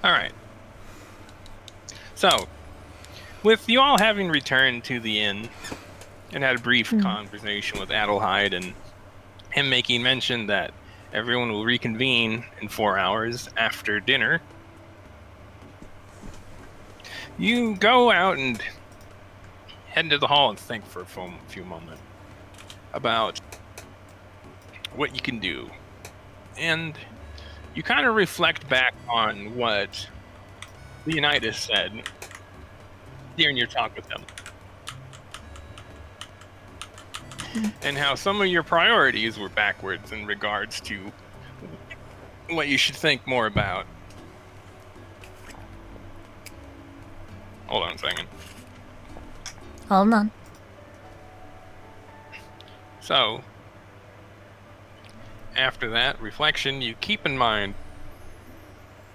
All right. So, with you all having returned to the inn and had a brief conversation with Adelheid and him making mention that everyone will reconvene in 4 hours after dinner, you go out and head into the hall and think for a few moments about what you can do. And you kind of reflect back on what Leonidas said during your talk with him. And how some of your priorities were backwards in regards to what you should think more about. Hold on a second. Hold on. So, after that reflection, you keep in mind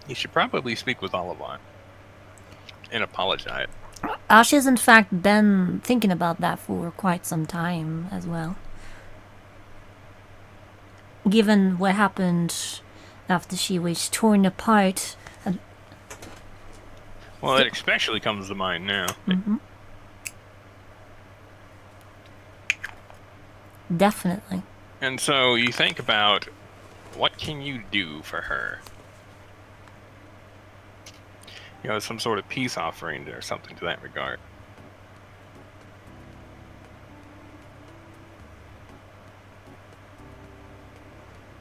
you should probably speak with Olivon and apologize. Ash has in fact been thinking about that for quite some time as well. Given what happened after she was torn apart. Well, it especially comes to mind now. Definitely. And so you think about what can you do for her? You know, some sort of peace offering or something to that regard.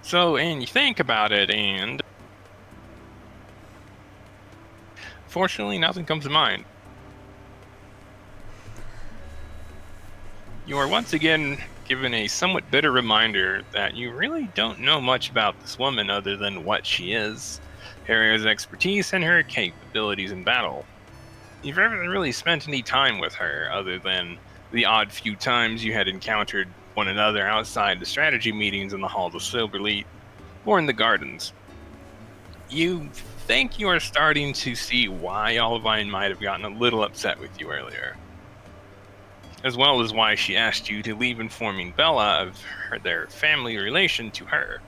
So, and you think about it, and fortunately, nothing comes to mind. You are once again given a somewhat bitter reminder that you really don't know much about this woman other than what she is, her areas of expertise, and her capabilities in battle. You've never really spent any time with her other than the odd few times you had encountered one another outside the strategy meetings in the halls of Silverleaf or in the gardens. You think you are starting to see why Olivine might have gotten a little upset with you earlier, as well as why she asked you to leave informing Bella of their family relation to her.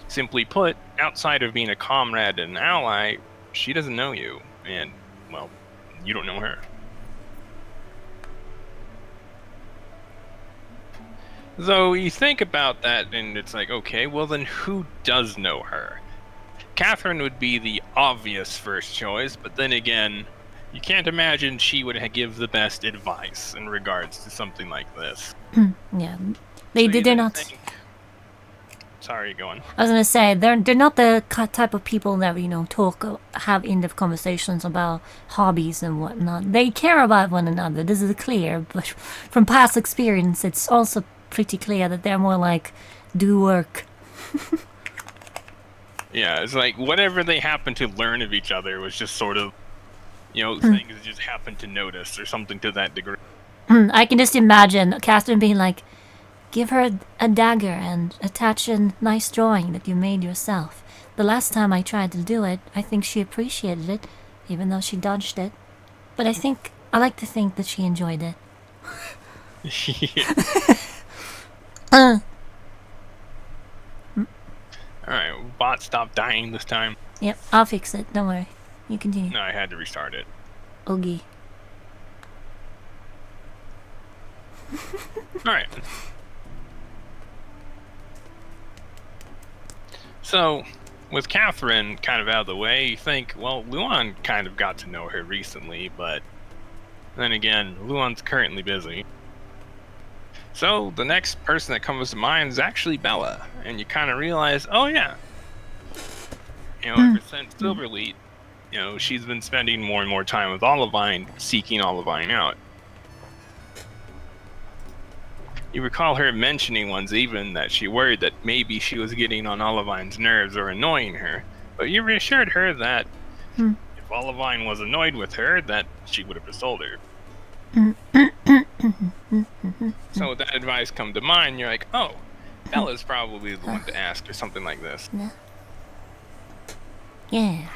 Simply put, outside of being a comrade and an ally, she doesn't know you, and, well, you don't know her. So you think about that, and it's like, okay, well then who does know her? Catherine would be the obvious first choice, but then again, you can't imagine she would give the best advice in regards to something like this. Yeah. They did not. Sorry, go on. I was gonna say they're not the type of people that have in-depth conversations about hobbies and whatnot. They care about one another. This is clear, but from past experience, it's also pretty clear that they're more like do work. Yeah, it's like whatever they happen to learn of each other was just sort of, things that just happened to notice or something to that degree. I can just imagine Catherine being like, give her a dagger and attach a nice drawing that you made yourself. The last time I tried to do it, I think she appreciated it, even though she dodged it. But I like to think that she enjoyed it. Alright, bot stopped dying this time. Yep, I'll fix it. Don't worry. You continue. No, I had to restart it. Oogie. Alright. So, with Catherine kind of out of the way, you think, well, Luan kind of got to know her recently, but then again, Luan's currently busy. So, the next person that comes to mind is actually Bella, and you kind of realize, oh yeah, ever since Silverleaf, she's been spending more and more time with Olivine, seeking Olivine out. You recall her mentioning once even that she worried that maybe she was getting on Olivine's nerves or annoying her, but you reassured her that if Olivine was annoyed with her, that she would have just told her. So with that advice come to mind, you're like, oh, Bella's probably the one to ask or something like this. Yeah.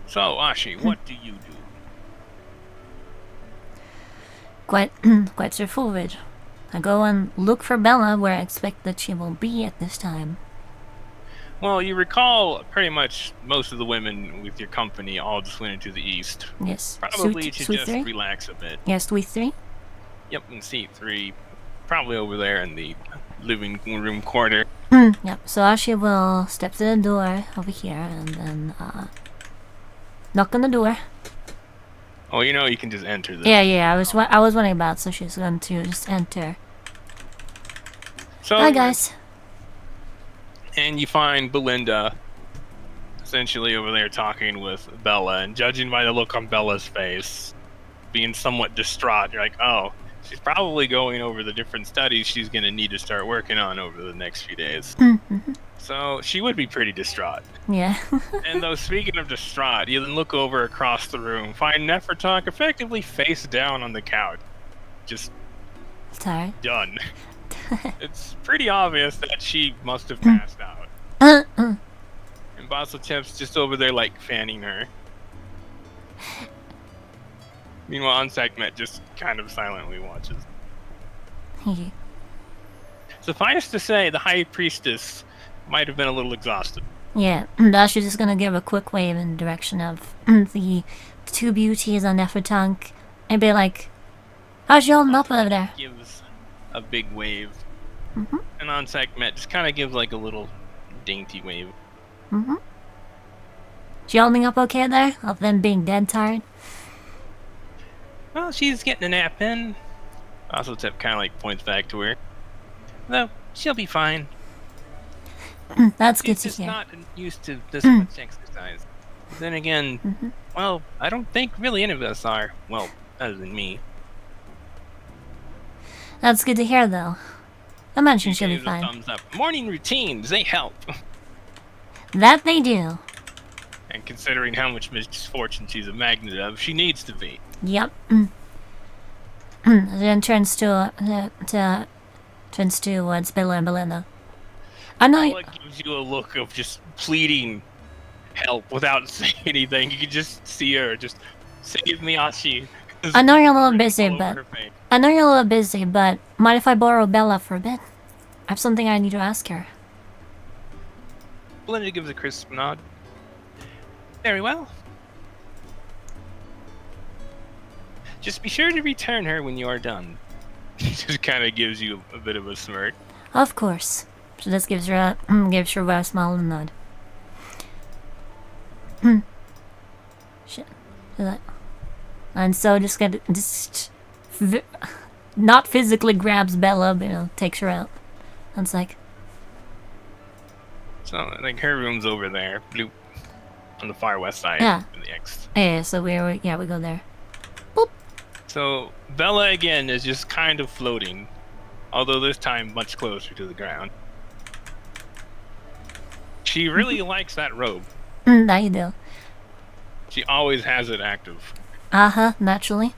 So, Ashi, what do you do? Quite straightforward. I go and look for Bella where I expect that she will be at this time. Well, you recall pretty much most of the women with your company all just went into the east. Yes. Probably to Suite just 3? relax a bit. Yes, Suite 3? Yep, in seat 3. Probably over there in the living room corner. Yep, so Ashi will step to the door over here and then knock on the door. Oh, you know you can just enter this. Yeah, I was wondering about, so she's going to just enter. So, Hi guys. And you find Belinda essentially over there talking with Bella, and judging by the look on Bella's face, being somewhat distraught, you're like, oh, she's probably going over the different studies she's going to need to start working on over the next few days. So she would be pretty distraught. Yeah. And though, speaking of distraught, you then look over across the room, find Nefertalk effectively face down on the couch. Just tired. Done. It's pretty obvious that she must have passed out. And Basiltep's just over there, like, fanning her. Meanwhile, Sekhmet just kind of silently watches. Suffice to say, the High Priestess might have been a little exhausted. Yeah, Dashi's just gonna give a quick wave in the direction of the two beauties on Nefertank and be like, how's you holding up over there? Gives a big wave. And on Sekhmet just kind of gives like a little dainty wave. She holding up okay there? Of them being dead tired? Well, she's getting a nap in. Basiltep kind of like points back to her. Though, she'll be fine. That's good She's to just hear. not used to this much exercise. Then again, well, I don't think really any of us are. Well, other than me. That's good to hear though. I mentioned she'll be Gives a fine. thumbs up. Morning routines, they help. That they do. And considering how much misfortune she's a magnet of, she needs to be. Yep. Then turns towards Bella and Belinda. I know. Bella gives you a look of just pleading help without saying anything. You can just see her just save me, Ashi. I know you're a little busy, but mind if I borrow Bella for a bit? I have something I need to ask her. Belinda gives a crisp nod. Very well. Just be sure to return her when you are done. She just kind of gives you a bit of a smirk. Of course. She just gives her a smile and a nod. Shit. And so not physically grabs Bella, but takes her out. And it's like, so like her room's over there, bloop, on the far west side. Yeah. Of the X. yeah. So we go there. So Bella again is just kind of floating, although this time much closer to the ground. She really likes that robe. That you do. She always has it active. Naturally.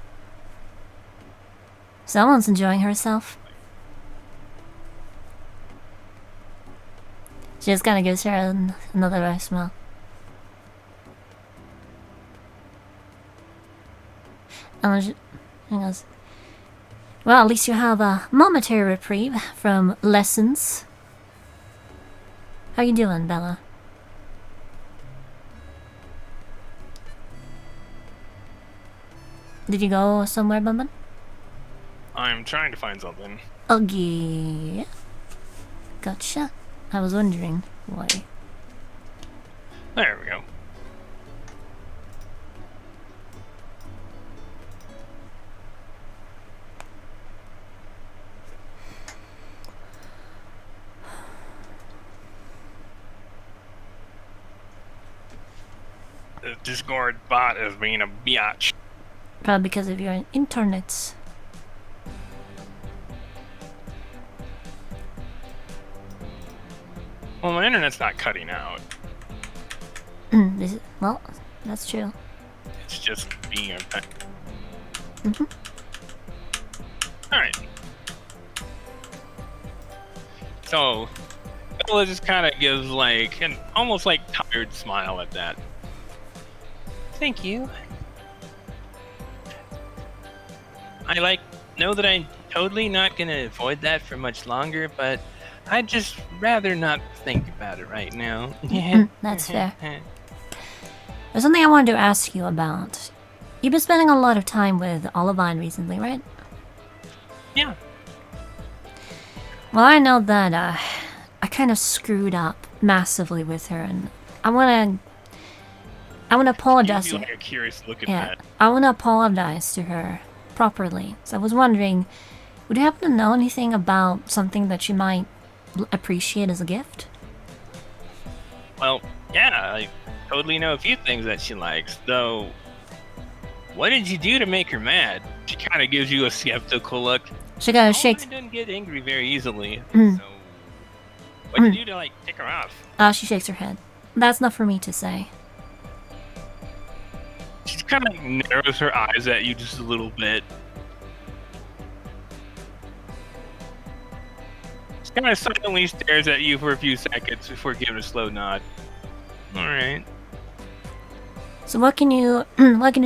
Someone's enjoying herself. She just kind of gives her another smile. And she goes, well, at least you have a momentary reprieve from lessons. How you doing, Bella? Did you go somewhere, Bumban? I'm trying to find something. Okay. Gotcha. I was wondering why. There we go. The Discord bot is being a biatch. Probably because of your internet. Well, my internet's not cutting out. Well, that's true. It's just being a... Alright. So, Bella just kind of gives like an almost like tired smile at that. Thank you. I know that I totally not gonna avoid that for much longer, but I'd just rather not think about it right now. That's fair. There's something I wanted to ask you about. You've been spending a lot of time with Olivine recently, right? Yeah. Well, I know that I kind of screwed up massively with her, and I wanna apologize You to like a curious look at yeah, that. I wanna apologize to her properly. So I was wondering, would you happen to know anything about something that she might appreciate as a gift? Well, yeah, I totally know a few things that she likes, though. What did you do to make her mad? She kind of gives you a skeptical look. She kind of shakes. Olivine doesn't get angry very easily, Mm. so what did you do to like tick her off? She shakes her head. That's not for me to say. She kind of narrows her eyes at you just a little bit. She kind of silently stares at you for a few seconds before giving a slow nod. All right. So what can you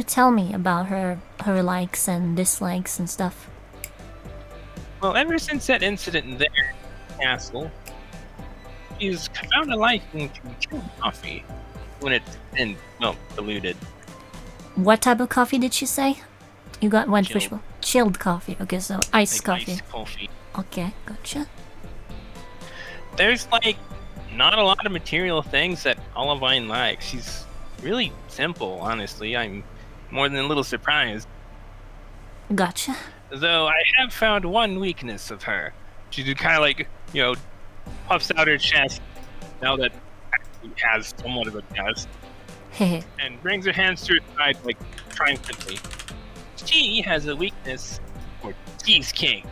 tell me about her likes and dislikes and stuff? Well, ever since that incident in their castle, she's found a liking to chilled coffee when it's been, well, diluted. What type of coffee did she say? You got one Chilled. fishbowl. Chilled coffee. Okay, so iced Like coffee. iced coffee. Okay, gotcha. There's like not a lot of material things that Olivine likes. She's really simple, honestly. I'm more than a little surprised. Gotcha. Though I have found one weakness of her. She just kind of like, puffs out her chest now that she has somewhat of a chest Hehe. and brings her hands to her side like triumphantly. She has a weakness for cheesecake.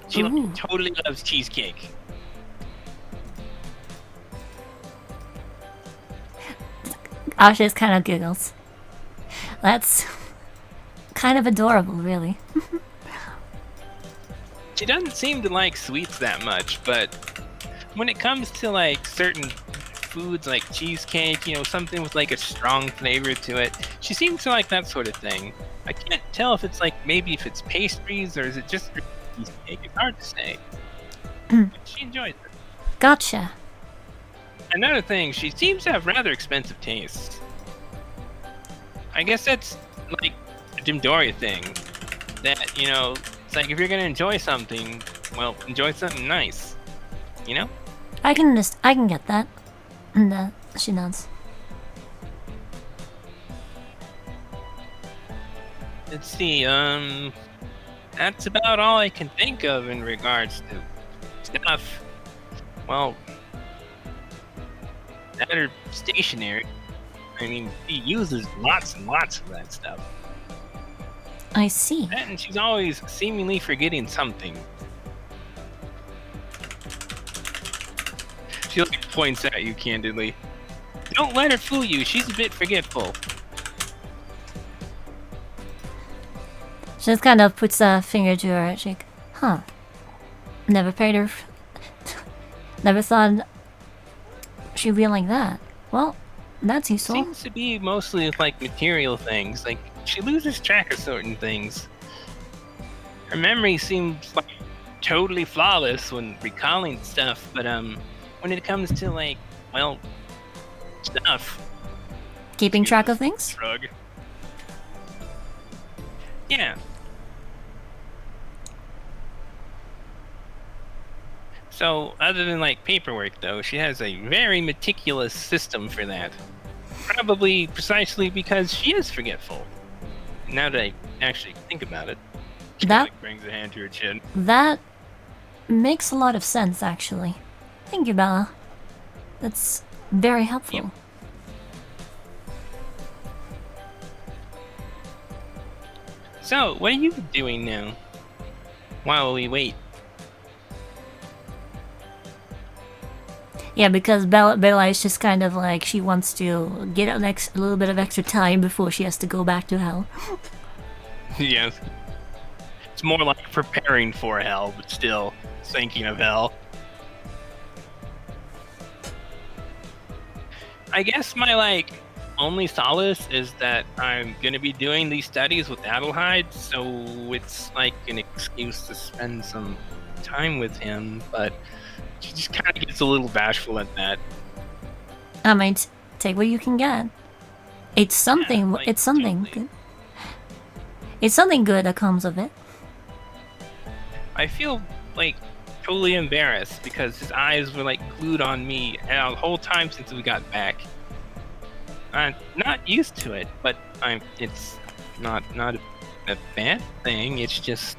She Ooh. totally loves cheesecake. Asha just kind of giggles. That's kind of adorable, really. She doesn't seem to like sweets that much, but when it comes to like certain foods like cheesecake, something with like a strong flavor to it, she seems to like that sort of thing. I can't tell if it's like maybe if it's pastries or is it just cheesecake. It's hard to say. But she enjoys it. Gotcha. Another thing, she seems to have rather expensive tastes. I guess that's like a Dimdoria thing. That, it's like if you're gonna enjoy something, well, enjoy something nice. You know? I can get that. And she nods. Let's see, that's about all I can think of in regards to stuff. Well, that are stationary. I mean, she uses lots and lots of that stuff. I see. And she's always seemingly forgetting something. She like points at you candidly. Don't let her fool you. She's a bit forgetful. She just kind of puts a finger to her cheek. Huh. Never paid her. Never thought she'd be like that. Well, that's useful. Seems to be mostly like material things. Like she loses track of certain things. Her memory seems like totally flawless when recalling stuff, but when it comes to like, well, stuff. Keeping track of things? Shrug. Yeah. So, other than like paperwork, though, she has a very meticulous system for that. Probably precisely because she is forgetful. Now that I actually think about it, she That- like, brings a hand to her chin. That makes a lot of sense, actually. Thank you, Bella. That's very helpful. Yep. So, what are you doing now? While we wait. Yeah, because Bella is just kind of like she wants to get a little bit of extra time before she has to go back to hell. Yes. It's more like preparing for hell, but still thinking of hell. I guess my only solace is that I'm gonna be doing these studies with Adelheid, so it's like an excuse to spend some time with him, but she just kind of gets a little bashful at that. I mean, take what you can get. It's something. like, it's something totally. good. It's something good that comes of it. I feel like totally embarrassed because his eyes were like glued on me the whole time since we got back. I'm not used to it, but it's not a bad thing. It's just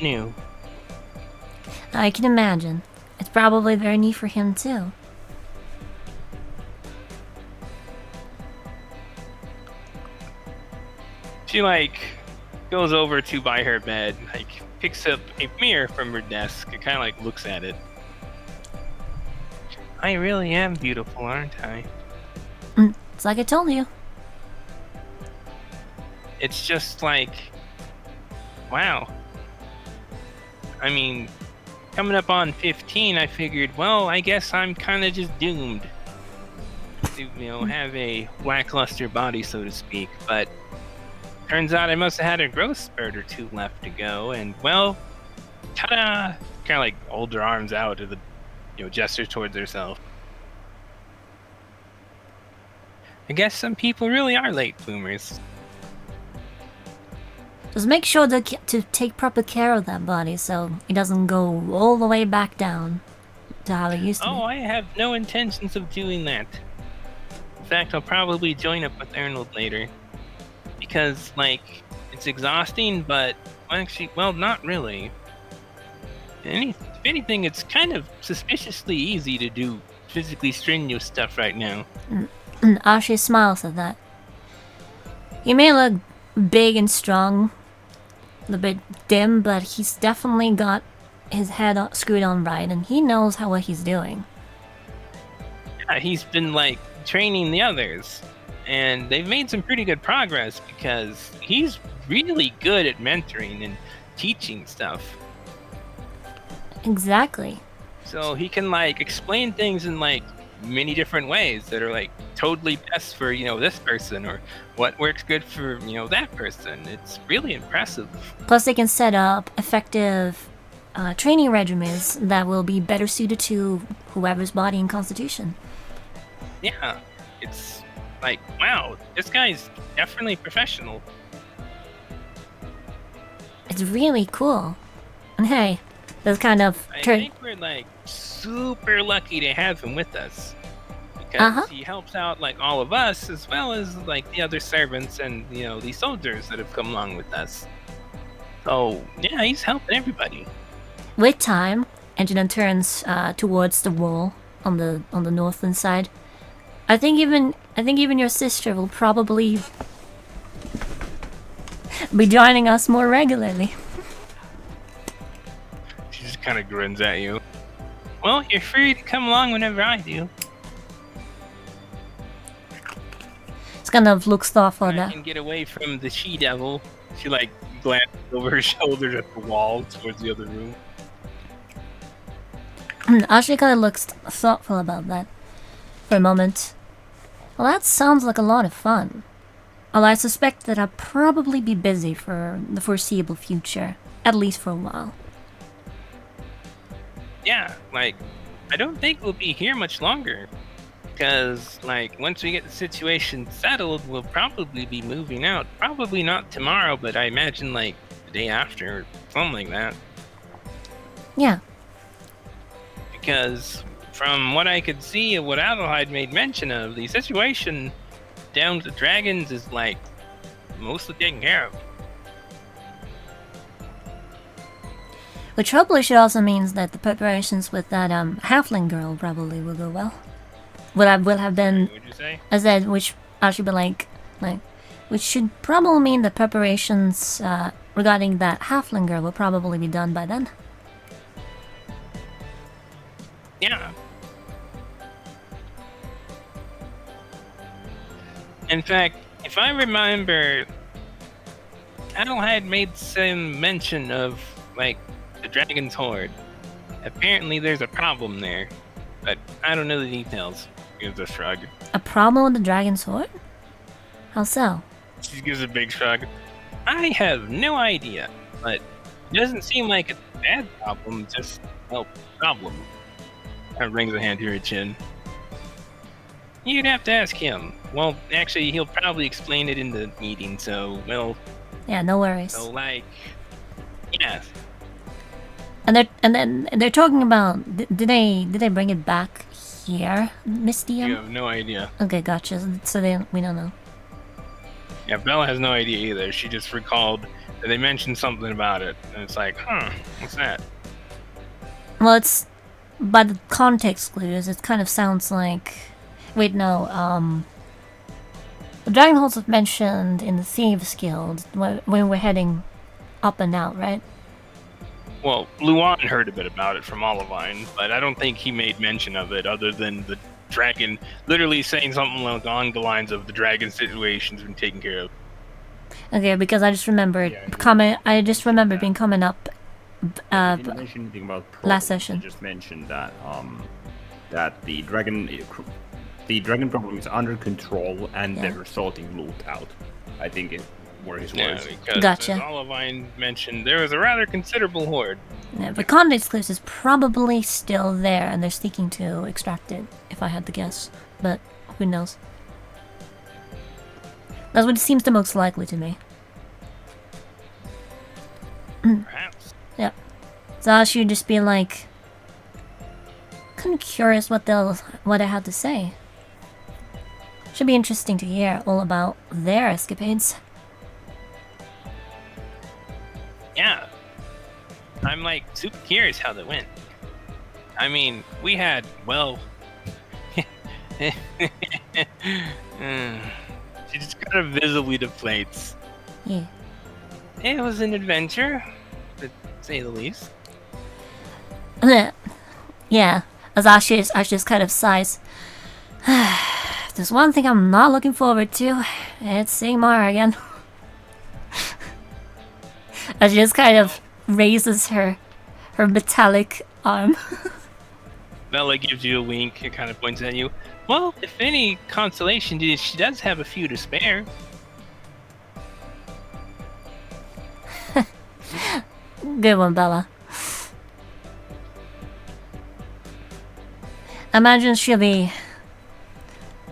new. I can imagine. It's probably very new for him too. She like goes over to by her bed, like picks up a mirror from her desk and kind of like looks at it. I really am beautiful, aren't I? It's like I told you. It's just like, wow. I mean, coming up on 15, I figured, well, I guess I'm kind of just doomed to, have a lackluster body, so to speak. But turns out I must have had a growth spurt or two left to go, and well, ta-da! Kind of like holds her arms out to the, gestures towards herself. I guess some people really are late bloomers. Just make sure to take proper care of that body so it doesn't go all the way back down to how it used to be. Oh, I have no intentions of doing that. In fact, I'll probably join up with Arnold later. Because, like, it's exhausting, but actually, well, not really. If anything, it's kind of suspiciously easy to do physically strenuous stuff right now. Ashi smiles at that. He may look big and strong, a bit dim, but he's definitely got his head screwed on right, and he knows what he's doing. Yeah, he's been, like, training the others, and they've made some pretty good progress because he's really good at mentoring and teaching stuff. Exactly. So he can, like, explain things in, like, many different ways that are, like, totally best for, this person, or what works good for, that person. It's really impressive. Plus, they can set up effective training regimens that will be better suited to whoever's body and constitution. Yeah, it's like, wow, this guy's definitely professional. It's really cool. And hey, that's kind of... I think we're, like, super lucky to have him with us. Because he helps out, like, all of us, as well as, like, the other servants and, the soldiers that have come along with us. So, yeah, he's helping everybody. With time, Angelina turns towards the wall on the northern side. I think even your sister will probably be joining us more regularly. She just kind of grins at you. Well, you're free to come along whenever I do. It's kind of looks thoughtful I now. can get away from the she-devil. She, like, glances over her shoulders at the wall towards the other room. Ashley kind of looks thoughtful about that for a moment. Well, that sounds like a lot of fun. Although I suspect that I'll probably be busy for the foreseeable future, at least for a while. Yeah, like, I don't think we'll be here much longer. Because, like, once we get the situation settled, we'll probably be moving out. Probably not tomorrow, but I imagine, like, the day after, or something like that. Yeah. Because from what I could see of what Adelheid made mention of, the situation down to dragons is, like, mostly taken care of. Which hopefully should also means that the preparations with that halfling girl probably will go well. Will have been, Would you say? as that, which I should be like, which should probably mean the preparations regarding that halfling girl will probably be done by then. Yeah. In fact, if I remember, Adelheid made some mention of, like, the Dragon's Horde. Apparently there's a problem there, but I don't know the details. gives a shrug. A problem with the dragon sword? How so? She gives a big shrug. I have no idea, but it doesn't seem like it's a bad problem, just, well, problem. Kind of brings a hand to her chin. You'd have to ask him. Well, actually, he'll probably explain it in the meeting, so, well, Yeah, no worries. so, like, yeah. And they're talking about. Did they bring it back here, Miss You DM? have no idea. Okay, gotcha. So we don't know. Yeah, Bella has no idea either. She just recalled that they mentioned something about it, and it's like, what's that? Well, it's by the context clues. It kind of sounds like. Wait, no. The Dragon Halls was mentioned in the Thieves Guild when we're heading up and out, right? Well, Luan heard a bit about it from Olivine, but I don't think he made mention of it other than the dragon literally saying something along the lines of the dragon situation's been taken care of. Okay, because I just remembered Yeah, I just remember being coming up. He didn't mention anything about problems. Last session. He just mentioned that that the dragon problem is under control and Yeah. they're sorting loot out. I think it were his Yeah, words. because Gotcha. as Olivine mentioned, there was a rather considerable horde. Yeah, the context clues is probably still there, and they're seeking to extract it. If I had to guess, but who knows? That's what it seems the most likely to me. Perhaps. So I should just be like, kind of curious what I had to say. Should be interesting to hear all about their escapades. Yeah. I'm like super curious how that went. I mean, we had, well. She just kind of visibly deflates. Yeah. It was an adventure, to say the least. Yeah. As Ashes kind of sighs. There's one thing I'm not looking forward to. It's seeing Mara again. As she just kind of raises her metallic arm. Bella gives you a wink and kind of points at you. Well, if any consolation, she does have a few to spare. Good one, Bella. I imagine she'll be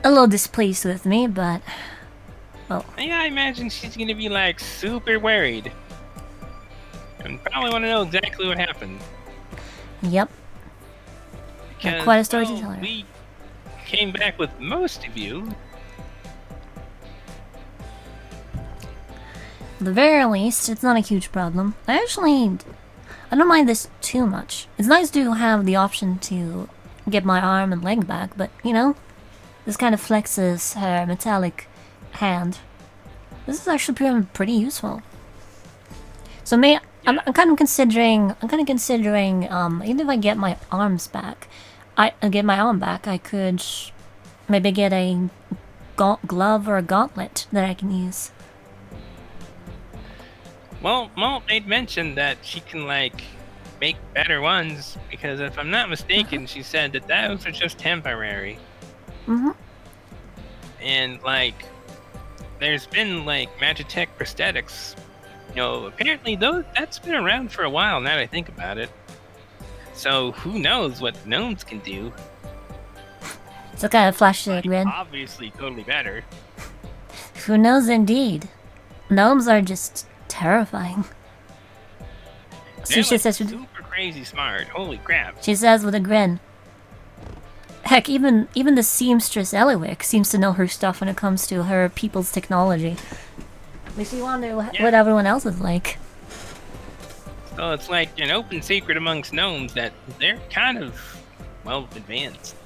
a little displeased with me, but Yeah, I imagine she's gonna be like super worried. And probably want to know exactly what happened. yep. Because, quite a story to well, tell her. We came back with most of you. At the very least, it's not a huge problem. I don't mind this too much. It's nice to have the option to get my arm and leg back, but you know, this kind of flexes her metallic hand. This is actually proven pretty useful. So I'm kind of considering, even if I get my arms back, I could maybe get a glove or a gauntlet that I can use. Well, Malt made mention that she can like make better ones because if I'm not mistaken, she said that those are just temporary. Mm-hmm. And like, there's been like Magitech prosthetics. You know, apparently that's been around for a while now that I think about it. So who knows what gnomes can do? So kind of flashes a grin. Obviously, totally better. Who knows indeed? Gnomes are just terrifying. They're Susha like says, super crazy smart. Holy crap! she says with a grin. Heck, even the seamstress Eliwick seems to know her stuff when it comes to her people's technology. Makes me wonder what everyone else is like. So it's like an open secret amongst gnomes that they're kind of, well, advanced.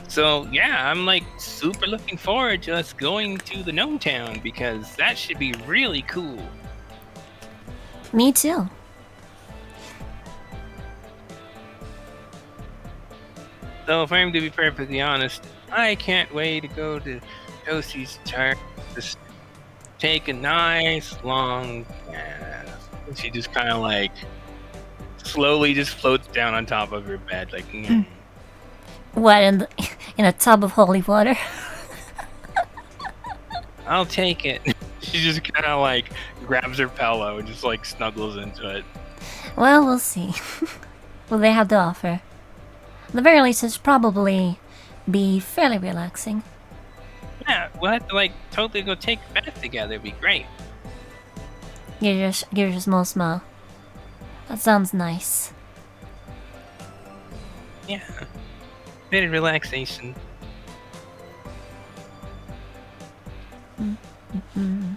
So yeah, I'm like super looking forward to us going to the gnome town because that should be really cool. Me too. So if I'm to be perfectly honest, I can't wait to go to Josie's church. Just take a nice long bath. She just kind of like slowly just floats down on top of her bed, like. Mm. What, in a tub of holy water? I'll take it. She just kind of like grabs her pillow and just like snuggles into it. Well, we'll see. What they have to offer. At the very least, it's probably be fairly relaxing. Yeah, we'll have to like totally go take a bath together. It'd be great. Give her a small smile. That sounds nice. Yeah, bit of relaxation. Mm-hmm.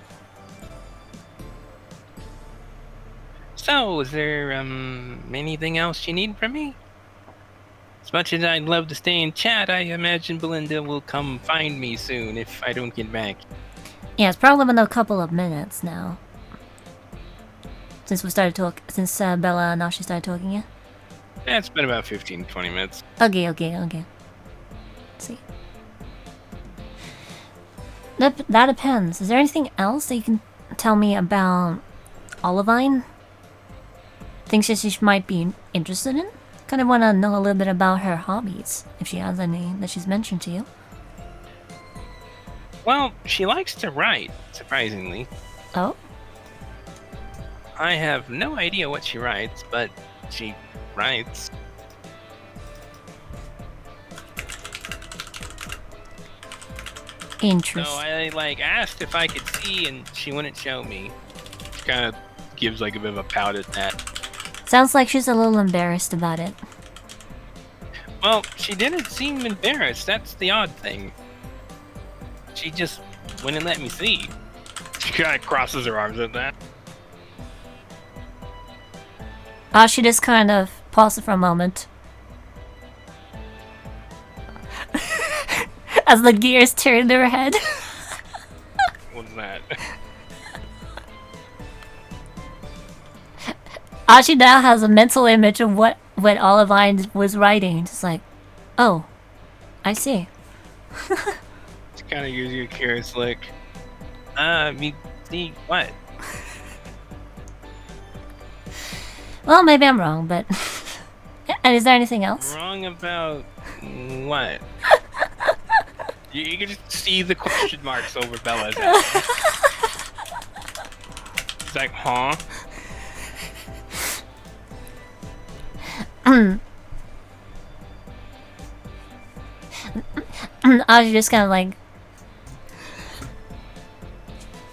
So, is there anything else you need from me? As much as I'd love to stay and chat, I imagine Belinda will come find me soon if I don't get back. Yeah, it's probably been a couple of minutes now. Since Bella and Nashi started talking, yeah? Yeah, it's been about 15-20 minutes. Okay. Let's see. That depends. Is there anything else that you can tell me about Olivine? Things that she might be interested in? Kind of want to know a little bit about her hobbies, if she has any that she's mentioned to you. Well, she likes to write, surprisingly. Oh? I have no idea what she writes, but she writes. Interesting. So I like asked if I could see, and she wouldn't show me. She kind of gives like a bit of a pout at that. Sounds like she's a little embarrassed about it. Well, she didn't seem embarrassed. That's the odd thing. She just wouldn't let me see. She kind of crosses her arms at that. She just kind of pauses for a moment. As the gears turn to her head. What's that? She now has a mental image of what Olivine was writing. Just like, oh, I see. She kind of gives you a curious look. Me see what? Well, maybe I'm wrong, but... And is there anything else? Wrong about what? You can just see the question marks over Bella's head. It's like, huh? I was just kind of like...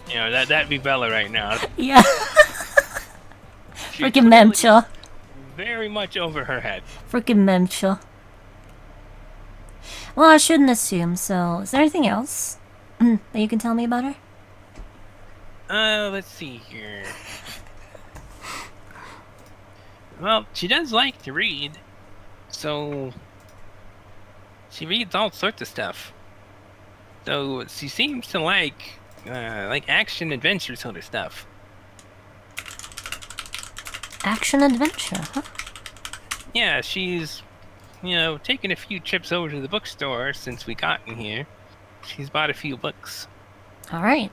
You know, that'd be Bella right now. Yeah. Freaking Memcha. Very much over her head. Freaking Memcha. Well, I shouldn't assume, so... Is there anything else that you can tell me about her? Let's see here. Well, she does like to read. So... She reads all sorts of stuff. So, she seems to like action adventure sort of stuff. Action adventure, huh? Yeah, she's, taken a few trips over to the bookstore since we got in here. She's bought a few books. Alright.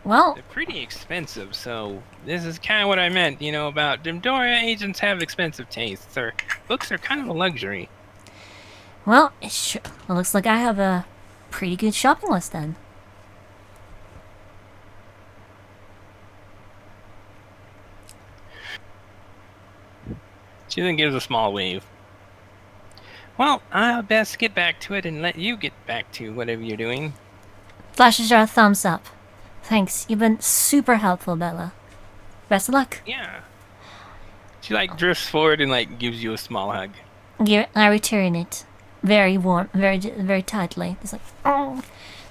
Well... They're pretty expensive, so this is kind of what I meant, about Demdoria agents have expensive tastes. Their books are kind of a luxury. Well, it looks like I have a pretty good shopping list then. She then gives a small wave. Well, I'll best get back to it and let you get back to whatever you're doing. Flashes her a thumbs up. Thanks, you've been super helpful, Bella. Best of luck. Yeah. She drifts forward and gives you a small hug. I return it. Very warm, very very tightly. It's like, oh,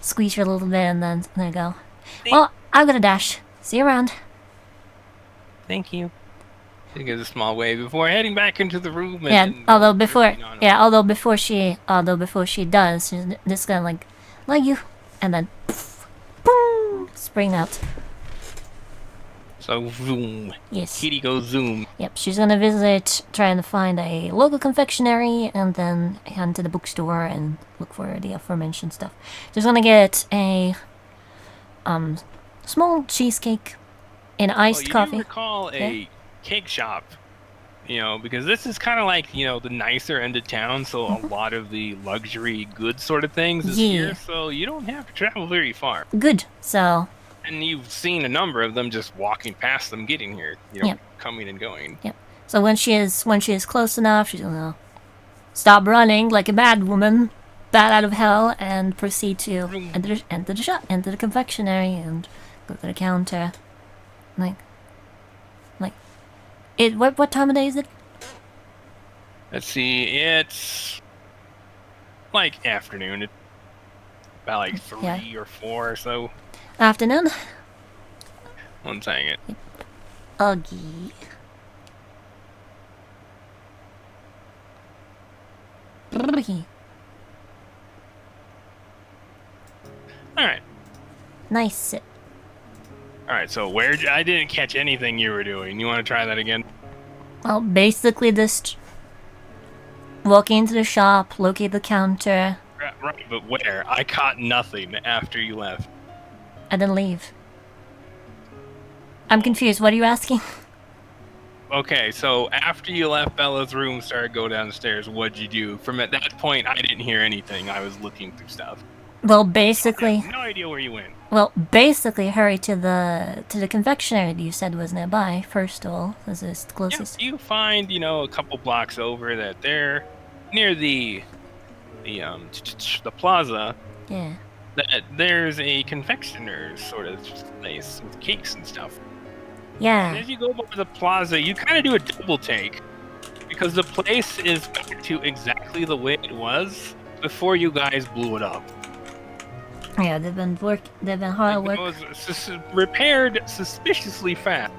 squeeze her a little bit and then there you go. Well, I'm gonna dash. See you around. Thank you. She gives a small wave before heading back into the room. Although before she does, she's just gonna like you, and then poof, boom, spring out. So zoom. Yes. Kitty goes zoom. Yep. She's gonna visit, trying to find a local confectionery, and then head to the bookstore and look for the aforementioned stuff. She's gonna get a small cheesecake, and iced coffee. You recall a cake shop because this is kind of like, the nicer end of town, so a lot of the luxury goods sort of things is Yeah. here, so you don't have to travel very far. Good. So, And you've seen a number of them just walking past them getting here, Yep. coming and going. so when she is close enough, she's gonna stop running like a bad woman, bat out of hell, and proceed to enter the shop, enter the confectionery, and go to the counter. Like, what time of day is it? Let's see, it's like afternoon. It's about like 3 Yeah. or 4 or so. Afternoon. One second. Uggy. All right. Nice. All right. So I didn't catch anything you were doing. You want to try that again? Well, basically just walk into the shop, locate the counter, Right. But where? I caught nothing after you left. and then leave. I'm confused. What are you asking? Okay. So after you left Bella's room, started go downstairs. What'd you do? From at that point, I didn't hear anything. I was looking through stuff. Well, I basically, have no idea where you went. hurry to the confectionery that you said was nearby. First of all, this is the Yeah, closest. you find, a couple blocks over that they're near the plaza, Yeah. that there's a confectioner's sort of place with cakes and stuff. And Yeah. as you go over the plaza, you kind of do a double take because the place is back to exactly the way it was before you guys blew it up. Yeah. They've been hard at It work. was repaired suspiciously fast.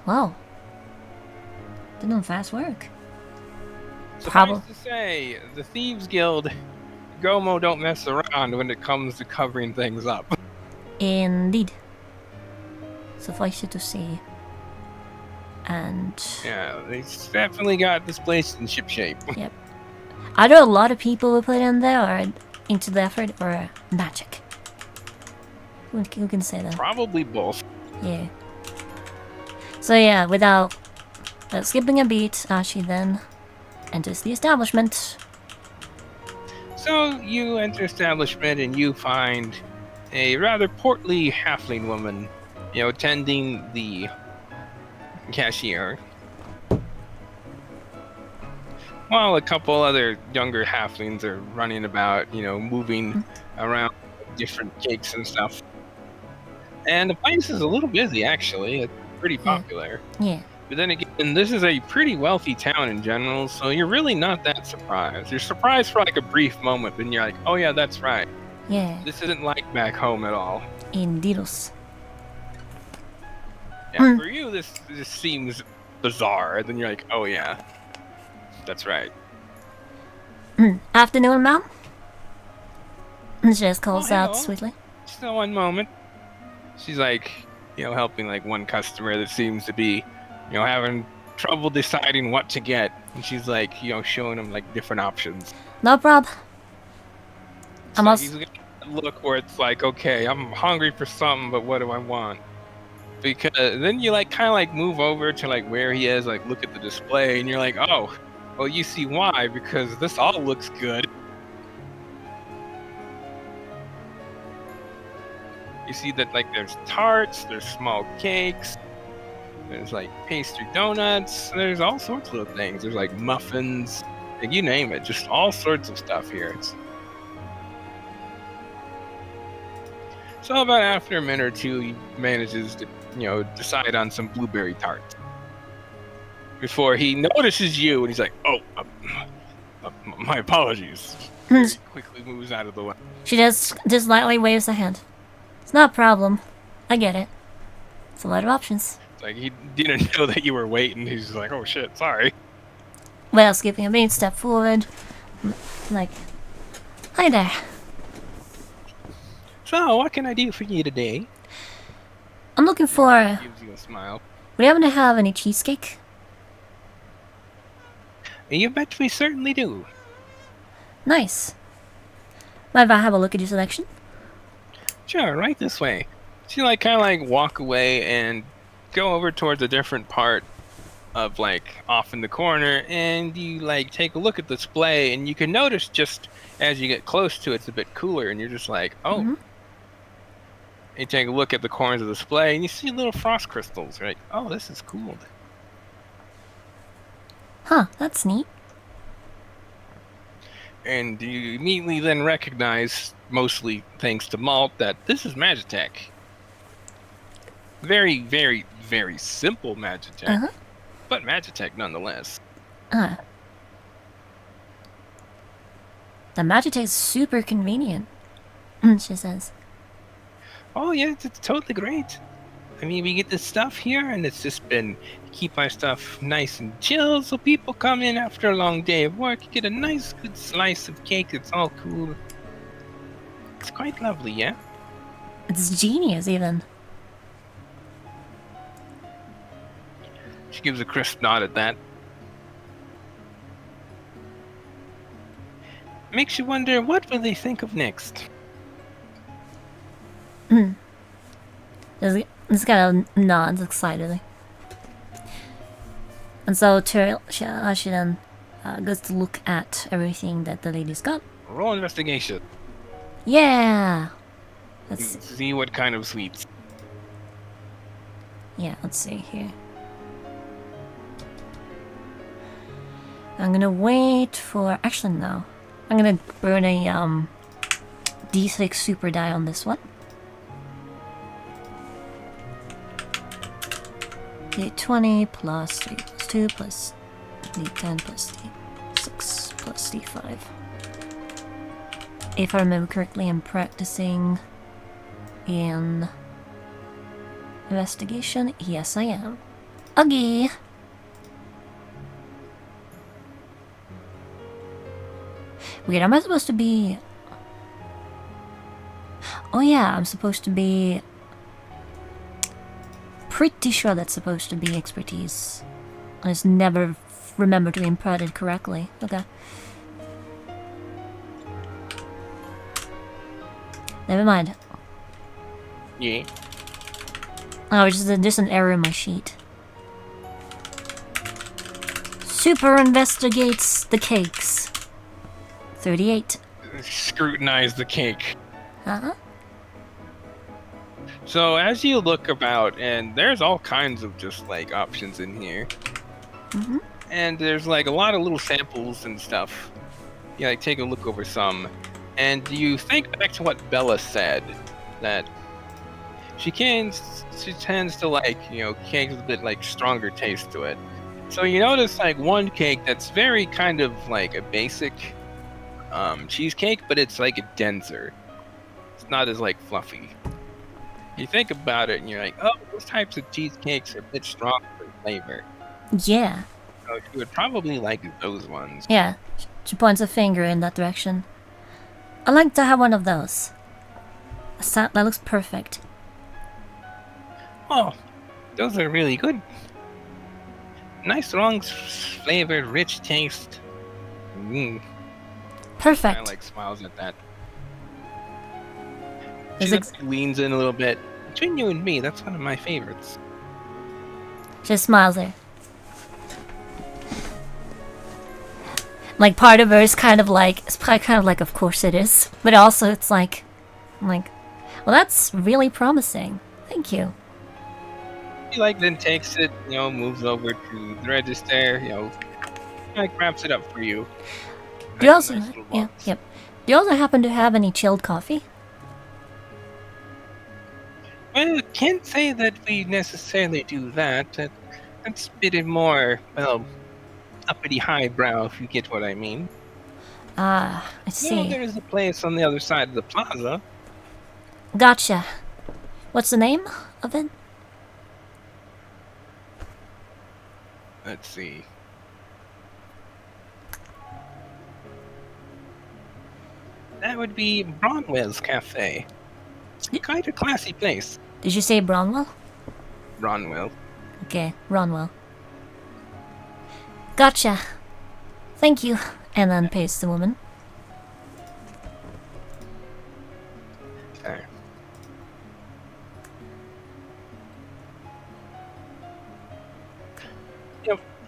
Wow. They're doing fast work. Suffice to say, the Thieves Guild, Gomo don't mess around when it comes to covering things up. Indeed. Suffice it to say. And Yeah, they definitely got this place in ship shape. are there a lot of people who put in there, or into the effort, or magic? Who can say that? Probably both. Yeah. So yeah, without skipping a beat, she then enters the establishment. So you enter establishment and you find a rather portly halfling woman, tending the cashier. While a couple other younger halflings are running about, moving around different cakes and stuff. And the place is a little busy, actually. It's pretty popular. Yeah. But then again, this is a pretty wealthy town in general, so you're really not that surprised. You're surprised for like a brief moment, but then you're like, oh yeah, that's right. Yeah. This isn't like back home at all. Indeedos. Yeah, for you, this seems bizarre. And then you're like, oh yeah, that's right. Afternoon, ma'am. She just calls Oh, out hello. sweetly. Just one moment. She's like, helping like one customer that seems to be, having trouble deciding what to get. And she's like, showing him like different options. No prob. So I'm also he's got that look where it's like, okay, I'm hungry for something, but what do I want? Because then you like kind of like move over to like where he is, like look at the display, and you're like, oh, well, you see why? Because this all looks good. You see that like there's tarts, there's small cakes, there's like pastry donuts, there's all sorts of little things. There's like muffins, like you name it, just all sorts of stuff here. So about after a minute or two, he manages to, decide on some blueberry tarts. Before he notices you, and he's like, "Oh, my apologies." Very quickly moves out of the way. she just lightly waves a hand. It's not a problem. I get it. It's a lot of options. It's like he didn't know that you were waiting. He's just like, "Oh shit, sorry." Well, skipping a beat, step forward. Like, hi there. So, what can I do for you today? I'm looking for. Gives you a smile. Would you happen to have any cheesecake? You bet we certainly do. Nice. Mind if I have a look at your selection? Sure, right this way. So you like kind of like walk away and go over towards a different part of like off in the corner, and you like take a look at the display, and you can notice just as you get close to it, it's a bit cooler, and you're just like, oh. Mhm. You take a look at the corners of the display, and you see little frost crystals. You're like, oh, this is cool. Huh, that's neat. And you immediately then recognize, mostly thanks to Malt, that this is Magitech. Very, very, very simple Magitech, Uh-huh. but Magitech nonetheless. The Magitech is super convenient, she says. Oh yeah, it's totally great. I mean, we get this stuff here, and it's just been keep our stuff nice and chill, so people come in after a long day of work, get a nice, good slice of cake. It's all cool. It's quite lovely, yeah. It's genius, even. She gives a crisp nod at that. Makes you wonder, what will they think of next? This kind of nods excitedly. And so she then goes to look at everything that the lady's got. Roll investigation. Yeah! Let's See what kind of sweets. Yeah, let's see here. I'm gonna wait for... Actually, no. I'm gonna burn a D6 super die on this one. D20 plus 3 plus 2 plus D10 plus D6 plus D5. If I remember correctly, I'm practicing in investigation. Yes, I am. Okay. Wait, am I supposed to be... Oh yeah, I'm supposed to be... Pretty sure that's supposed to be expertise. I just never remember to input it correctly. Okay. Never mind. Yeah. Oh, it's just an error in my sheet. Super investigates the cakes. 38. Scrutinize the cake. Uh-huh. So as you look about, and there's all kinds of just like options in here. Mm-hmm. And there's like a lot of little samples and stuff. You like take a look over some, and you think back to what Bella said, that she tends to like, you know, cakes with a bit like stronger taste to it. So you notice like one cake that's very kind of like a basic cheesecake, but it's like a denser. It's not as like fluffy. You think about it and you're like, oh, those types of cheesecakes are a bit stronger in flavor. Yeah. So you would probably like those ones. Yeah. She points a finger in that direction. I'd like to have one of those. That looks perfect. Oh, those are really good. Nice, strong flavor, rich taste. Perfect. Kind of like smiles at that. Is She it- leans in a little bit. Between you and me, that's one of my favorites. She smiles there. Like, part of her is kind of like, it's probably kind of like, of course it is. But also it's like, I'm like, well, that's really promising. Thank you. She like then takes it, you know, moves over to the register, you know, like wraps it up for you. Do you also, Nice little yeah, box. yep. Do you also happen to have any chilled coffee? Well, can't say that we necessarily do that. That's a bit more, well, uppity highbrow, if you get what I mean. Ah, I No, see. there is a place on the other side of the plaza. Gotcha. What's the name of it? Let's see. That would be Bronwell's Cafe. It's quite a classy place. Did you say Bronwell? Bronwell. Okay, Ronwell. Gotcha. Thank you. And then pays the woman.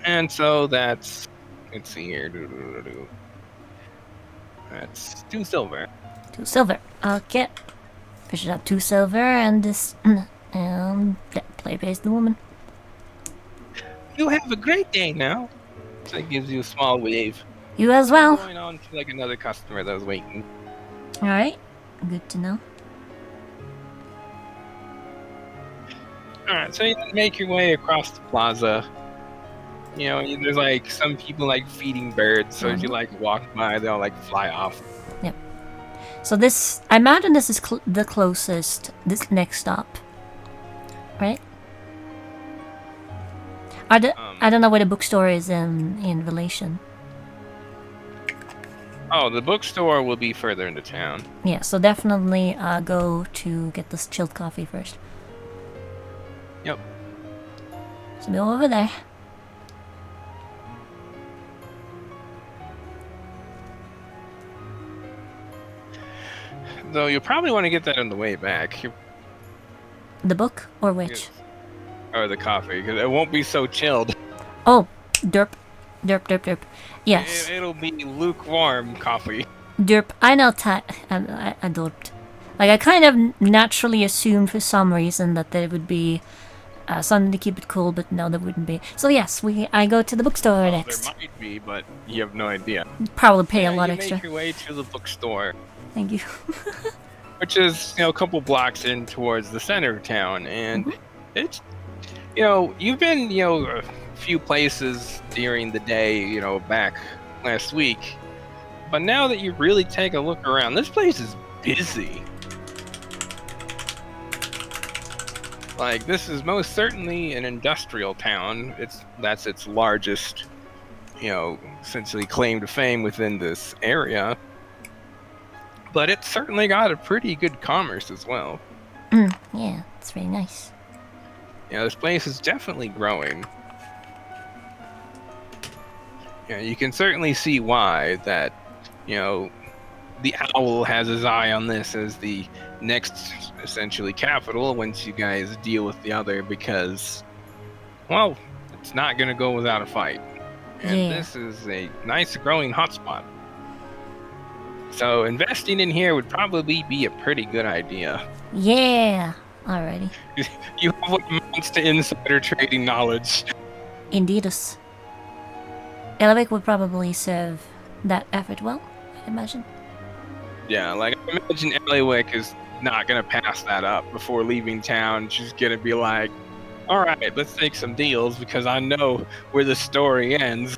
And so that's, let's see here. That's 2 silver. 2 silver. Okay. Fish it up 2 silver and this. And yeah, play pays the woman. You have a great day now. So it gives you a small wave. You as well. Going on to like another customer that was waiting. Alright. Good to know. Alright, so you make your way across the plaza. You know, there's like some people like feeding birds, so as you like walk by, they'll like fly off. Yep. So this, I imagine this is the closest, this next stop. Right? I don't know where the bookstore is in relation. Oh, the bookstore will be further into town. Yeah, so definitely go to get this chilled coffee first. Yep. So go over there. Though you'll probably want to get that on the way back. The book or which? Or the coffee, because it won't be so chilled. Oh, derp. Derp, derp, derp. Yes. It'll be lukewarm coffee. Derp. I know I derped. Like, I kind of naturally assumed for some reason that there would be something to keep it cool, but no, there wouldn't be. So yes, I go to the bookstore next. There might be, but you have no idea. Probably pay a lot extra. Make your way to the bookstore. Thank you. Which is, a couple blocks in towards the center of town, and it's, you've been, a few places during the day, back last week, but now that you really take a look around, this place is busy. Like, this is most certainly an industrial town. That's its largest, essentially claim to fame within this area. But it's certainly got a pretty good commerce as well. Yeah, it's very nice. This place is definitely growing. You can certainly see why that, the owl has his eye on this as the next, essentially, capital once you guys deal with the other, because, well, it's not going to go without a fight. And this is a nice growing hotspot. So investing in here would probably be a pretty good idea. Yeah. Alrighty. You have what amounts to insider trading knowledge. Indeedus. Elevik would probably serve that effort well, I imagine. Yeah, like, I imagine Eliwick is not going to pass that up before leaving town. She's going to be like, alright, let's take some deals, because I know where the story ends.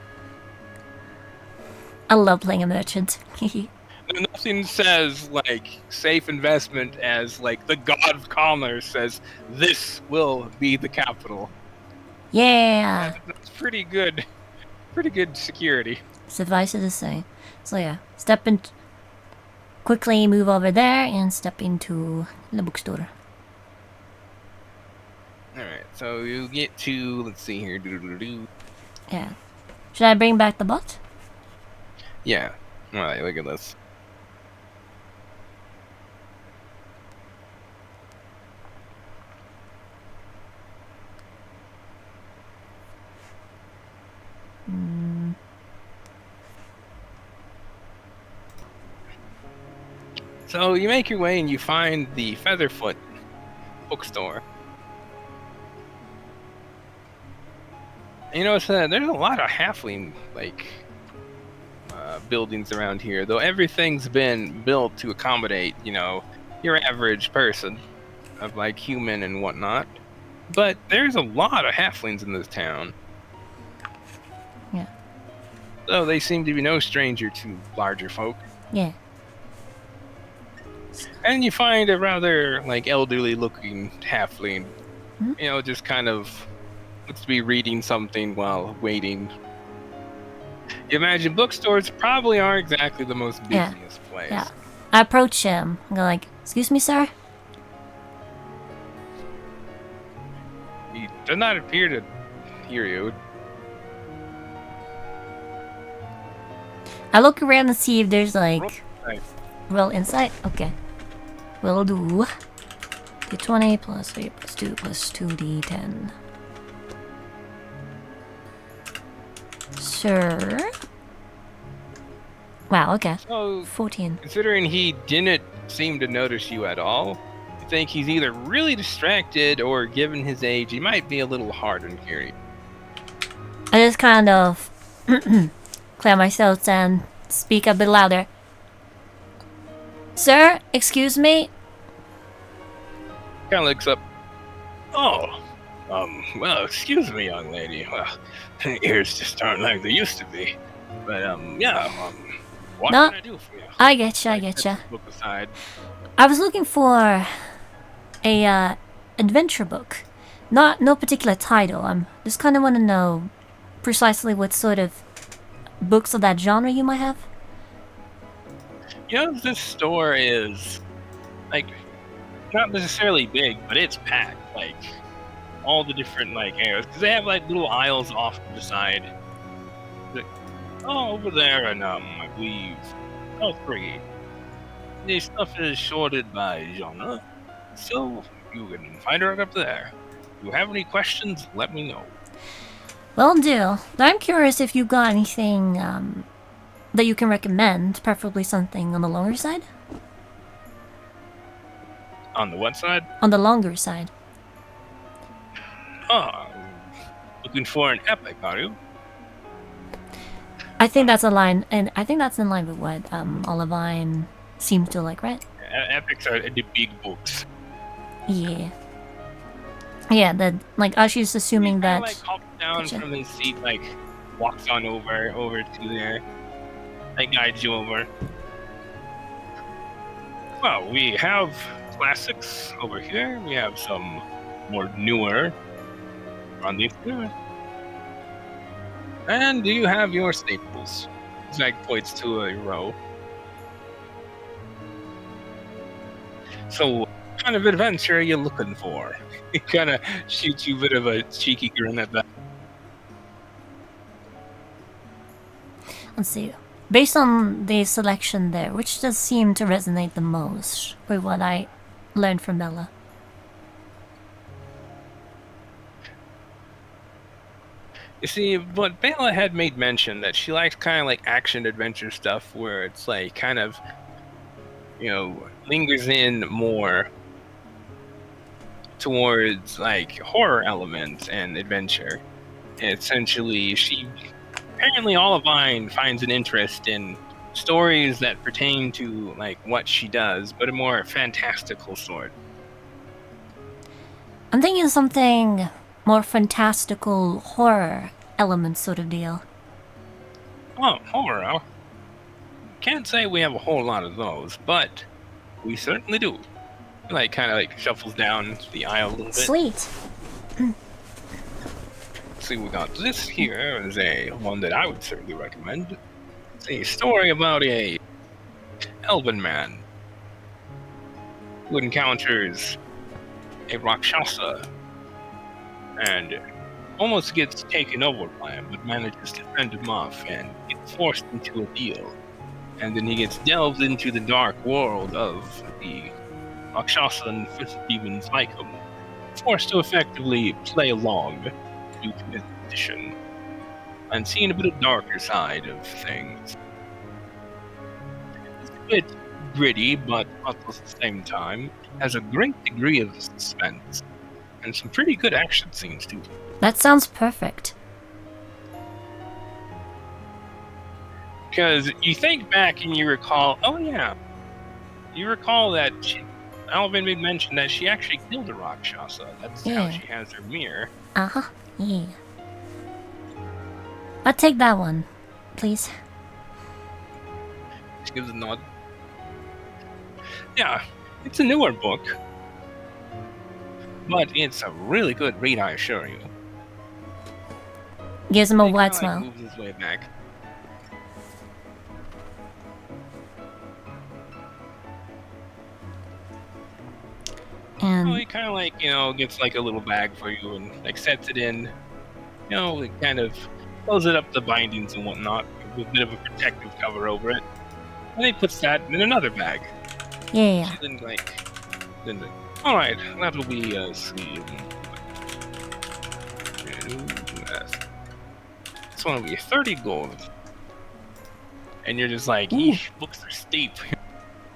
I love playing a merchant. Nothing says, like, safe investment as, like, the god of commerce says, this will be the capital. Yeah! That's pretty good. Pretty good security. Suffice it to say. So yeah, quickly move over there and step into the bookstore. Alright, so you get to, let's see here, Yeah. Should I bring back the bot? Yeah. Alright, look at this. So you make your way and you find the Featherfoot bookstore. There's a lot of halfling buildings around here, though everything's been built to accommodate your average person of like human and whatnot. But there's a lot of halflings in this town. Yeah. Though they seem to be no stranger to larger folk. Yeah. And you find a rather, elderly-looking halfling, just kind of looks to be reading something while waiting. You imagine bookstores probably aren't exactly the most busiest place. Yeah. I approach him. I go like, excuse me, sir? He does not appear to hear you. I look around and see if there's, Roll insight? Okay. Will do. D20 plus 8 plus 2 plus 2d10. Sure. Wow, okay. So, 14. considering he didn't seem to notice you at all, I think he's either really distracted or, given his age, he might be a little hard on Kiri. I just kind of clear my throat and speak a bit louder. Sir, excuse me? Kind of looks up. Oh, well, excuse me, young lady. Well, ears just aren't like they used to be. But, yeah, what No, can I do for you? I getcha, I Like, getcha. set the book aside. I was looking for a adventure book. No particular title. I'm just kind of want to know precisely what sort of books of that genre you might have. You know, this store is, like, not necessarily big, but it's packed. Like, all the different, like, areas. Because they have, like, little aisles off to the side. Like, oh, over there, and, I believe, oh, 3. The stuff is sorted by genre, so you can find her up there. If you have any questions, let me know. Well, do. I'm curious if you got anything that you can recommend, preferably something on the longer side. On the what side? On the longer side. Oh, looking for an epic, are you? I think that's a line, and I think that's in line with what Olivine seems to like, right? Epics are the big books. Yeah. Yeah, like Ashi's assuming He that. kinda, like, hops down Gotcha. from his seat, like, walks on over to there. Like, guides you over. Well, we have classics over here. We have some more newer on these here. And do you have your staples? Zach points to a row. So, what kind of adventure are you looking for? He kind of shoots you a bit of a cheeky grin at that. Let's see. Based on the selection there, which does seem to resonate the most with what I learned from Bella? You see, but Bella had made mention that she likes kind of like action adventure stuff where it's like kind of, you know, lingers in more towards like horror elements and adventure. Essentially, apparently Olivine finds an interest in stories that pertain to like what she does, but a more fantastical sort. I'm thinking something more fantastical horror element sort of deal. Oh, horror. Can't say we have a whole lot of those, but we certainly do. Like, kind of like shuffles down the aisle a little bit. Sweet. See, we got this here is a one that I would certainly recommend. It's a story about a elven man who encounters a Rakshasa and almost gets taken over by him, but manages to fend him off and gets forced into a deal. And then he gets delved into the dark world of the Rakshasa and fifth demons like him, forced to effectively play along due to his position, and seeing a bit of darker side of things. It's a bit gritty, but at the same time, has a great degree of suspense, and some pretty good action scenes too. That sounds perfect. Because you think back and you recall, oh yeah, you recall that Alvin made mention that she actually killed a Rakshasa. That's how Yeah. she has her mirror. Uh-huh. Yeah. I'll take that one, please. She gives a nod. Yeah, it's a newer book, but it's a really good read, I assure you. Gives him a He wide kinda, smile. moves his way back. And Well, he kind of like, gets like a little bag for you and like sets it in. It kind of closes it up the bindings and whatnot, with a bit of a protective cover over it. And he puts that in another bag. yeah. Then all right, that'll be this one will be 30 gold. And you're just like, Ooh. eesh, books are steep.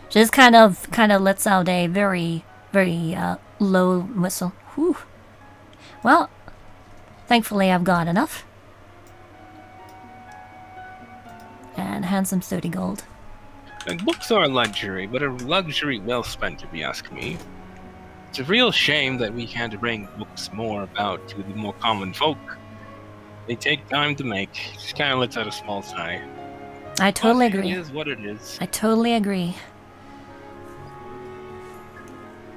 Just kind of lets out a very, very low whistle. Whew. Well, thankfully I've got enough. And hands him 30 gold. And books are a luxury, but a luxury well spent, if you ask me. It's a real shame that we can't bring books more about to the more common folk. They take time to make. Just kind of lets out a small sigh. I totally But agree. It is what it is. I totally agree.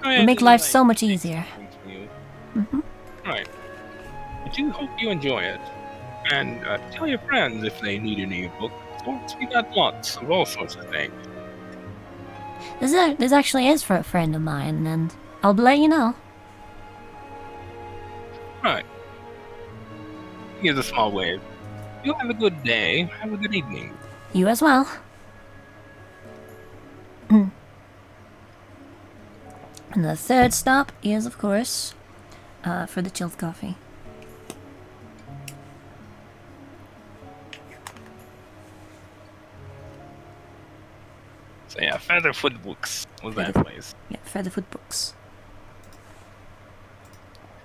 Oh, It yeah, would make do life like so much nice easier. things for you. Hmm. Right. I do hope you enjoy it. And tell your friends if they need any books. We got lots of all sorts of things. This actually is for a friend of mine, and I'll let you know. Right. Here's a small wave. You have a good day. Have a good evening. You as well. And the third stop is, of course, for the chilled coffee. So yeah, Featherfoot Books was that Featherfoot. place. Yeah, Featherfoot Books.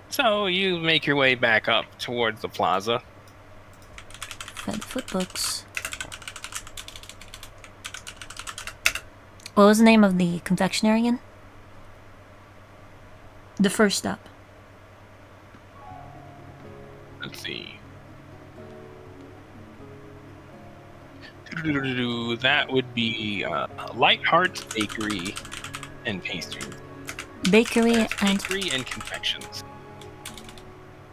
So you make your way back up towards the plaza. Featherfoot Books. What was the name of the confectionery again? The first stop. Let's see. That would be Lightheart Bakery and Pastry. Bakery and... Bakery and Confections.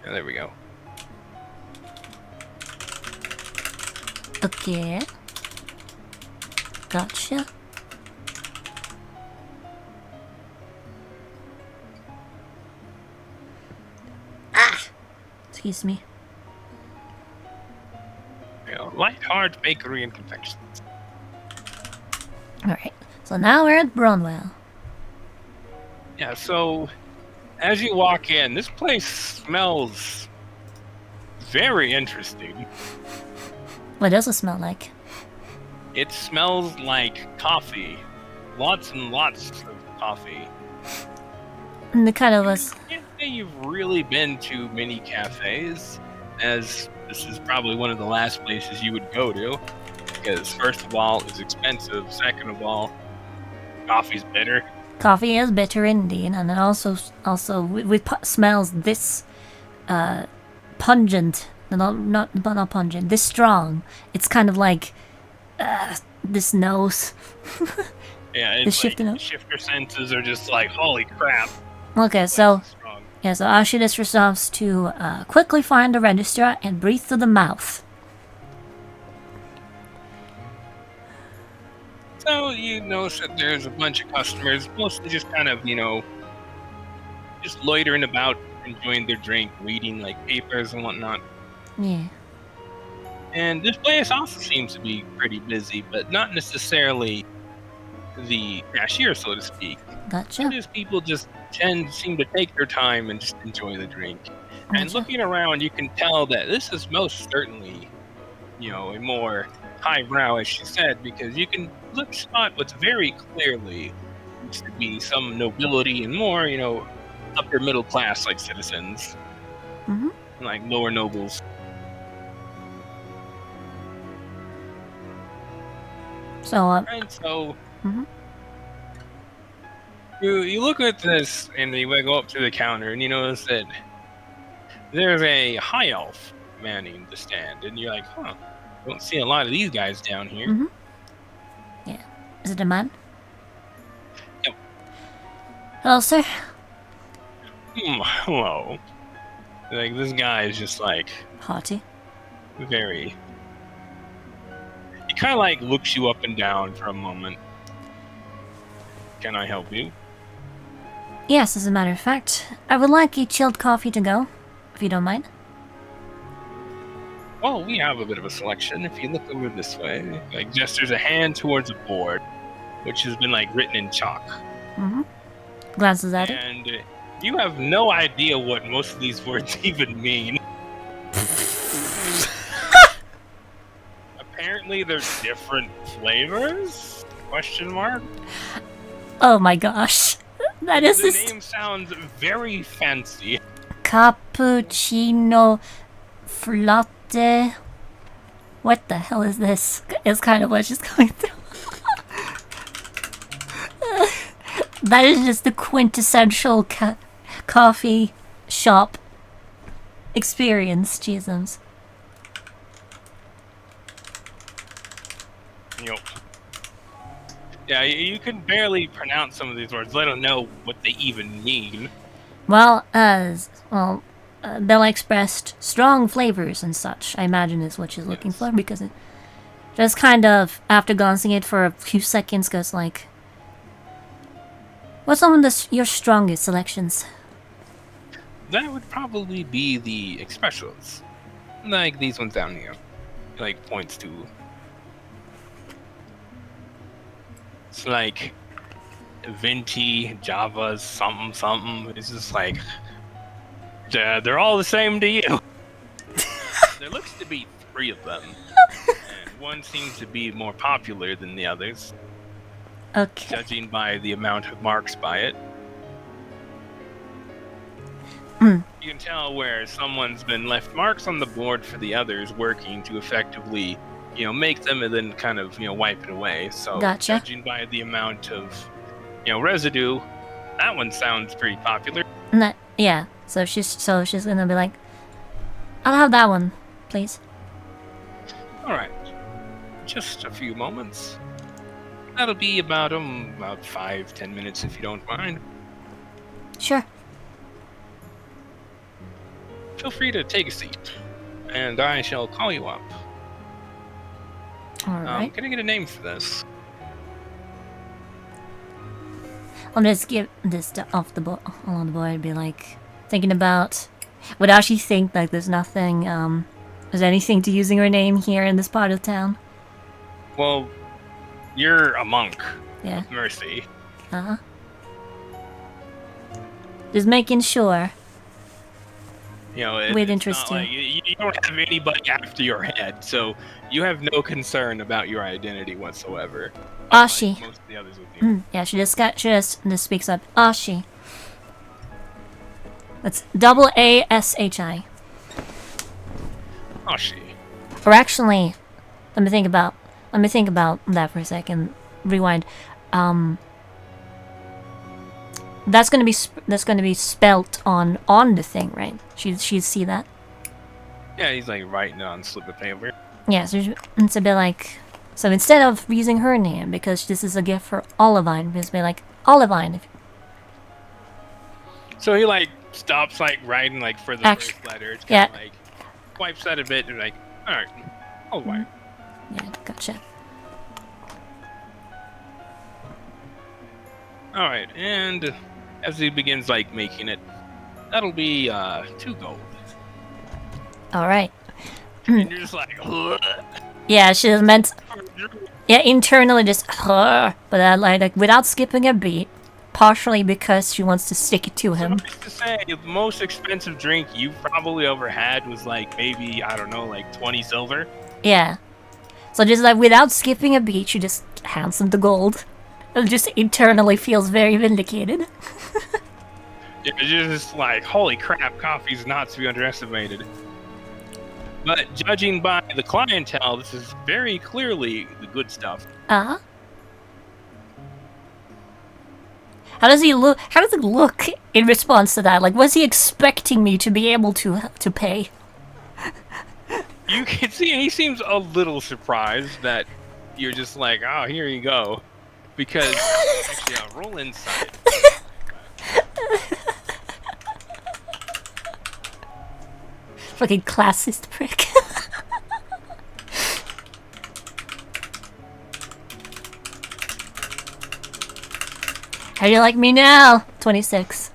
Yeah, there we go. Okay. Gotcha. Excuse me. Yeah, Lightheart Bakery and Confections. Alright. So now we're at Bronwell. Yeah, so as you walk in, this place smells very interesting. What does it smell like? It smells like coffee. Lots and lots of coffee. And the kind of was... I can't say you've really been to many cafes, as this is probably one of the last places you would go to. Because first of all, it's expensive. Second of all, coffee's bitter. Coffee is bitter indeed, and it also with smells this pungent, not pungent, this strong. It's kind of like this nose. Yeah, The it's shifter like note? shifter senses are just like, holy crap. Okay, this so place is strong. yeah, so Ashidas resolves to quickly find the register and breathe through the mouth. So you notice that there's a bunch of customers, mostly just kind of, just loitering about, enjoying their drink, reading like papers and whatnot. Yeah. And this place also seems to be pretty busy, but not necessarily the cashier, so to speak. Gotcha. Just people just seem to take their time and just enjoy the drink. And Gotcha. looking around, you can tell that this is most certainly, a more highbrow, as she said, because you can spot what's very clearly used to be some nobility and more, upper middle class like citizens, Mhm. like lower nobles. So And so Mhm. you look at this and you go up to the counter and you notice that there's a high elf manning the stand, and you're like, don't see a lot of these guys down here. Mhm. Yeah. Is it a man? Yep. Hello, sir. Hello. Like, this guy is just like Haughty. very. He kind of like looks you up and down for a moment. Can I help you? Yes, as a matter of fact, I would like a chilled coffee to go, if you don't mind. Well, we have a bit of a selection. If you look over this way, like gestures a hand towards a board, which has been like written in chalk. Mm-hmm. Glances at it. And you have no idea what most of these words even mean. apparently they're different flavors? Question mark. Oh my gosh. That is The this name sounds very fancy. cappuccino flotte. What the hell is this? It's kind of what she's going through. That is just the quintessential coffee shop experience, Jesus. Yup. Yeah, you can barely pronounce some of these words. Let them know what they even mean. Well, Bella expressed strong flavors and such, I imagine is what she's looking Yes. for, because it just kind of, after glancing at it for a few seconds, goes like, what's some of your strongest selections? That would probably be the expressions. Like these ones down here. Like points to. It's like Venti, Java's, something, something. It's just like, yeah, they're all the same to you. There looks to be 3 of them. And one seems to be more popular than the others, Okay. judging by the amount of marks by it. Hmm. You can tell where someone's been left marks on the board for the others, working to effectively, make them and then kind of, wipe it away. So, Gotcha. judging by the amount of, residue, that one sounds pretty popular. Yeah, so she's gonna be like, I'll have that one, please. All right, just a few moments. That'll be about 5-10 minutes if you don't mind. Sure. Feel free to take a seat, and I shall call you up. Alright. Can I get a name for this? I'll just give this off the board, along the board, and be like, thinking about, would actually think like there's nothing, there's anything to using her name here in this part of town. Well, you're a monk. Yeah. Mercy. Uh-huh. Just making sure. With It's interest, not like you don't have anybody after your head, so you have no concern about your identity whatsoever. Ashi. Most of the others with you. Yeah, she just speaks up. Ashi. That's AASHI. Ashi. Or actually, let me think about that for a second. Rewind. That's gonna be spelt on the thing, right? She'd see that. Yeah, he's like writing it on a slip of paper. Yeah, so it's a bit like, so instead of using her name, because this is a gift for Olivine, just be like Olivine. So he like stops like writing like for the first letter. It's kind of like wipes that a bit and like, all right, I'll wipe. Yeah, gotcha. All right, and as he begins like making it, that'll be 2 gold. All right. And you're just like, ugh. Yeah, she was meant. Yeah, internally just but like without skipping a beat, partially because she wants to stick it to him. Suffice to say, the most expensive drink you probably ever had was like maybe, I don't know, like 20 silver. Yeah. So just like without skipping a beat, she just hands him the gold. It just internally feels very vindicated. Yeah, you're just like, holy crap, coffee's not to be underestimated. But judging by the clientele, this is very clearly the good stuff. Uh-huh. How does it look in response to that? Like, was he expecting me to be able to pay? You can see he seems a little surprised that you're just like, oh, here you go. Because, actually, I'll roll inside. Fucking classist prick. How do you like me now? 26.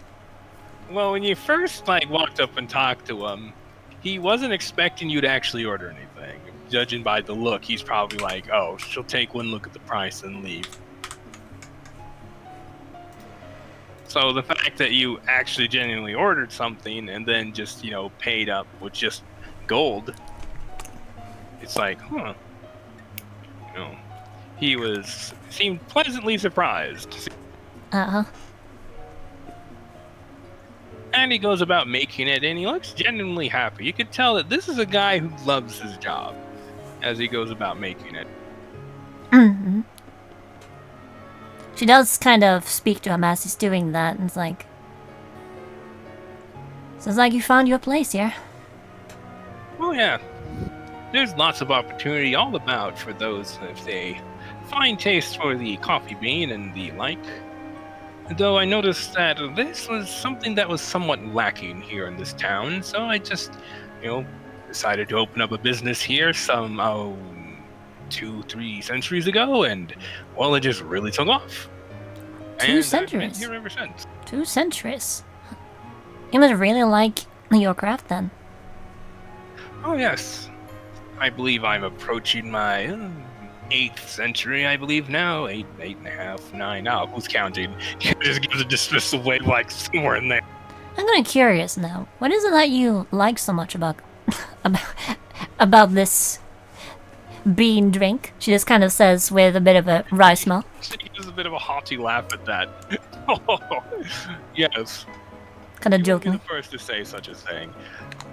Well, when you first like walked up and talked to him, he wasn't expecting you to actually order anything. Judging by the look, he's probably like, oh, she'll take one look at the price and leave. So the fact that you actually genuinely ordered something and then just, paid up with just gold, it's like, huh. know, he seemed pleasantly surprised. Uh-huh. And he goes about making it, and he looks genuinely happy. You could tell that this is a guy who loves his job as he goes about making it. Mm-hmm. She does kind of speak to him as he's doing that, and it's like, sounds like you found your place here. Oh yeah, there's lots of opportunity all about for those if they fine taste for the coffee bean and the like. Though I noticed that this was something that was somewhat lacking here in this town, so I just, decided to open up a business here some 2-3 centuries ago, and well, it just really took off. 2 centuries. I've been here ever since. 2 centuries. You must really like your craft then. Oh yes, I believe I'm approaching my 8th century. I believe now 8.5, 9. Oh, who's counting? Just gives a dismissal wave like somewhere in there. I'm kind of curious now. What is it that you like so much about about this bean drink? She just kind of says with a bit of a wry smile. She gives a bit of a haughty laugh at that. Oh, yes. Kind of You would be jokingly. the first to say such a thing.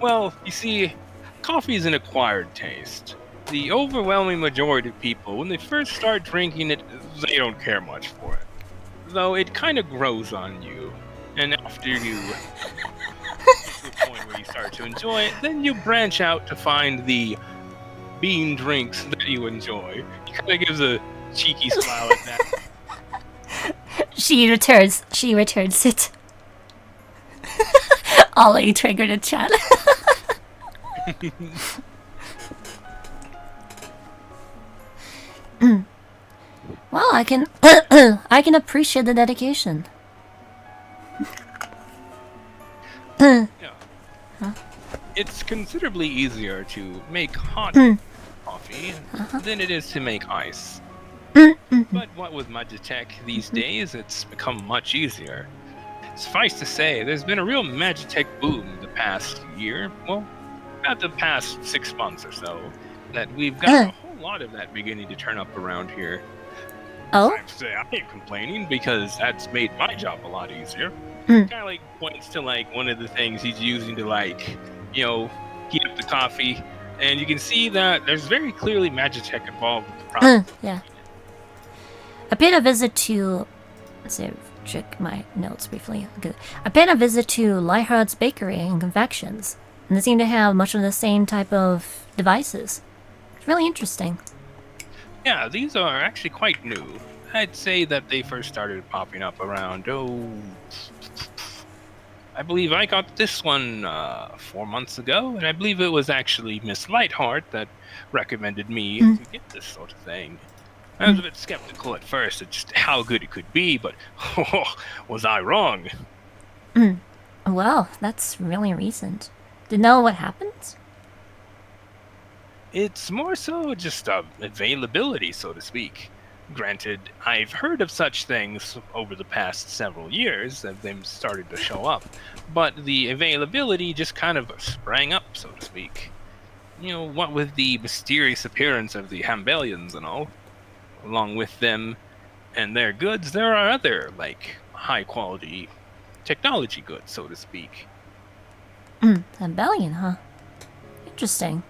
Well, you see, coffee is an acquired taste. The overwhelming majority of people, when they first start drinking it, they don't care much for it. Though it kind of grows on you. And after you get to the point where you start to enjoy it, then you branch out to find the bean drinks that you enjoy. He kind of gives a cheeky smile at that. She returns it. Ollie triggered a chat. Well, I can I can appreciate the dedication. Yeah. It's considerably easier to make hot coffee than it is to make ice. But what with Magitech these days, it's become much easier. Suffice to say, there's been a real Magitech boom the past year. Well, about the past 6 months or so. That we've got a whole lot of that beginning to turn up around here. Oh? I have to say, I ain't complaining because that's made my job a lot easier. Mm. Kind of like points to like one of the things he's using to like, heat up the coffee, and you can see that there's very clearly Magitech involved with the process. Yeah. I paid a visit to... Let's see, check my notes briefly. Okay. I paid a visit to Lightheart's Bakery and Confections, and they seem to have much of the same type of devices. It's really interesting. Yeah, these are actually quite new. I'd say that they first started popping up around, I believe I got this one 4 months ago, and I believe it was actually Miss Lightheart that recommended me to get this sort of thing. I was a bit skeptical at first at just how good it could be, but was I wrong? Well, that's really recent. Do you know what happens? It's more so just availability, so to speak. Granted, I've heard of such things over the past several years that they've started to show up, but the availability just kind of sprang up, so to speak. What with the mysterious appearance of the Hambelians and all, along with them and their goods, there are other, high-quality technology goods, so to speak. Rebellion, huh? Interesting.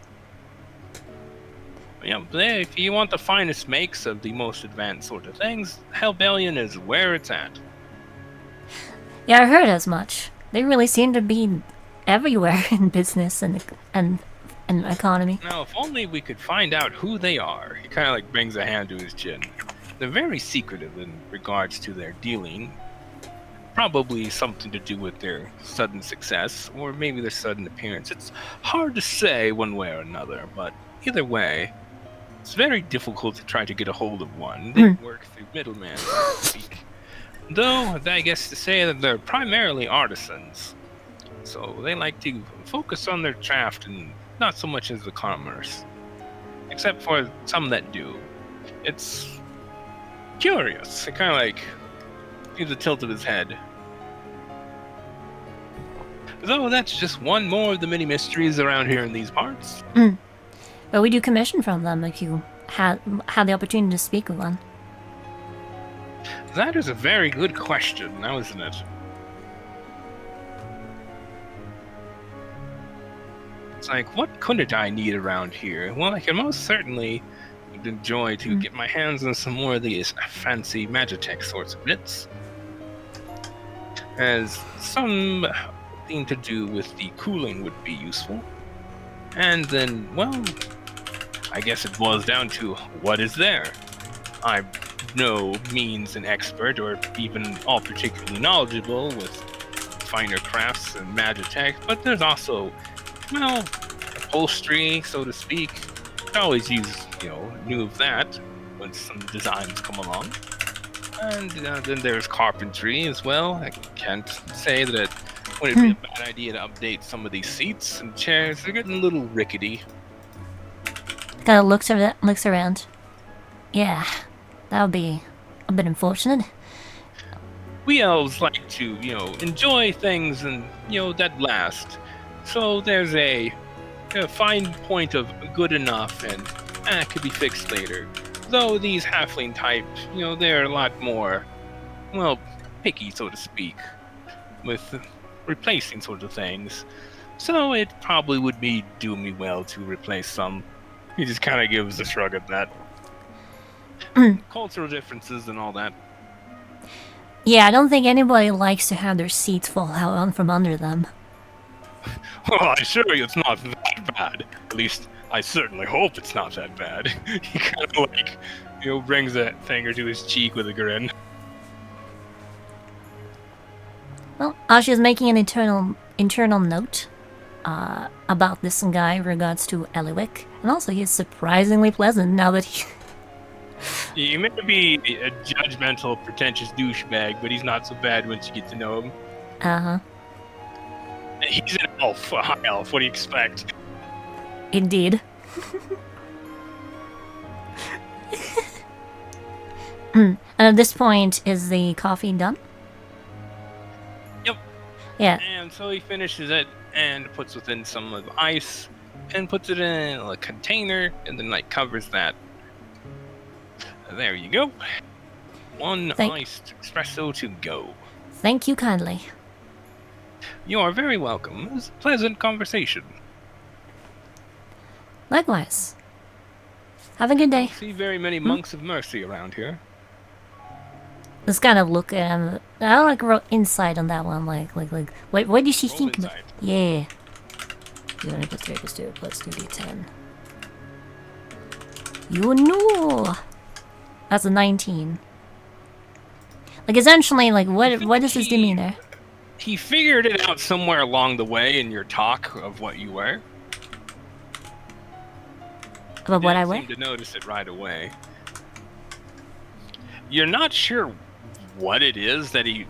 Yeah, if you want the finest makes of the most advanced sort of things, Hellbellion is where it's at. Yeah, I heard as much. They really seem to be everywhere in business and economy. Now, if only we could find out who they are. He kind of brings a hand to his chin. They're very secretive in regards to their dealing. Probably something to do with their sudden success, or maybe their sudden appearance. It's hard to say one way or another, but either way, it's very difficult to try to get a hold of one. They work through middlemen, so to speak. Though, I guess to say that they're primarily artisans. So they like to focus on their craft and not so much as the commerce. Except for some that do. It's curious. It kind of gives a tilt of his head. Though that's just one more of the many mysteries around here in these parts. But we do commission from them if you had the opportunity to speak with one? That is a very good question, now isn't it? It's like, what couldn't I need around here? Well, I can most certainly enjoy to get my hands on some more of these fancy Magitech sorts of bits. As something to do with the cooling would be useful. And then, well, I guess it boils down to what is there. I'm no means an expert or even all particularly knowledgeable with finer crafts and Magitech, but there's also, well, upholstery, so to speak. I always use, new of that when some designs come along. And then there's carpentry as well. I can't say that it wouldn't be a bad idea to update some of these seats and chairs. They're getting a little rickety. Kind of looks around. Yeah, that would be a bit unfortunate. We elves like to, enjoy things and, that last. So there's a fine point of good enough and it could be fixed later. Though these halfling types, they're a lot more, well, picky, so to speak, with replacing sort of things. So it probably would do me well to replace some. He just kind of gives a shrug at that. Cultural differences and all that. Yeah, I don't think anybody likes to have their seats fall out from under them. Well, I assure you it's not that bad. At least, I certainly hope it's not that bad. He kind of brings a finger to his cheek with a grin. Well, Asha is making an internal note about this guy in regards to Eliwick. And also, he's surprisingly pleasant now that he... He may be a judgmental, pretentious douchebag, but he's not so bad once you get to know him. Uh-huh. He's an elf, a high elf. What do you expect? Indeed. And at this point, is the coffee done? Yep. Yeah. And so he finishes it and puts it in some of the ice and puts it in a container and then covers that. There you go. One iced espresso to go. Thank you kindly. You are very welcome. It was a pleasant conversation. Likewise. Have a good day. I don't see very many monks of mercy around here. Let's kind of look at him. I don't like roll insight on that one. Like, what did she think? Insight. Yeah. 200 plus 3 plus 2 plus 2d10. You know. That's a 19. Essentially, what is his demeanor? He figured it out somewhere along the way in your talk of what you were. About what I wear? Seem to notice it right away. You're not sure what it is that he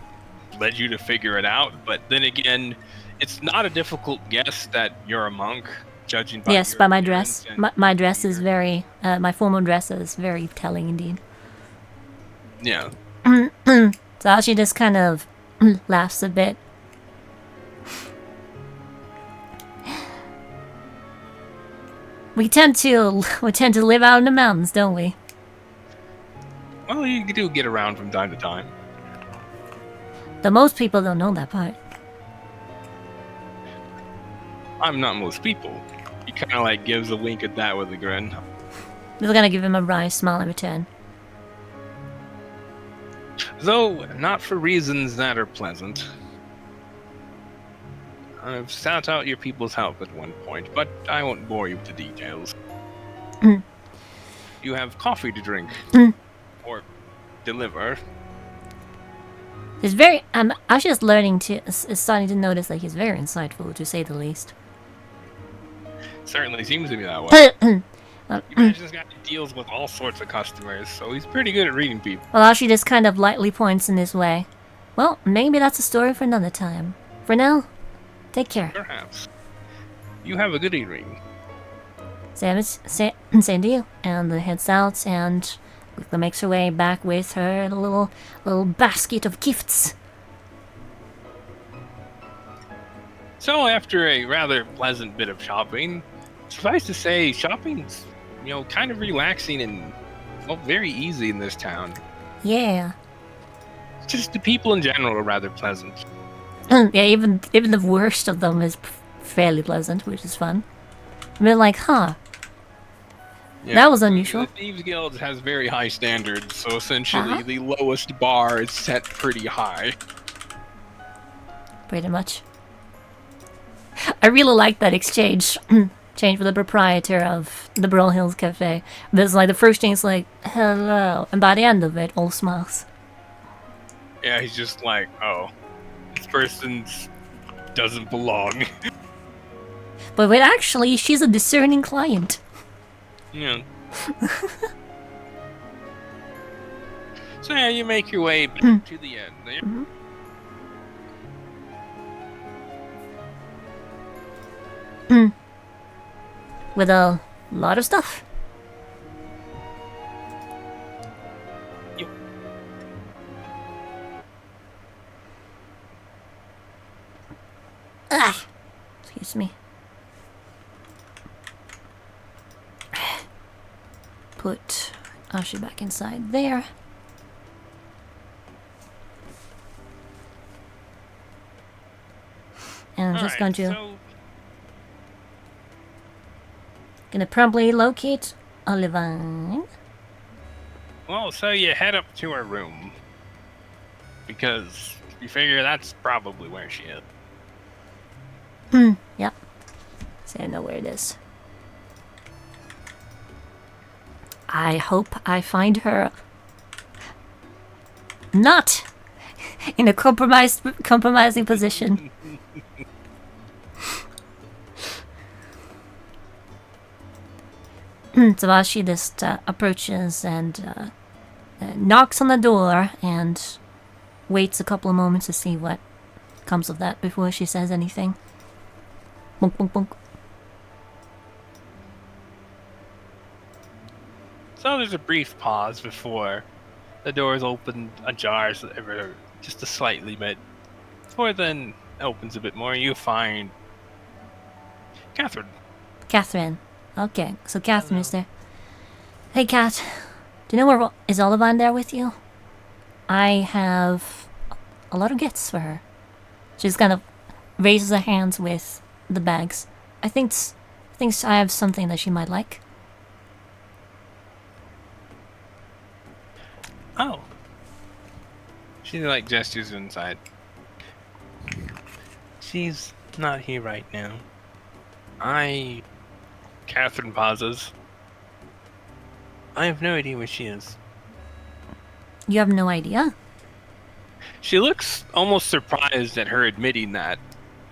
led you to figure it out, but then again, it's not a difficult guess that you're a monk, judging by yes, your by my dress. appearance My dress is very, my formal dress is very telling indeed. Yeah. So she just kind of laughs a bit. We tend to live out in the mountains, don't we? Well, you do get around from time to time. Though most people don't know that part. I'm not most people. He kind of gives a wink at that with a grin. We're gonna give him a wry smile in return. Though not for reasons that are pleasant. I've sought out your people's help at one point, but I won't bore you with the details. You have coffee to drink. Or deliver. He's very... I'm just learning to... starting to notice that he's very insightful, to say the least. Certainly seems to be that way. You imagine this guy deals with all sorts of customers, so he's pretty good at reading people. Well, Ashi just kind of lightly points in his way. Well, maybe that's a story for another time. For now, take care. Perhaps. You have a good evening. Same to you. And the heads out and makes her way back with her little basket of gifts. So after a rather pleasant bit of shopping, suffice to say, shopping's kind of relaxing and, well, very easy in this town. Yeah. Just the people in general are rather pleasant. Yeah, even the worst of them is fairly pleasant, which is fun. We're like, huh, Yeah, that was unusual. The Thieves Guild has very high standards, so essentially Uh-huh. the lowest bar is set pretty high. Pretty much. I really like that exchange. Change with the proprietor of the Brawl Hills Cafe. But it's like the first thing is like, hello. And by the end of it, all smiles. Yeah, he's just like, oh, this person doesn't belong. But wait, actually, she's a discerning client. Yeah. So yeah, you make your way back to the end there. With a lot of stuff. Yep. Ah! Excuse me. Put Ashi back inside there. And I'm just going to gonna probably locate Olivine. Well, so you head up to her room because you figure that's probably where she is. Yep. So I know where it is. I hope I find her not in a compromising position. So as she just approaches and knocks on the door and waits a couple of moments to see what comes of that before she says anything. Bonk, bonk, bonk. So there's a brief pause before the doors open ajar, just a slightly bit. Before then opens a bit more, you find Catherine. Catherine. Okay, so Catherine is there. Hey, Cat. Do you know where is Olivine there with you? I have a lot of gifts for her. She's kind of raises her hands with the bags. I think I have something that she might like. Oh. She gestures inside. She's not here right now. Catherine pauses. I have no idea where she is. You have no idea? She looks almost surprised at her admitting that.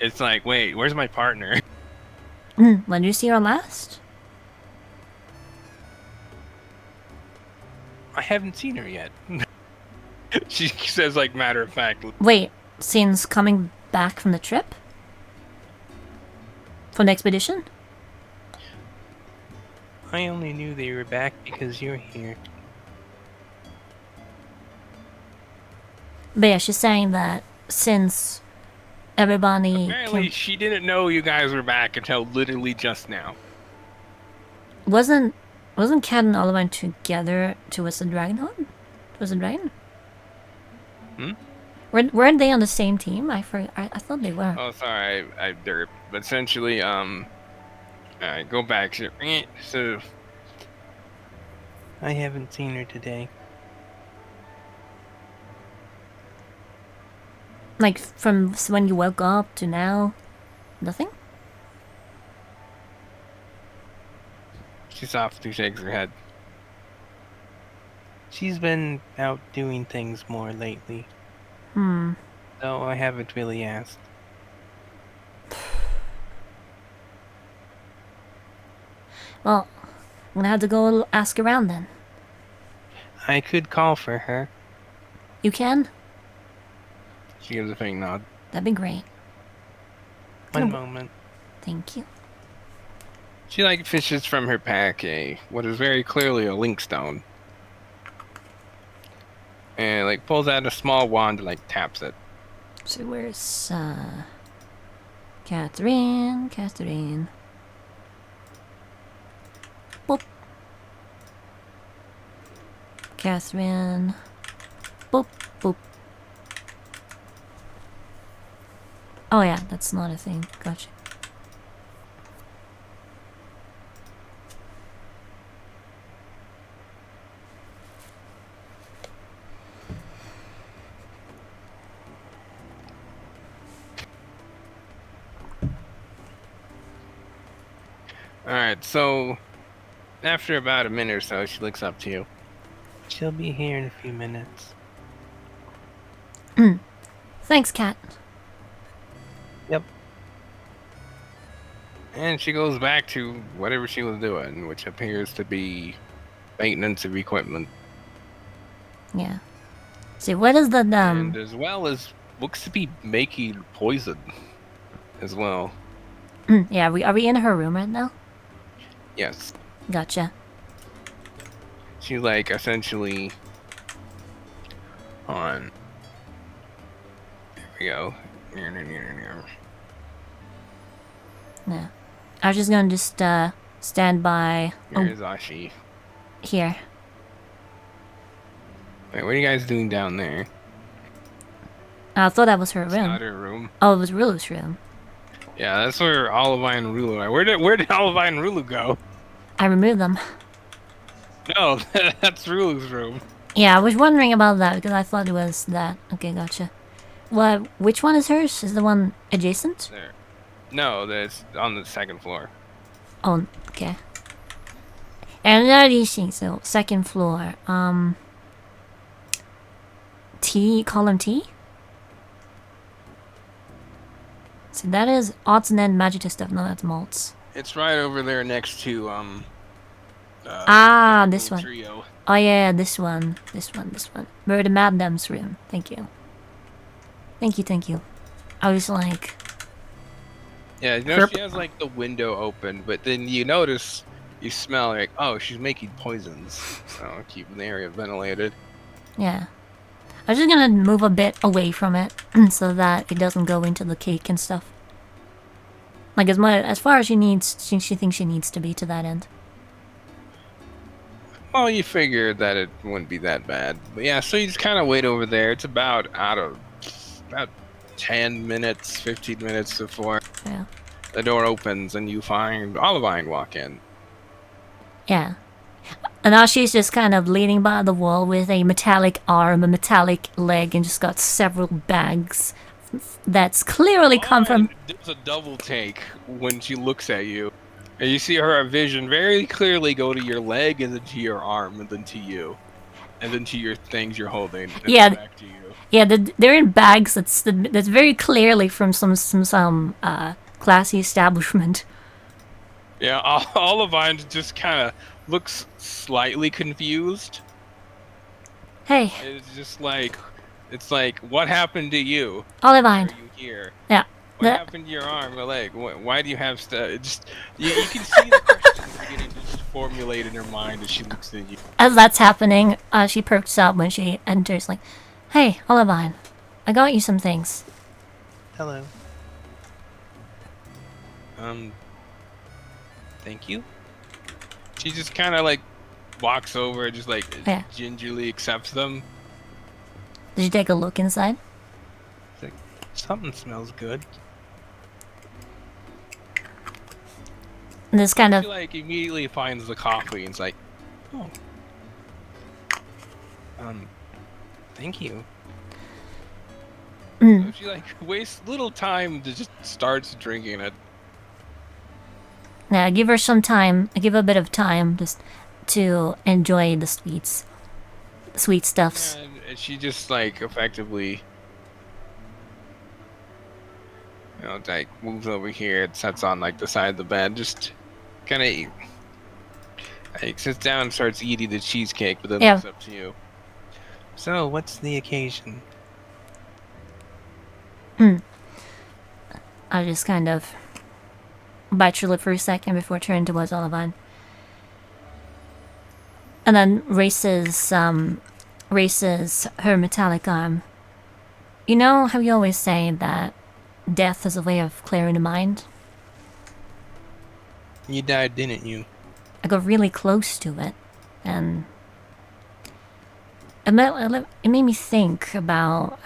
It's like, wait, where's my partner? When did you see her last? I haven't seen her yet. She says, matter of fact. Wait, since coming back from the trip? From the expedition? I only knew they were back because you're here. But yeah, she's saying that since everybody Apparently, she didn't know you guys were back until literally just now. wasn't Cat and Olivine together towards the Dragonhunt? Was it Dragon? Weren't they on the same team? I thought they were. Oh, sorry, I derped. But essentially, go back. So, I haven't seen her today. Like from when you woke up to now, nothing. She softly shakes her head. She's been out doing things more lately. So I haven't really asked. Well, I'm gonna have to go ask around then. I could call for her. You can? She gives a faint nod. That'd be great. One moment. Thank you. She fishes from her pack what is very clearly a link stone. And pulls out a small wand and taps it. So where's Catherine? Boop. Catherine. Boop, boop. Oh yeah, that's not a thing. Gotcha. Alright, so after about a minute or so, she looks up to you. She'll be here in a few minutes. Thanks, Cat. Yep. And she goes back to whatever she was doing, which appears to be maintenance of equipment. Yeah. See, what is the And as well as looks to be making poison as well. yeah, are we in her room right now? Yes. Gotcha. She's like essentially on. There we go. Yeah. I was just gonna stand by Here's Ashi. here. Wait, what are you guys doing down there? I thought that was her It's room. not her room. Oh, it was Rulu's room. Yeah, that's where Olivine and Rulu are. Where did Olivine and Rulu go? I removed them. No, that's Rulu's room. Yeah, I was wondering about that because I thought it was that. Okay, gotcha. What? Which one is hers? Is the one adjacent? There. No, that's on the second floor. Oh, okay. And another these things, so second floor. T, column T? So that is odds and end magic stuff. No, that's malts. It's right over there next to This one. Trio. Oh yeah, this one. Murder Madam's room. Thank you. Thank you. I was like... Yeah, you know, she has like the window open, but then you smell like, oh, she's making poisons. So keeping the area ventilated. Yeah. I was just gonna move a bit away from it so that it doesn't go into the cake and stuff. Like as far as she thinks she needs to be to that end. Well, you figured that it wouldn't be that bad. But yeah, so you just kind of wait over there. It's about 10 minutes, 15 minutes before the door opens and you find Olivine walk in. Yeah. And now she's just kind of leaning by the wall with a metallic arm, a metallic leg, and just got several bags that's clearly come from... There's a double take when she looks at you. And you see her vision very clearly go to your leg and then to your arm and then to you. And then to your things you're holding. And Yeah. back to you. Yeah, they're in bags that's very clearly from some classy establishment. Yeah, Olivine just kind of looks slightly confused. Hey, It's like, what happened to you? Olivine. Are you here? Yeah. What happened to your arm or leg? Why do you have stuff? Just you can see the questions beginning to just formulate in her mind as she looks at you. As that's happening, she perks up when she enters, like, "Hey, Olivine, I got you some things." Hello. Thank you. She just kind of like walks over and just like Yeah. gingerly accepts them. Did you take a look inside? It's like, something smells good. And this kind of... She like immediately finds the coffee and it's like, oh. Thank you. So she like wastes little time to just starts drinking it. Yeah, give her some time. Give her a bit of time just to enjoy the sweet stuffs. And she just like effectively, like moves over here and sits on like the side of the bed, just kind of like sits down and starts eating the cheesecake, but then Yeah. looks up to you. So, what's the occasion? I just kind of bite your lip for a second before turning towards Olivine. And then races her metallic arm. You know how you always say that death is a way of clearing the mind? You died, didn't you? I got really close to it, and it made me think about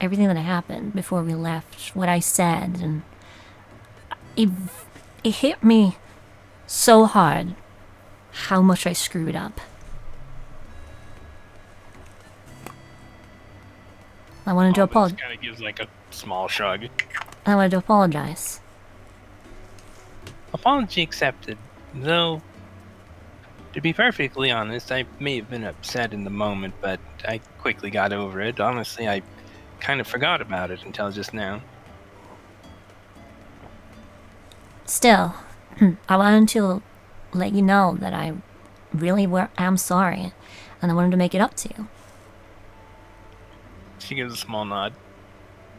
everything that happened before we left, what I said, and it hit me so hard how much I screwed up. I wanted to apologize. Kind of gives like a small shrug. I wanted to apologize. Apology accepted. Though, to be perfectly honest, I may have been upset in the moment, but I quickly got over it. Honestly, I kind of forgot about it until just now. Still, I wanted to let you know that I really am sorry, and I wanted to make it up to you. She gives a small nod.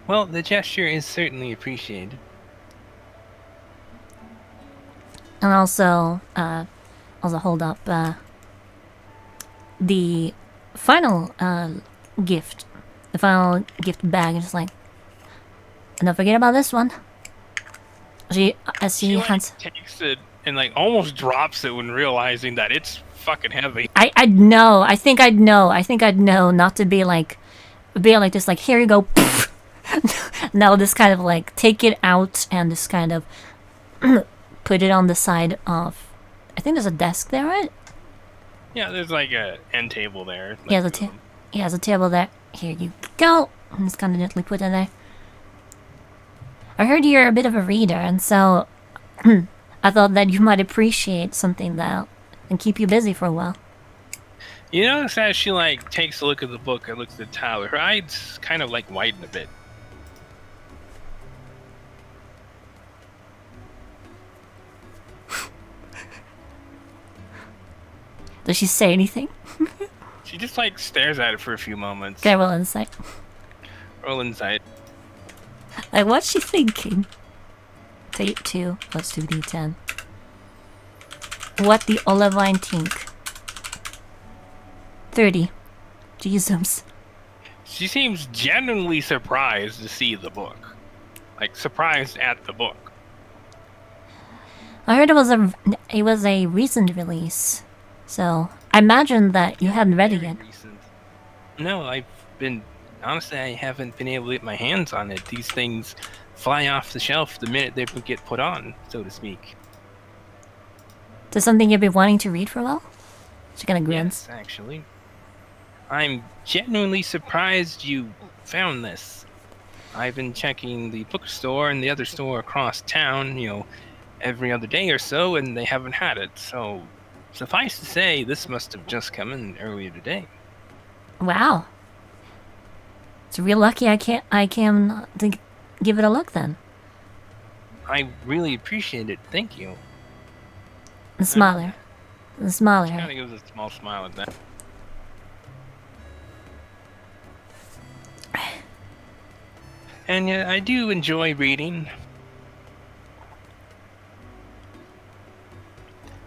Well, the gesture is certainly appreciated. And also hold up the final gift. The final gift bag is like, and don't forget about this one. She hands. Takes it and like almost drops it when realizing that it's fucking heavy. I'd know. I think I'd know not to be like this. Like, here you go. No, this kind of like take it out and just kind of put it on the side of. I think there's a desk there, right? Yeah, there's like a end table there. He has a table there. Here you go. And just kind of gently put it there. I heard you're a bit of a reader, and so I thought that you might appreciate something that and keep you busy for a while. You notice as she like takes a look at the book and looks at the towel, her eyes kind of like widen a bit. Does she say anything? She just like stares at it for a few moments. Okay, roll insight. Roll insight. Like, what's she thinking? Take 2 plus 2d10. What the Olivine think? 30. Jesus. She seems genuinely surprised to see the book. Like, surprised at the book. I heard it was a recent release. So, I imagine that you hadn't read it yet. Recent. No, honestly, I haven't been able to get my hands on it. These things fly off the shelf the minute they get put on, so to speak. Is this something you've been wanting to read for a while? She kind of grins. Yes, actually. I'm genuinely surprised you found this. I've been checking the bookstore and the other store across town, every other day or so, and they haven't had it. So, suffice to say, this must have just come in earlier today. Wow. It's real lucky I can to give it a look then. I really appreciate it. Thank you. The smaller. She kind of gives a small smile at that. And yeah, I do enjoy reading.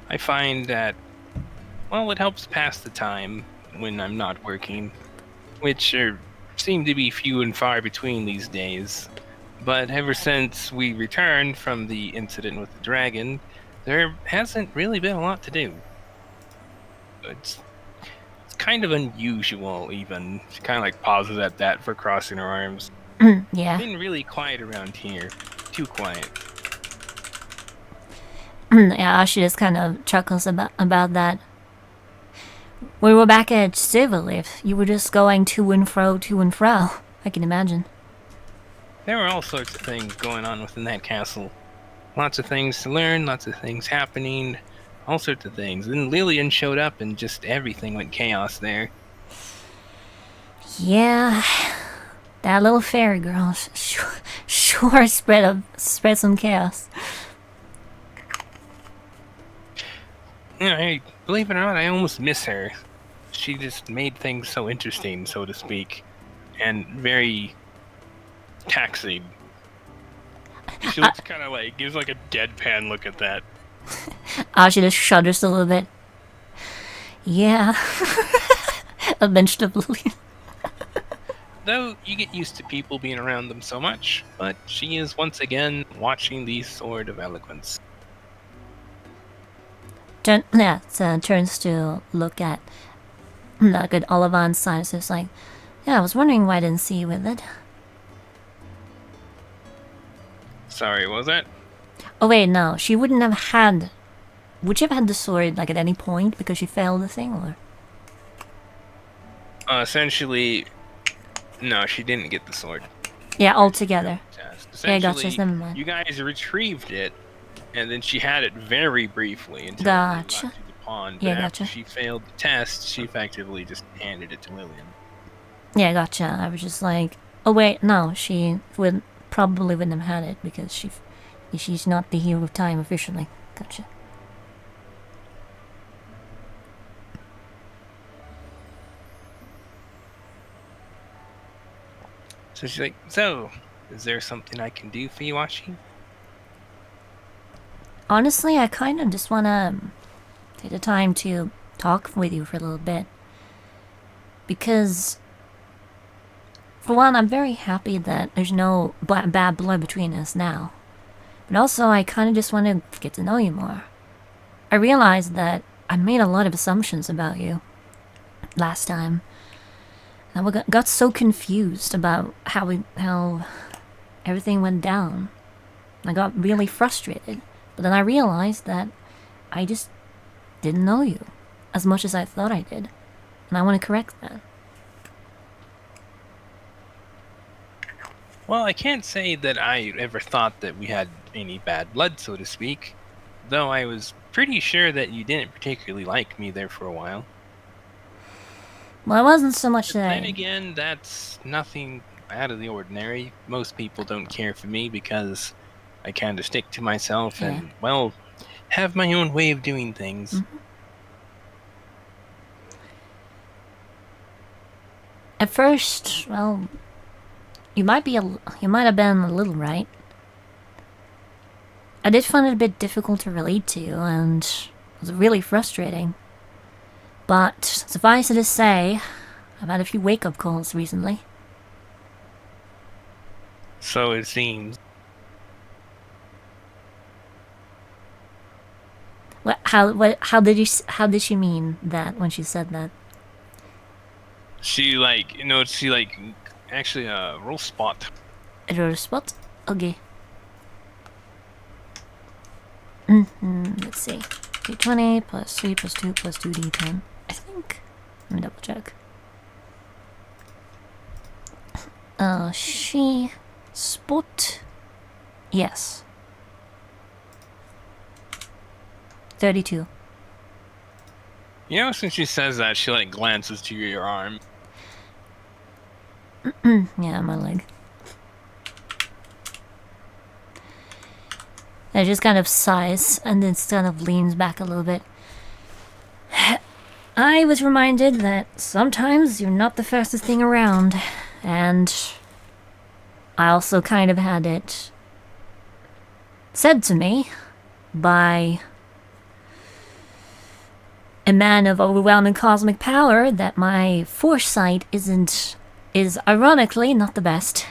I find that, it helps pass the time when I'm not working, which seem to be few and far between these days. But ever since we returned from the incident with the dragon, there hasn't really been a lot to do. It's kind of unusual, even. She kind of like pauses at that for crossing her arms. Yeah. It's been really quiet around here. Too quiet. Yeah, she just kind of chuckles about that. We were back at Silverleaf. You were just going to and fro. I can imagine. There were all sorts of things going on within that castle. Lots of things to learn, lots of things happening, all sorts of things. Then Lillian showed up and just everything went chaos there. Yeah, that little fairy girl sure spread some chaos. Yeah, believe it or not, I almost miss her. She just made things so interesting, so to speak, and very taxing. She looks kind of like, gives like a deadpan look at that. She just shudders a little bit. Yeah. A vegetable. Though you get used to people being around them so much, but she is once again watching the Sword of Eloquence. Turns to look at Not good. Ollivan's side is just like, yeah, I was wondering why I didn't see you with it. Sorry, what was that? Oh wait, no, she wouldn't have had. Would she have had the sword like at any point because she failed the thing, or? Essentially, no, she didn't get the sword. Yeah, altogether. Test. Yeah, gotcha. Essentially, Never mind. you guys retrieved it, and then she had it very briefly until Gotcha. it got to the pond. But Yeah, after gotcha. she failed the test, she effectively just handed it to Lillian. Yeah, gotcha. I was just like, oh wait, no, she would probably wouldn't have had it because she's not the hero of time officially. Gotcha. So she's like, so, is there something I can do for you, Ashi? Honestly, I kind of just want to take the time to talk with you for a little bit. Because, for one, I'm very happy that there's no bad blood between us now. But also, I kind of just want to get to know you more. I realized that I made a lot of assumptions about you last time. And I got so confused about how everything went down. I got really frustrated. But then I realized that I just didn't know you as much as I thought I did. And I want to correct that. Well, I can't say that I ever thought that we had any bad blood, so to speak. Though I was pretty sure that you didn't particularly like me there for a while. Well, it wasn't so much But that then again, that's nothing out of the ordinary. Most people don't care for me because I kind of stick to myself and, well, have my own way of doing things. Mm-hmm. At first, well, you might have been a little right. I did find it a bit difficult to relate to, and it was really frustrating. But suffice it to say, I've had a few wake-up calls recently. So it seems. How did she mean that when she said that? She actually roll spot. Error spot? Okay. Let's see. D20 plus 3 plus 2 plus 2d10. I think. Let me double check. She spot. Yes. 32. You know, since she says that, she like glances to your arm. Yeah, my leg. I just kind of sighs and then kind of leans back a little bit. I was reminded that sometimes you're not the fastest thing around, and I also kind of had it said to me by a man of overwhelming cosmic power that my foresight is ironically not the best.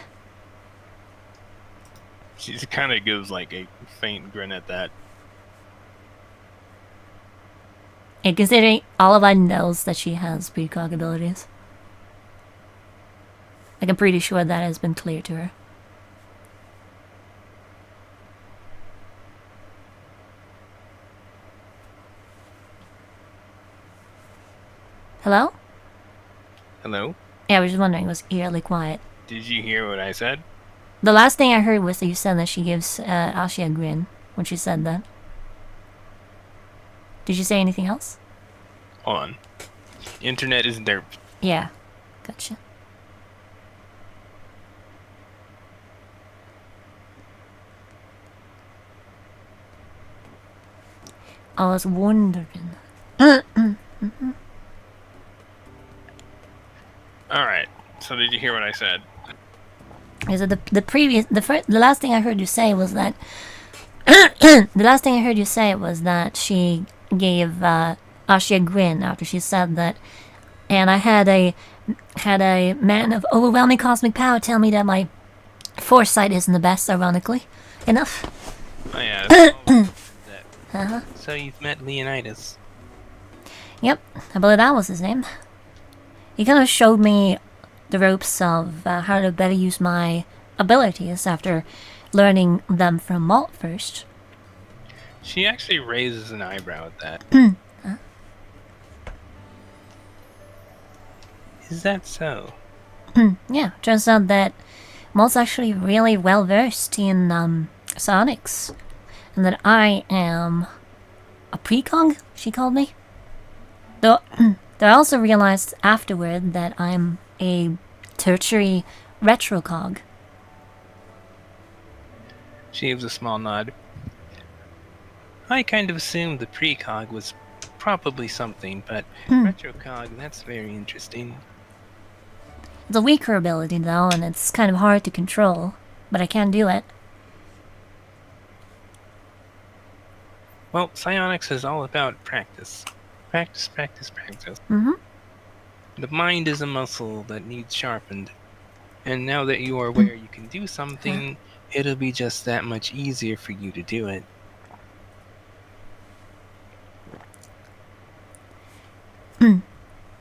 She kind of gives like a faint grin at that. And considering Oliva knows that she has precog abilities. Like, I'm pretty sure that has been clear to her. Hello? Hello? Yeah, I was just wondering, it was eerily quiet. Did you hear what I said? The last thing I heard was that you said that she gives Ashi a grin when she said that. Did you say anything else? Hold on. Internet isn't there. Yeah. Gotcha. I was wondering. Alright. So did you hear what I said? Is it the last thing I heard you say was that the last thing I heard you say was that she gave Ashi a grin after she said that, and I had a man of overwhelming cosmic power tell me that my foresight isn't the best, ironically enough. Oh yeah. So you've met Leonidas. Yep, I believe that was his name. he kind of showed me the ropes of how to better use my abilities after learning them from Malt first. She actually raises an eyebrow at that. Is that so? Yeah, turns out that Malt's actually really well versed in psionics, and that I am a precog, she called me. Though I also realized afterward that I'm a tertiary retrocog. She gives a small nod. I kind of assumed the precog was probably something, but retrocog, that's very interesting. It's a weaker ability though, and it's kind of hard to control, but I can do it. Well, psionics is all about practice. Practice, practice, practice. Mm-hmm. The mind is a muscle that needs sharpened. And now that you are aware you can do something, it'll be just that much easier for you to do it.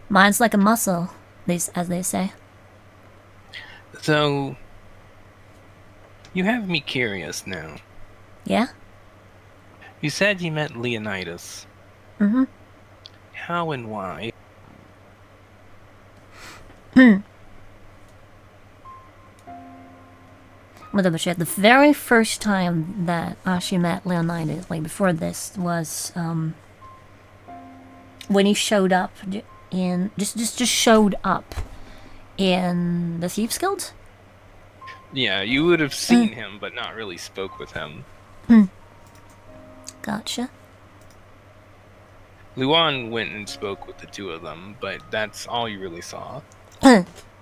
Mind's like a muscle, as they say. So, you have me curious now. Yeah? You said you met Leonidas. Mm-hmm. How and why? I'll double check. The very first time that she met Leonidas, like before this, was when he showed up in just showed up in the Thieves Guild. Yeah, you would have seen him, but not really spoke with him. Gotcha. Luan went and spoke with the two of them, but that's all you really saw.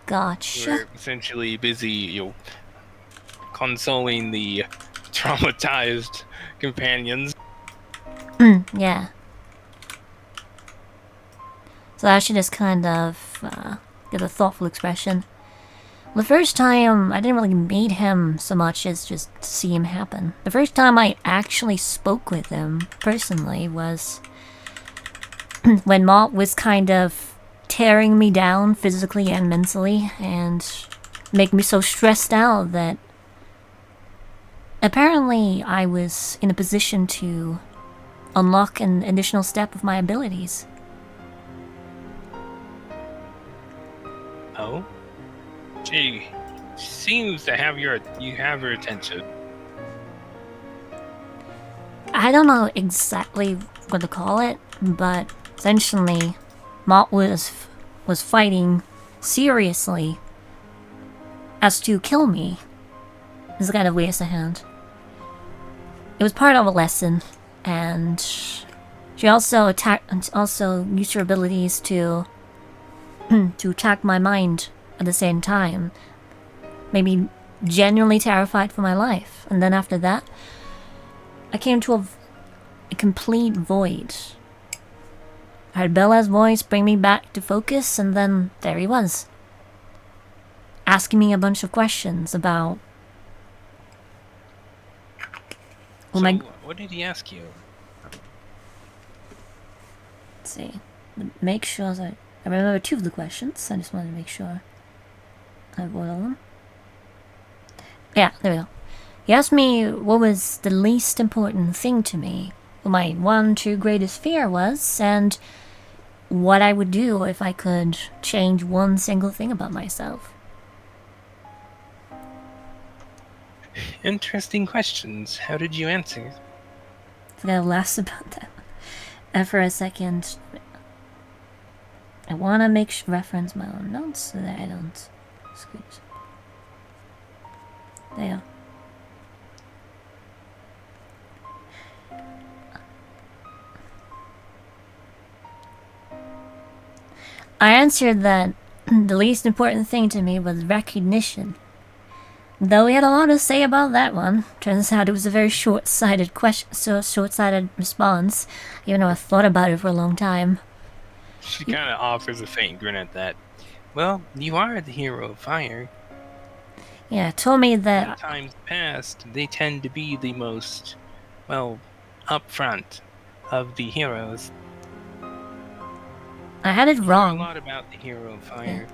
Gotcha. You were essentially busy, consoling the traumatized companions. Yeah. So I should just kind of get a thoughtful expression. The first time, I didn't really meet him so much as just see him happen. The first time I actually spoke with him, personally, was when Malt was kind of tearing me down physically and mentally, and make me so stressed out that apparently I was in a position to unlock an additional step of my abilities. Oh? She seems to have her attention. I don't know exactly what to call it, but essentially, Malt was fighting seriously as to kill me. This is kind of waste a hand. It was part of a lesson, and she also used her abilities to attack my mind at the same time. Made me genuinely terrified for my life. And then after that, I came to a complete void. I heard Bella's voice bring me back to focus, and then there he was. Asking me a bunch of questions about... What did he ask you? Let's see. Make sure that... I remember two of the questions. I just wanted to make sure I have all of them. Yeah, there we go. He asked me what was the least important thing to me, what my one true greatest fear was, and what I would do if I could change one single thing about myself. Interesting questions. How did you answer? I forgot last about that. And for a second, I want to reference my own notes so that I don't screw. There you go. I answered that the least important thing to me was recognition. Though he had a lot to say about that one, turns out it was a very short-sighted question, so short-sighted response, even though I thought about it for a long time. She kind of offers a faint grin at that. Well, you are the hero of fire. Yeah, told me that... In times past, they tend to be the most, upfront of the heroes. I had it A wrong. lot about the hero of fire.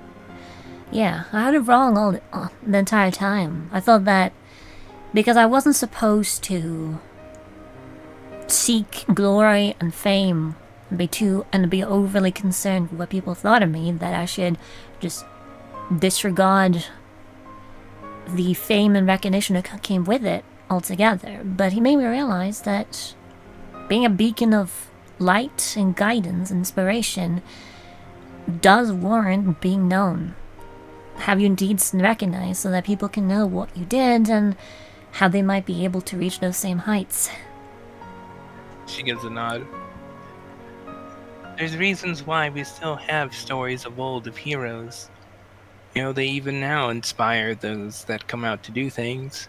Yeah, I had it wrong all the entire time. I thought that because I wasn't supposed to seek glory and fame and be overly concerned with what people thought of me, that I should just disregard the fame and recognition that came with it altogether. But he made me realize that being a beacon of light and guidance and inspiration does warrant being known. Have your deeds recognized so that people can know what you did and how they might be able to reach those same heights. She gives a nod. There's reasons why we still have stories of old of heroes. You know, they even now inspire those that come out to do things.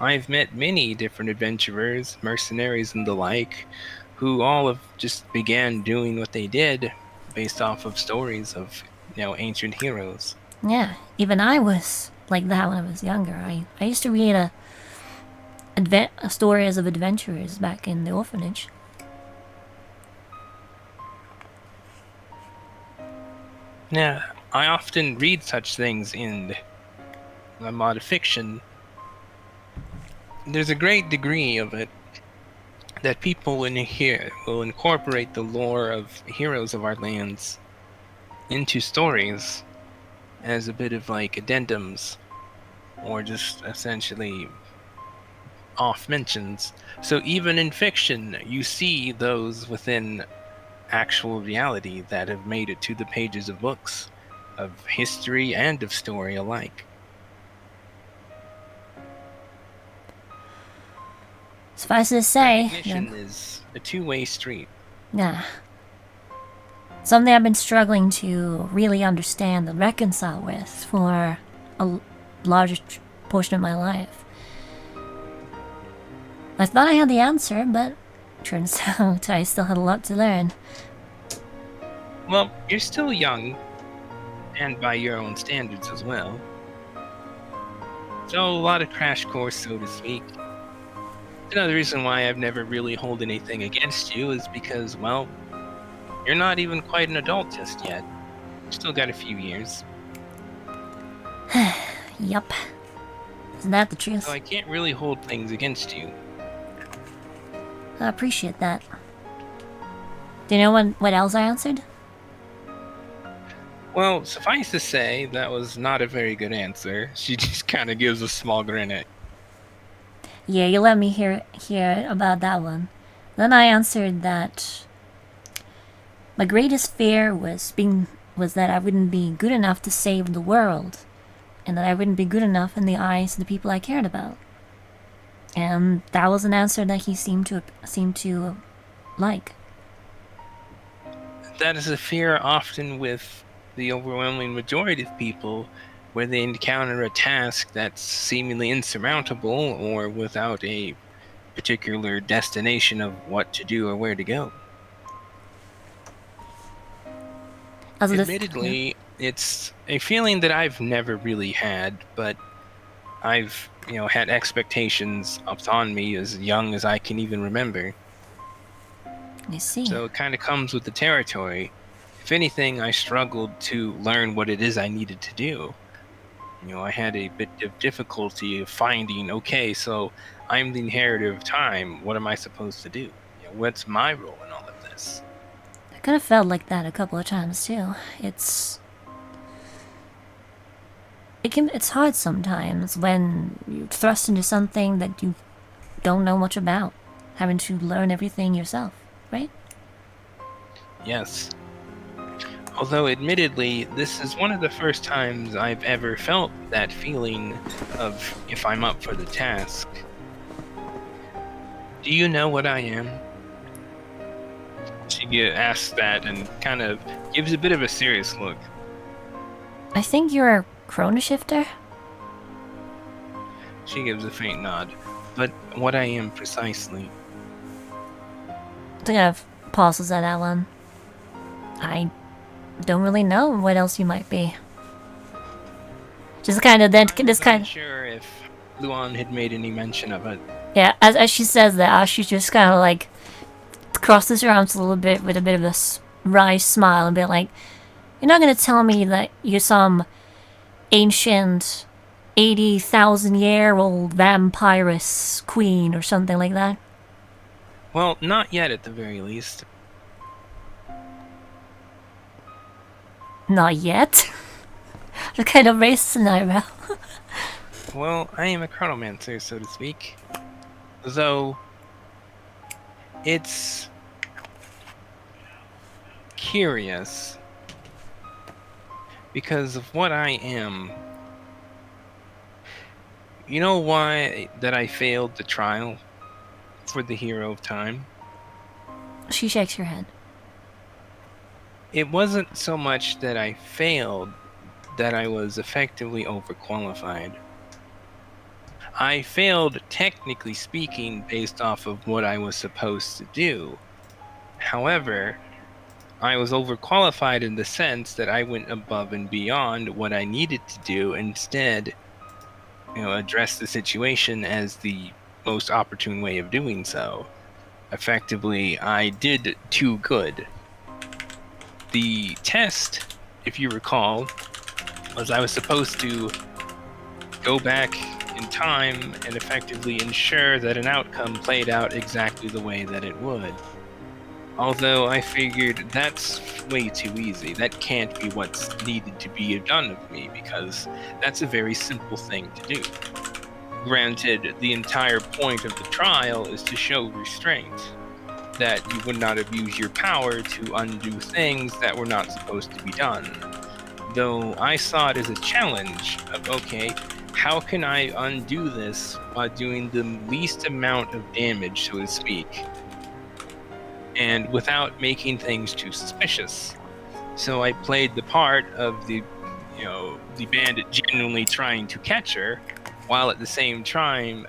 I've met many different adventurers, mercenaries, and the like, who all have just began doing what they did based off of stories of, ancient heroes. Yeah, even I was like that when I was younger. I used to read stories of adventurers back in the orphanage. Yeah, I often read such things in a mod of fiction. There's a great degree of it that people in here will incorporate the lore of heroes of our lands into stories as a bit of like addendums or just essentially off mentions. So even in fiction, you see those within actual reality that have made it to the pages of books, of history and of story alike. Suffice to say, Recognition is a two-way street. yeah, something I've been struggling to really understand and reconcile with for a larger portion of my life. I thought I had the answer, but turns out I still had a lot to learn. Well, you're still young, and by your own standards as well. So a lot of crash course, so to speak. Another reason why I've never really held anything against you is because, well, you're not even quite an adult just yet. Still got a few years. Yup. Isn't that the truth? So I can't really hold things against you. I appreciate that. Do you know what else I answered? Well, suffice to say, that was not a very good answer. She just kind of gives a small grin at. Yeah, you let me hear about that one. Then I answered that my greatest fear was that I wouldn't be good enough to save the world, and that I wouldn't be good enough in the eyes of the people I cared about. And that was an answer that he seemed to like. That is a fear often with the overwhelming majority of people, where they encounter a task that's seemingly insurmountable or without a particular destination of what to do or where to go. Admittedly, it's a feeling that I've never really had, but I've, had expectations upon me as young as I can even remember. I see. So it kind of comes with the territory. If anything, I struggled to learn what it is I needed to do. I had a bit of difficulty of finding, okay, so I'm the inheritor of time. What am I supposed to do? What's my role in all of this? I kind of felt like that a couple of times too. It's hard sometimes when you're thrust into something that you don't know much about, having to learn everything yourself, right? Yes. Although, admittedly, this is one of the first times I've ever felt that feeling of if I'm up for the task. Do you know what I am? She asks that and kind of gives a bit of a serious look. I think you're a Chrono Shifter? She gives a faint nod. But what I am precisely. I think I've pauses at that one. I don't really know what else you might be. Just kind of then, I'm not sure if Luan had made any mention of it. Yeah, as she says that, she just kind of like crosses her arms a little bit with a bit of a wry smile and be like, "You're not gonna tell me that you're some ancient 80,000-year-old vampiress queen or something like that?" Well, not yet at the very least. Not yet. The kind of raised an eyebrow. Well, I am a chronomancer, so to speak. Though, it's curious because of what I am. You know why that I failed the trial for the Hero of Time? She shakes her head. It wasn't so much that I failed, that I was effectively overqualified. I failed, technically speaking, based off of what I was supposed to do. However, I was overqualified in the sense that I went above and beyond what I needed to do, instead, address the situation as the most opportune way of doing so. Effectively, I did too good. The test, if you recall, was I was supposed to go back in time and effectively ensure that an outcome played out exactly the way that it would. Although I figured that's way too easy. That can't be what's needed to be done of me, because that's a very simple thing to do. Granted, the entire point of the trial is to show restraint, that you would not abuse your power to undo things that were not supposed to be done. Though I saw it as a challenge of, okay, how can I undo this while doing the least amount of damage, so to speak, and without making things too suspicious? So I played the part of the bandit genuinely trying to catch her, while at the same time,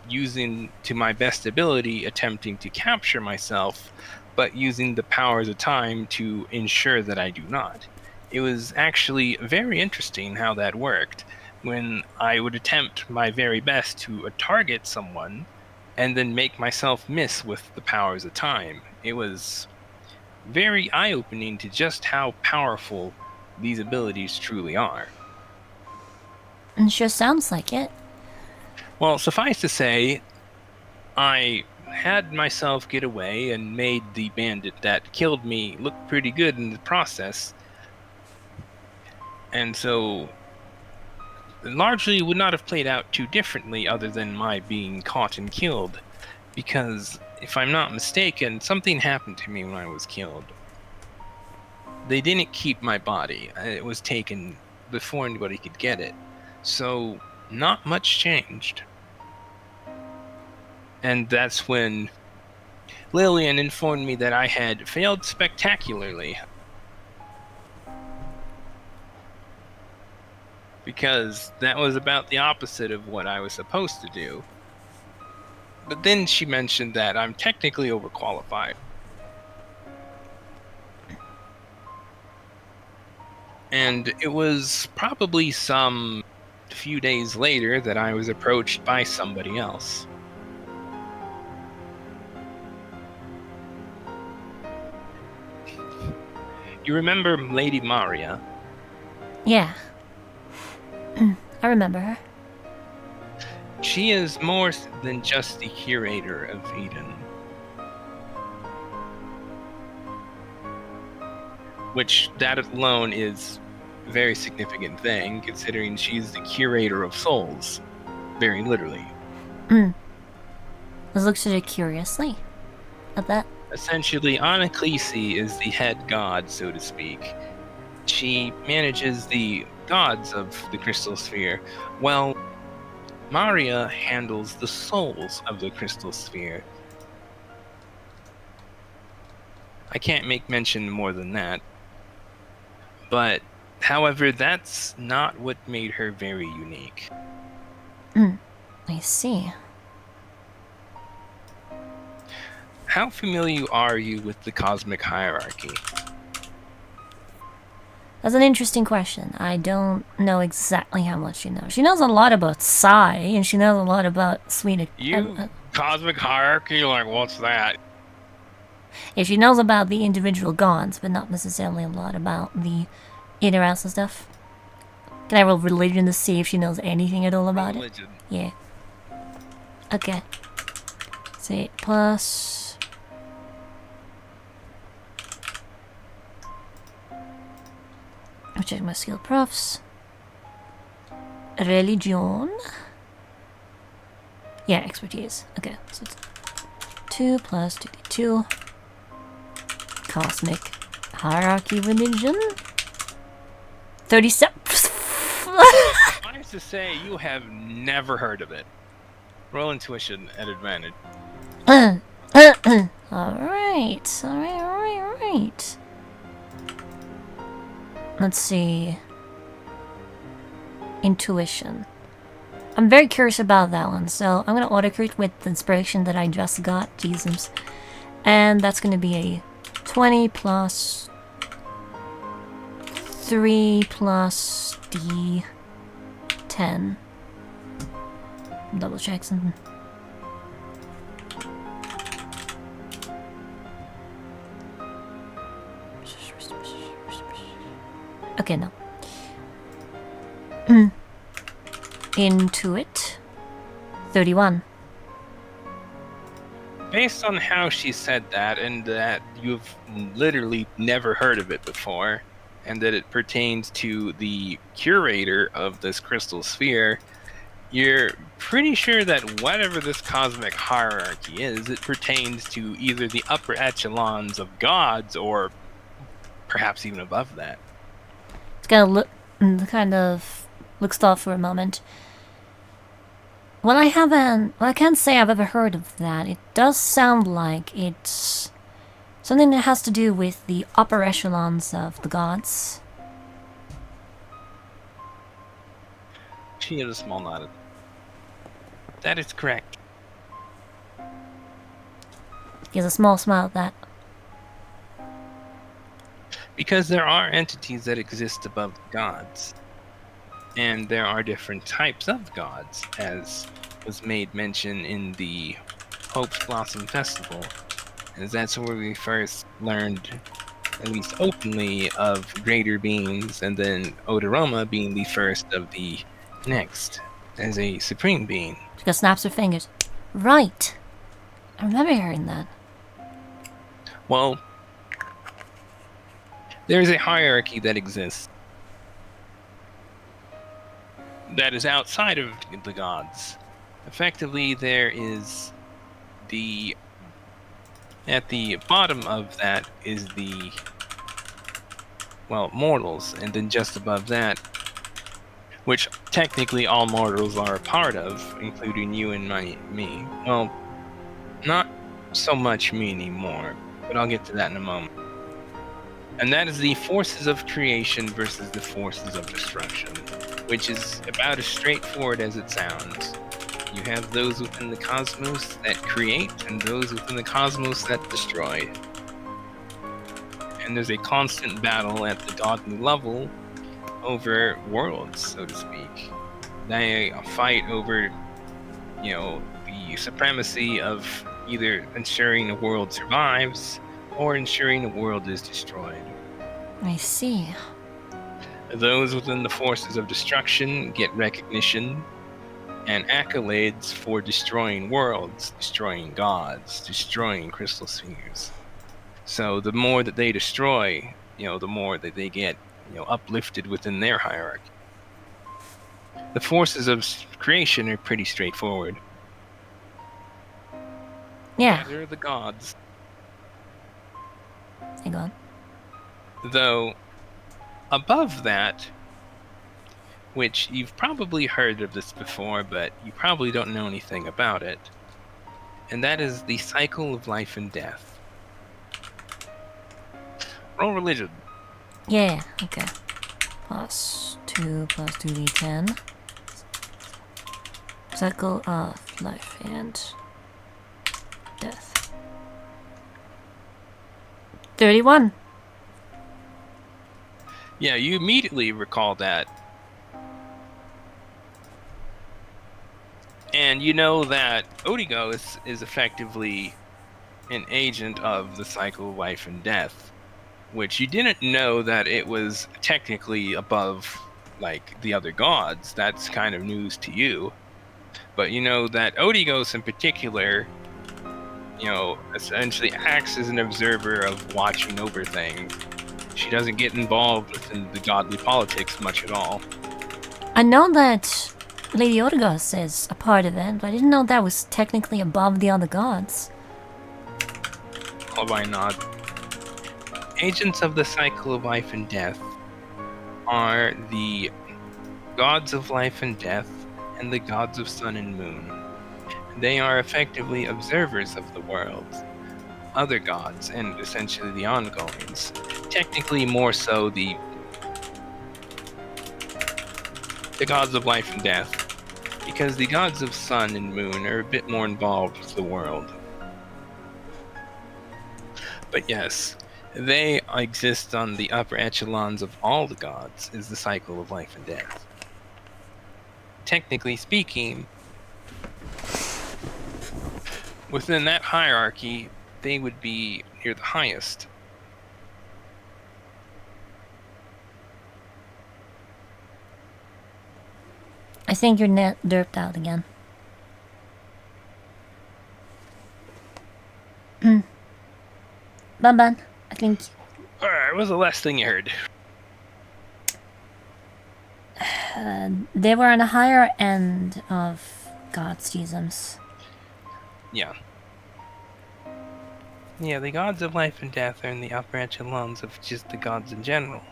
using to my best ability, attempting to capture myself, but using the powers of time to ensure that I do not. It was actually very interesting how that worked, when I would attempt my very best to target someone, and then make myself miss with the powers of time. It was very eye-opening to just how powerful these abilities truly are. It sure sounds like it. Well, suffice to say, I had myself get away and made the bandit that killed me look pretty good in the process. And so, largely would not have played out too differently other than my being caught and killed. Because, if I'm not mistaken, something happened to me when I was killed. They didn't keep my body. It was taken before anybody could get it. So, not much changed. And that's when Lillian informed me that I had failed spectacularly. Because that was about the opposite of what I was supposed to do. But then she mentioned that I'm technically overqualified. And it was probably some few days later that I was approached by somebody else. You remember Lady Maria? Yeah. I remember her. She is more than just the curator of Eden. Which, that alone is a very significant thing, considering she's the curator of souls. Very literally. Let's look at it curiously at that. Essentially, Anaklisi is the head god, so to speak. She manages the gods of the Crystal Sphere, while Maria handles the souls of the Crystal Sphere. I can't make mention more than that. But, however, that's not what made her very unique. I see. How familiar are you with the cosmic hierarchy? That's an interesting question. I don't know exactly how much she knows. She knows a lot about Psy, and she knows a lot about Swedish. Cosmic hierarchy? Like, what's that? Yeah, she knows about the individual gods, but not necessarily a lot about the inner house stuff. Can I roll religion to see if she knows anything at all about Religion. it? Yeah. Okay. It's 8 plus. I'll check my skill profs. Religion. Yeah, expertise. Okay, so it's 2 plus 2d2. Cosmic hierarchy religion. 37. Suffice to say, you have never heard of it. Roll intuition at advantage. Alright. Let's see. Intuition. I'm very curious about that one, so I'm gonna autocrit with the inspiration that I just got. Jesus. And that's gonna be a 20 plus 3 plus D10. Double check something. Okay, no. Into it. 31. Based on how she said that, and that you've literally never heard of it before, and that it pertains to the curator of this crystal sphere, you're pretty sure that whatever this cosmic hierarchy is, it pertains to either the upper echelons of gods or perhaps even above that. It's gonna look kind of looks off for a moment. Well, I can't say I've ever heard of that. It does sound like it's something that has to do with the upper echelons of the gods. She is a small nod. That is correct. Gives a small smile at that. Because there are entities that exist above the gods. And there are different types of gods, as was made mention in the Hope's Blossom Festival. As that's where we first learned, at least openly, of greater beings, and then Odoroma being the first of the next, as a supreme being. She just snaps her fingers. Right. I remember hearing that. Well, there's a hierarchy that exists that is outside of the gods. Effectively, there is at the bottom of that is the, well, mortals, and then just above that, which technically all mortals are a part of, including you and me. Well, not so much me anymore, but I'll get to that in a moment. And that is the forces of creation versus the forces of destruction, which is about as straightforward as it sounds. You have those within the cosmos that create, and those within the cosmos that destroy. And there's a constant battle at the godly level over worlds, so to speak. They fight over, the supremacy of either ensuring a world survives or ensuring a world is destroyed. I see. Those within the forces of destruction get recognition and accolades for destroying worlds, destroying gods, destroying crystal spheres. So the more that they destroy, the more that they get, uplifted within their hierarchy. The forces of creation are pretty straightforward. Yeah. They're the gods. Hang on. Though, above that, which you've probably heard of this before, but you probably don't know anything about it, and that is the cycle of life and death. Roll religion. Yeah, okay. Plus 2 plus 2d10. Cycle of life and death. 31. Yeah, you immediately recall that. And you know that Odigo is effectively an agent of the cycle of life and death, which you didn't know that it was technically above like the other gods. That's kind of news to you. But you know that Odigos in particular, essentially acts as an observer of watching over things. She doesn't get involved within the godly politics much at all. I know that Lady Orgos is a part of it, but I didn't know that was technically above the other gods. Why not? Agents of the cycle of life and death are the gods of life and death and the gods of sun and moon. They are effectively observers of the world, other gods, and essentially the ongoings. Technically, more so the gods of life and death, because the gods of sun and moon are a bit more involved with the world. But yes, they exist on the upper echelons of all the gods, is the cycle of life and death. Technically speaking, within that hierarchy, they would be near the highest. I think you're derped out again. Banban, I think... What was the last thing you heard? They were on a higher end of gods' isms. Yeah. Yeah, the gods of life and death are in the upper echelons of just the gods in general.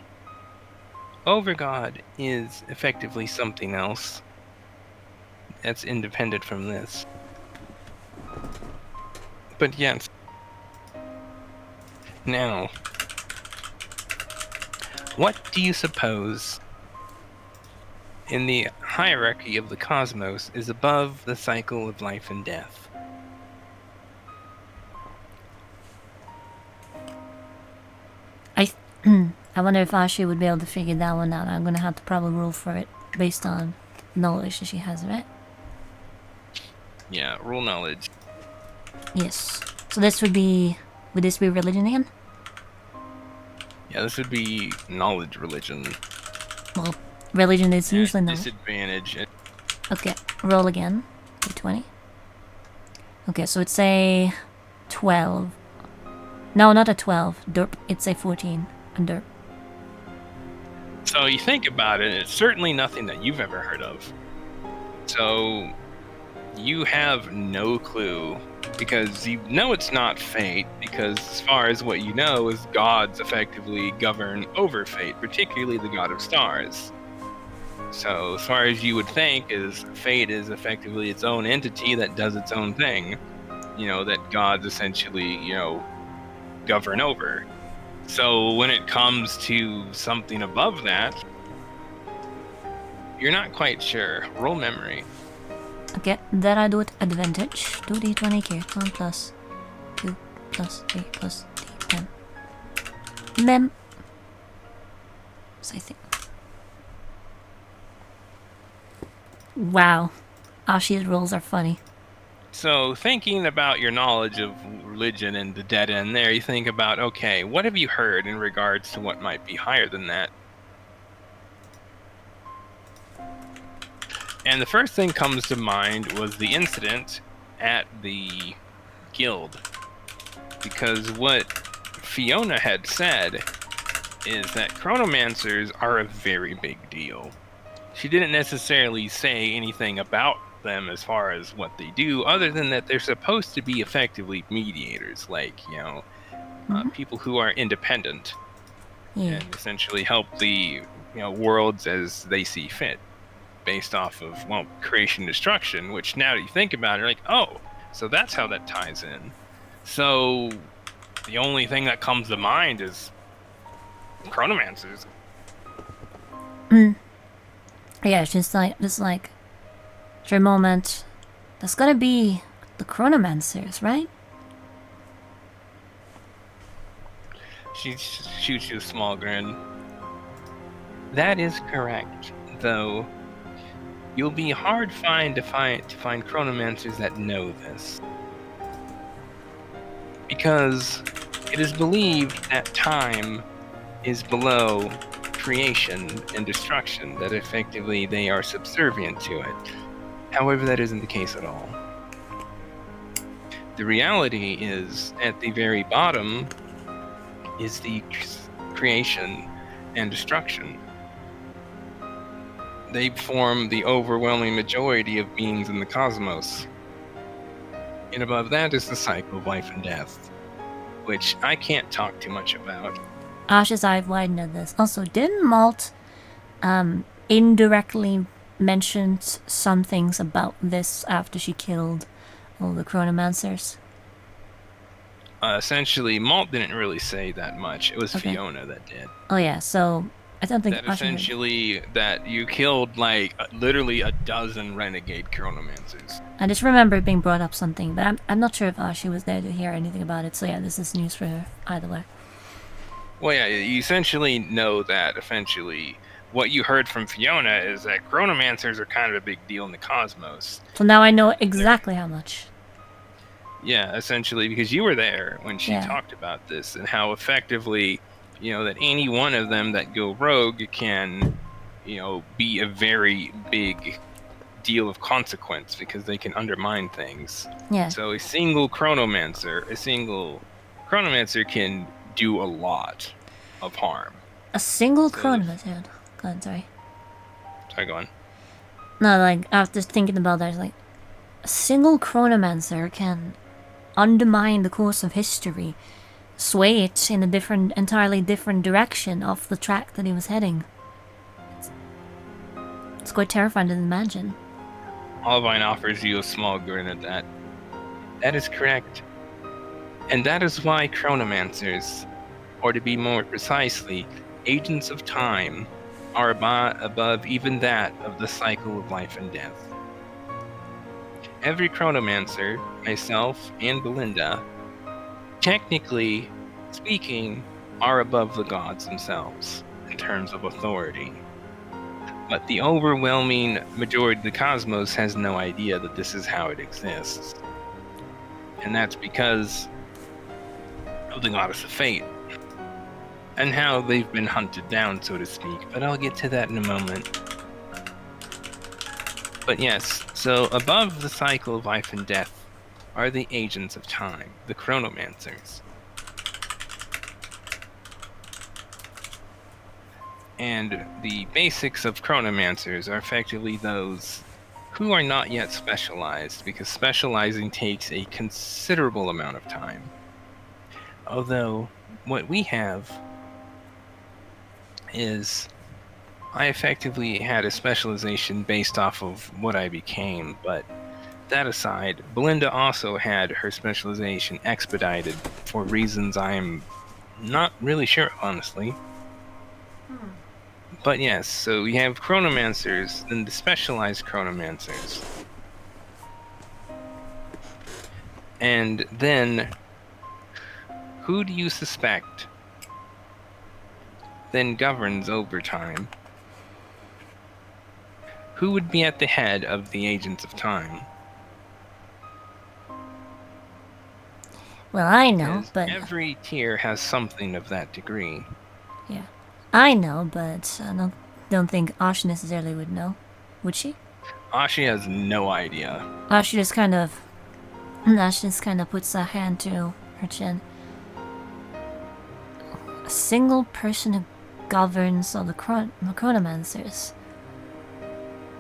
Overgod is effectively something else that's independent from this. But yes. Now, what do you suppose in the hierarchy of the cosmos is above the cycle of life and death? I wonder if Ashi would be able to figure that one out. I'm gonna have to probably roll for it based on knowledge that she has, right? Yeah, rule knowledge. Yes. So this would this be religion again? Yeah, this would be knowledge religion. Well, religion is usually knowledge. Disadvantage. Okay, roll again. D20. Okay, so it's a 12. No, not a 12. Derp. It's a 14. A derp. So you think about it, it's certainly nothing that you've ever heard of. So you have no clue, because you know it's not fate, because as far as what you know is gods effectively govern over fate, particularly the god of stars. So as far as you would think is fate is effectively its own entity that does its own thing, that gods essentially, govern over. So when it comes to something above that, you're not quite sure. Roll memory. Okay, that I do with advantage. 2d20k. 1 plus 2 plus 3 plus d10. Mem. So I think. Wow. Ashi's rolls are funny. So thinking about your knowledge of religion and the dead end there, you think about, okay, what have you heard in regards to what might be higher than that? And the first thing comes to mind was the incident at the guild. Because what Fiona had said is that chronomancers are a very big deal. She didn't necessarily say anything about them as far as what they do, other than that they're supposed to be effectively mediators, like, people who are independent and essentially help the worlds as they see fit, based off of creation destruction. Which now that you think about it, you're like, oh, so that's how that ties in. So the only thing that comes to mind is chronomancers. Yeah, it's just like for a moment, that's gotta be the chronomancers, right? She shoots you a small grin. That is correct, though you'll be hard to find chronomancers that know this. because it is believed that time is below creation and destruction, that effectively they are subservient to it. However, that isn't the case at all. The reality is, at the very bottom, is the creation and destruction. They form the overwhelming majority of beings in the cosmos. And above that is the cycle of life and death, which I can't talk too much about. Ash's eyes widened at this. Also, didn't Malt indirectly mention some things about this after she killed all the Chronomancers? Essentially, Malt didn't really say that much. It was Okay. Fiona that did. Oh yeah, so I don't think That Asha heard it. essentially, that you killed like literally a dozen renegade Chronomancers. I just remember it being brought up something, but I'm not sure if Ashi was there to hear anything about it. So yeah, this is news for her either way. Well, yeah, you essentially know that eventually what you heard from Fiona is that Chronomancers are kind of a big deal in the cosmos. So now I know exactly how much. Yeah, essentially, because you were there when she Yeah. talked about this and how effectively, that any one of them that go rogue can, be a very big deal of consequence because they can undermine things. Yeah. So a single Chronomancer can do a lot of harm. A single So- Chronomancer. Go on, sorry. Sorry, go on. No, like after thinking about that, it's like a single Chronomancer can undermine the course of history, sway it in a entirely different direction off the track that he was heading. It's quite terrifying to imagine. Olivine offers you a small grin at that. That is correct. And that is why Chronomancers, or to be more precisely, agents of time, are above even that of the cycle of life and death. Every Chronomancer, myself and Belinda, technically speaking, are above the gods themselves in terms of authority. But the overwhelming majority of the cosmos has no idea that this is how it exists. And that's because of the goddess of fate. And how they've been hunted down, so to speak. But I'll get to that in a moment. But yes, so above the cycle of life and death are the agents of time, the Chronomancers. And the basics of Chronomancers are effectively those who are not yet specialized, because specializing takes a considerable amount of time. Although, what we have is, I effectively had a specialization based off of what I became, but that aside, Belinda also had her specialization expedited for reasons I'm not really sure, honestly. But yes, so we have Chronomancers, then the specialized Chronomancers. And then, who do you suspect then governs over time? Who would be at the head of the agents of time? Well, I know, 'Cause but every tier has something of that degree. yeah, I know, but I don't think Ash necessarily would know. Would she? Ashi has no idea. Ash just kind of puts a hand to her chin. A single person who governs all the Chronomancers.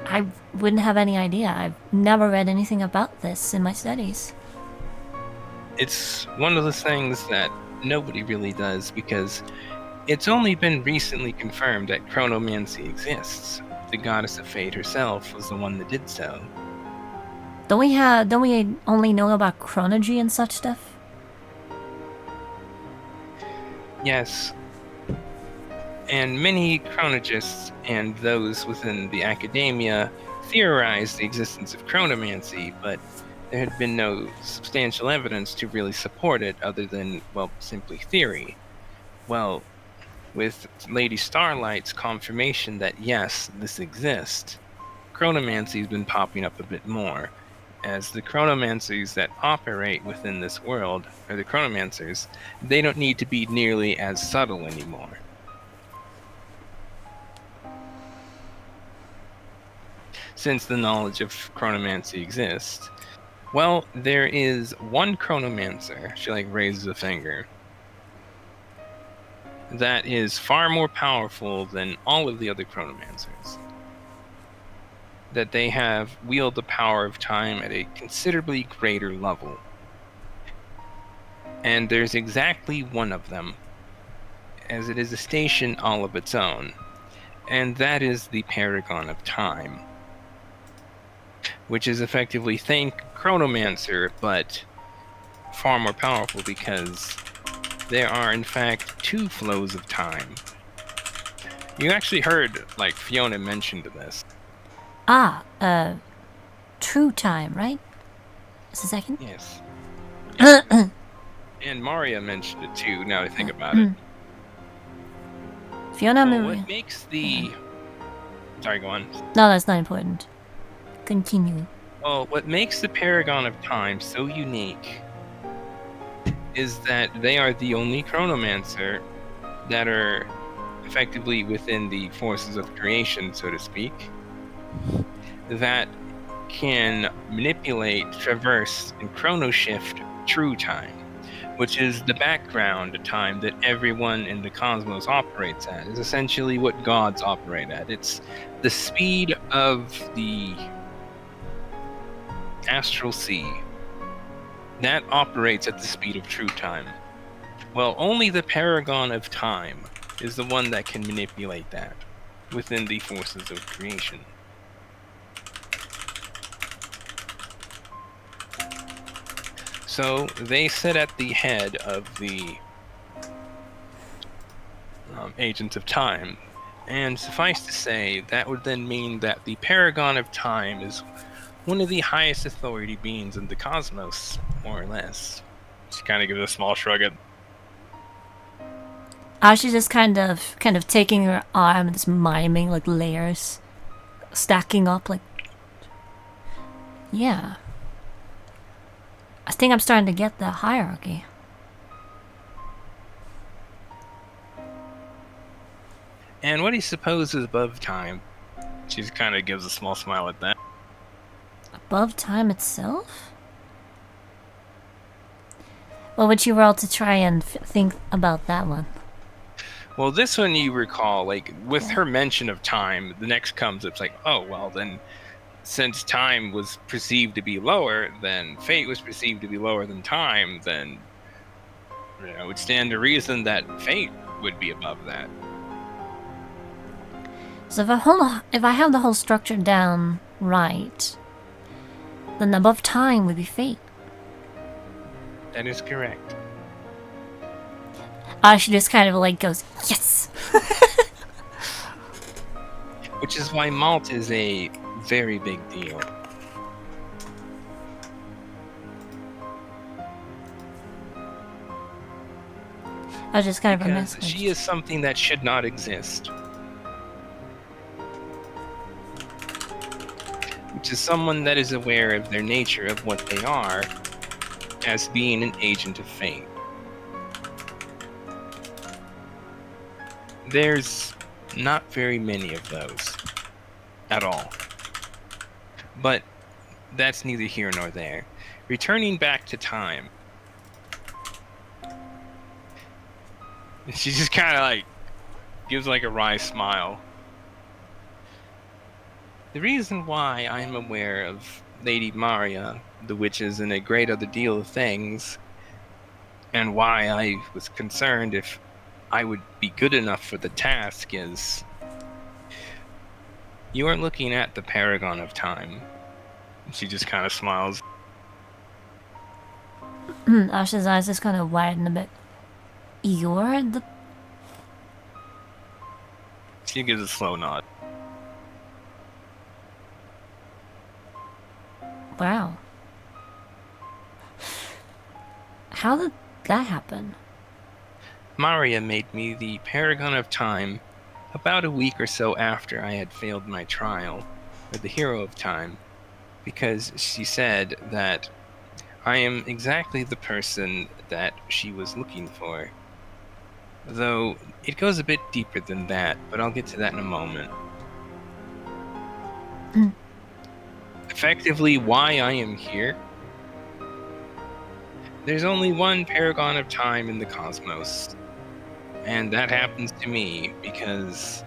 I wouldn't have any idea. I've never read anything about this in my studies. It's one of those things that nobody really does because it's only been recently confirmed that chronomancy exists. The goddess of fate herself was the one that did so. Don't we only know about chronology and such stuff? Yes. And many chronologists and those within the academia theorized the existence of chronomancy, but there had been no substantial evidence to really support it other than, well, simply theory. Well, with Lady Starlight's confirmation that yes, this exists, chronomancy's been popping up a bit more. as the chronomancers that operate within this world, or the chronomancers, they don't need to be nearly as subtle anymore. Since the knowledge of chronomancy exists, well, there is one chronomancer, she raises a finger, that is far more powerful than all of the other chronomancers. That they have wield the power of time at a considerably greater level. And there's exactly one of them, as it is a station all of its own, and that is the Paragon of Time, which is effectively think Chronomancer, but far more powerful because there are in fact two flows of time. You actually heard Fiona mentioned this. True time, right? Just a second. Yes. And Maria mentioned it too, now I think about it. Fiona, what makes the... Sorry, go on. No, that's not important. Continue. Well, what makes the Paragon of Time so unique is that they are the only Chronomancer that are effectively within the forces of creation, so to speak, that can manipulate, traverse, and chronoshift true time, which is the background time that everyone in the cosmos operates at. Is essentially what gods operate at. It's the speed of the astral sea that operates at the speed of true time. Well, only the Paragon of Time is the one that can manipulate that within the forces of creation. So they sit at the head of the Agents of Time, and suffice to say, that would then mean that the Paragon of Time is one of the highest authority beings in the cosmos, more or less. She kind of gives a small shrug at. She's just kind of taking her arm and just miming layers, stacking up Yeah. I think I'm starting to get the hierarchy. And what do you suppose is above time? She just kind of gives a small smile at that. Above time itself? What would you roll to try and think about that one? Well, this one you recall, with her mention of time, the next comes, it's oh, well, then, since time was perceived to be lower, then fate was perceived to be lower than time, then, it would stand to reason that fate would be above that. So if I have the whole structure down right, then above time would be fate. That is correct. She just kind of goes, yes! Which is why malt is a very big deal. I was just kind of a Because message. she is something that should not exist. Which is someone that is aware of their nature, of what they are, as being an agent of fate. There's not very many of those. At all. But that's neither here nor there. Returning back to time. She just kind of gives a wry smile. The reason why I'm aware of Lady Maria, the witches, and a great other deal of things, and why I was concerned if I would be good enough for the task is, you aren't looking at the Paragon of Time. She just kind of smiles. Ash's eyes just kind of widen a bit. You're the... She gives a slow nod. Wow. How did that happen? Maria made me the Paragon of Time about a week or so after I had failed my trial, or the Hero of Time. because she said that I am exactly the person that she was looking for. Though it goes a bit deeper than that, but I'll get to that in a moment. Effectively, why I am here. There's only one paragon of time in the cosmos, and that happens to be me because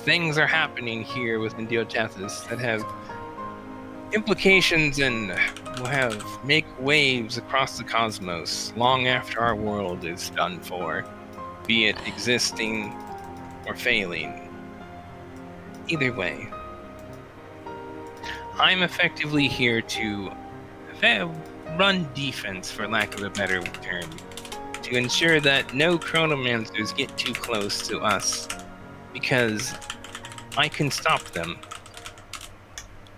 things are happening here within Diotethys that have implications and will make waves across the cosmos long after our world is done for, be it existing or failing. Either way, I'm effectively here to run defense, for lack of a better term, to ensure that no chronomancers get too close to us, because I can stop them.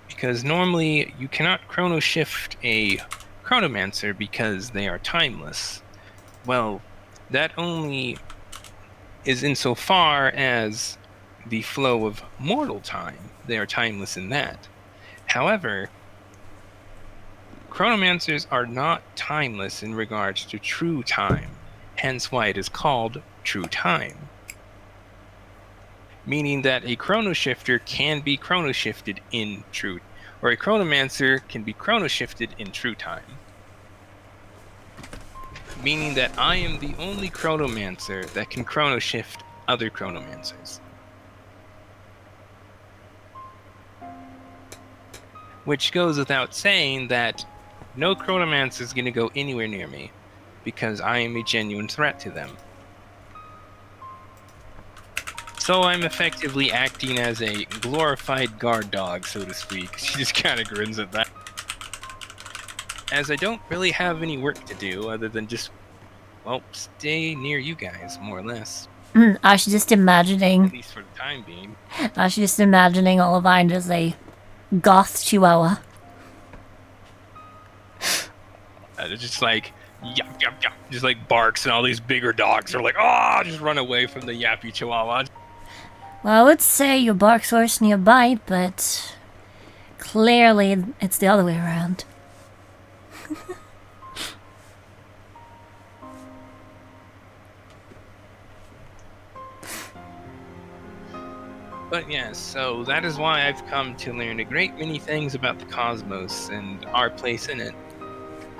Because normally you cannot chrono shift a chronomancer because they are timeless. Well, that only is insofar as the flow of mortal time. They are timeless in that. However, chronomancers are not timeless in regards to true time, hence why it is called true time. Meaning that a chrono shifter can be chrono shifted in true, or a chronomancer can be chrono shifted in true time. Meaning that I am the only chronomancer that can chrono shift other chronomancers. Which goes without saying that no chronomancer is going to go anywhere near me, because I am a genuine threat to them. So I'm effectively acting as a glorified guard dog, so to speak. She just kind of grins at that. As I don't really have any work to do other than just, well, stay near you guys, more or less. I was just imagining. At least for the time being. I was just imagining Olivine as a goth chihuahua. Just like, yap, yap, yap, just like barks, and all these bigger dogs are like, oh, just run away from the yappy chihuahua. Well, I would say your bark's worse than your bite, but clearly it's the other way around. But yes, so that is why I've come to learn a great many things about the cosmos and our place in it.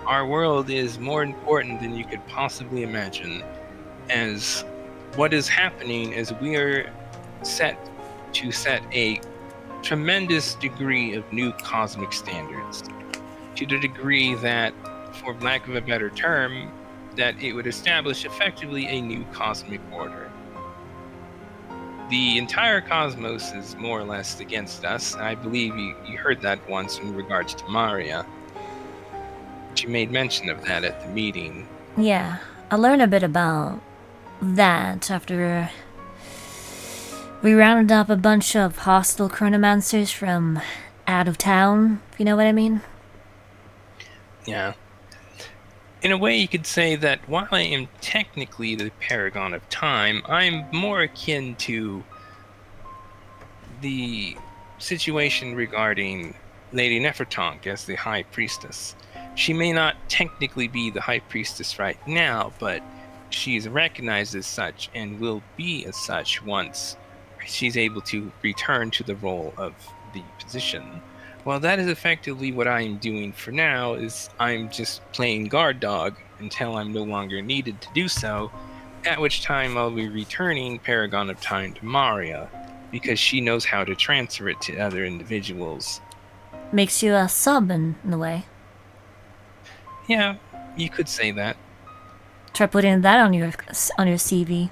Our world is more important than you could possibly imagine, as what is happening is we are set a tremendous degree of new cosmic standards, to the degree that, for lack of a better term, that it would establish effectively a new cosmic order. The entire cosmos is more or less against us. I believe you heard that once in regards to Maria. She made mention of that at the meeting. Yeah, I learned a bit about that after we rounded up a bunch of hostile chronomancers from out of town, if you know what I mean. Yeah. In a way, you could say that while I am technically the paragon of time, I'm more akin to the situation regarding Lady Nefertonk as the High Priestess. She may not technically be the High Priestess right now, but she's recognized as such and will be as such once she's able to return to the role of the position. Well, that is effectively what I'm doing for now, is I'm just playing guard dog until I'm no longer needed to do so, at which time I'll be returning Paragon of Time to Maria, because she knows how to transfer it to other individuals. Makes you a sub in a way. Yeah, you could say that. Try putting that on your CV.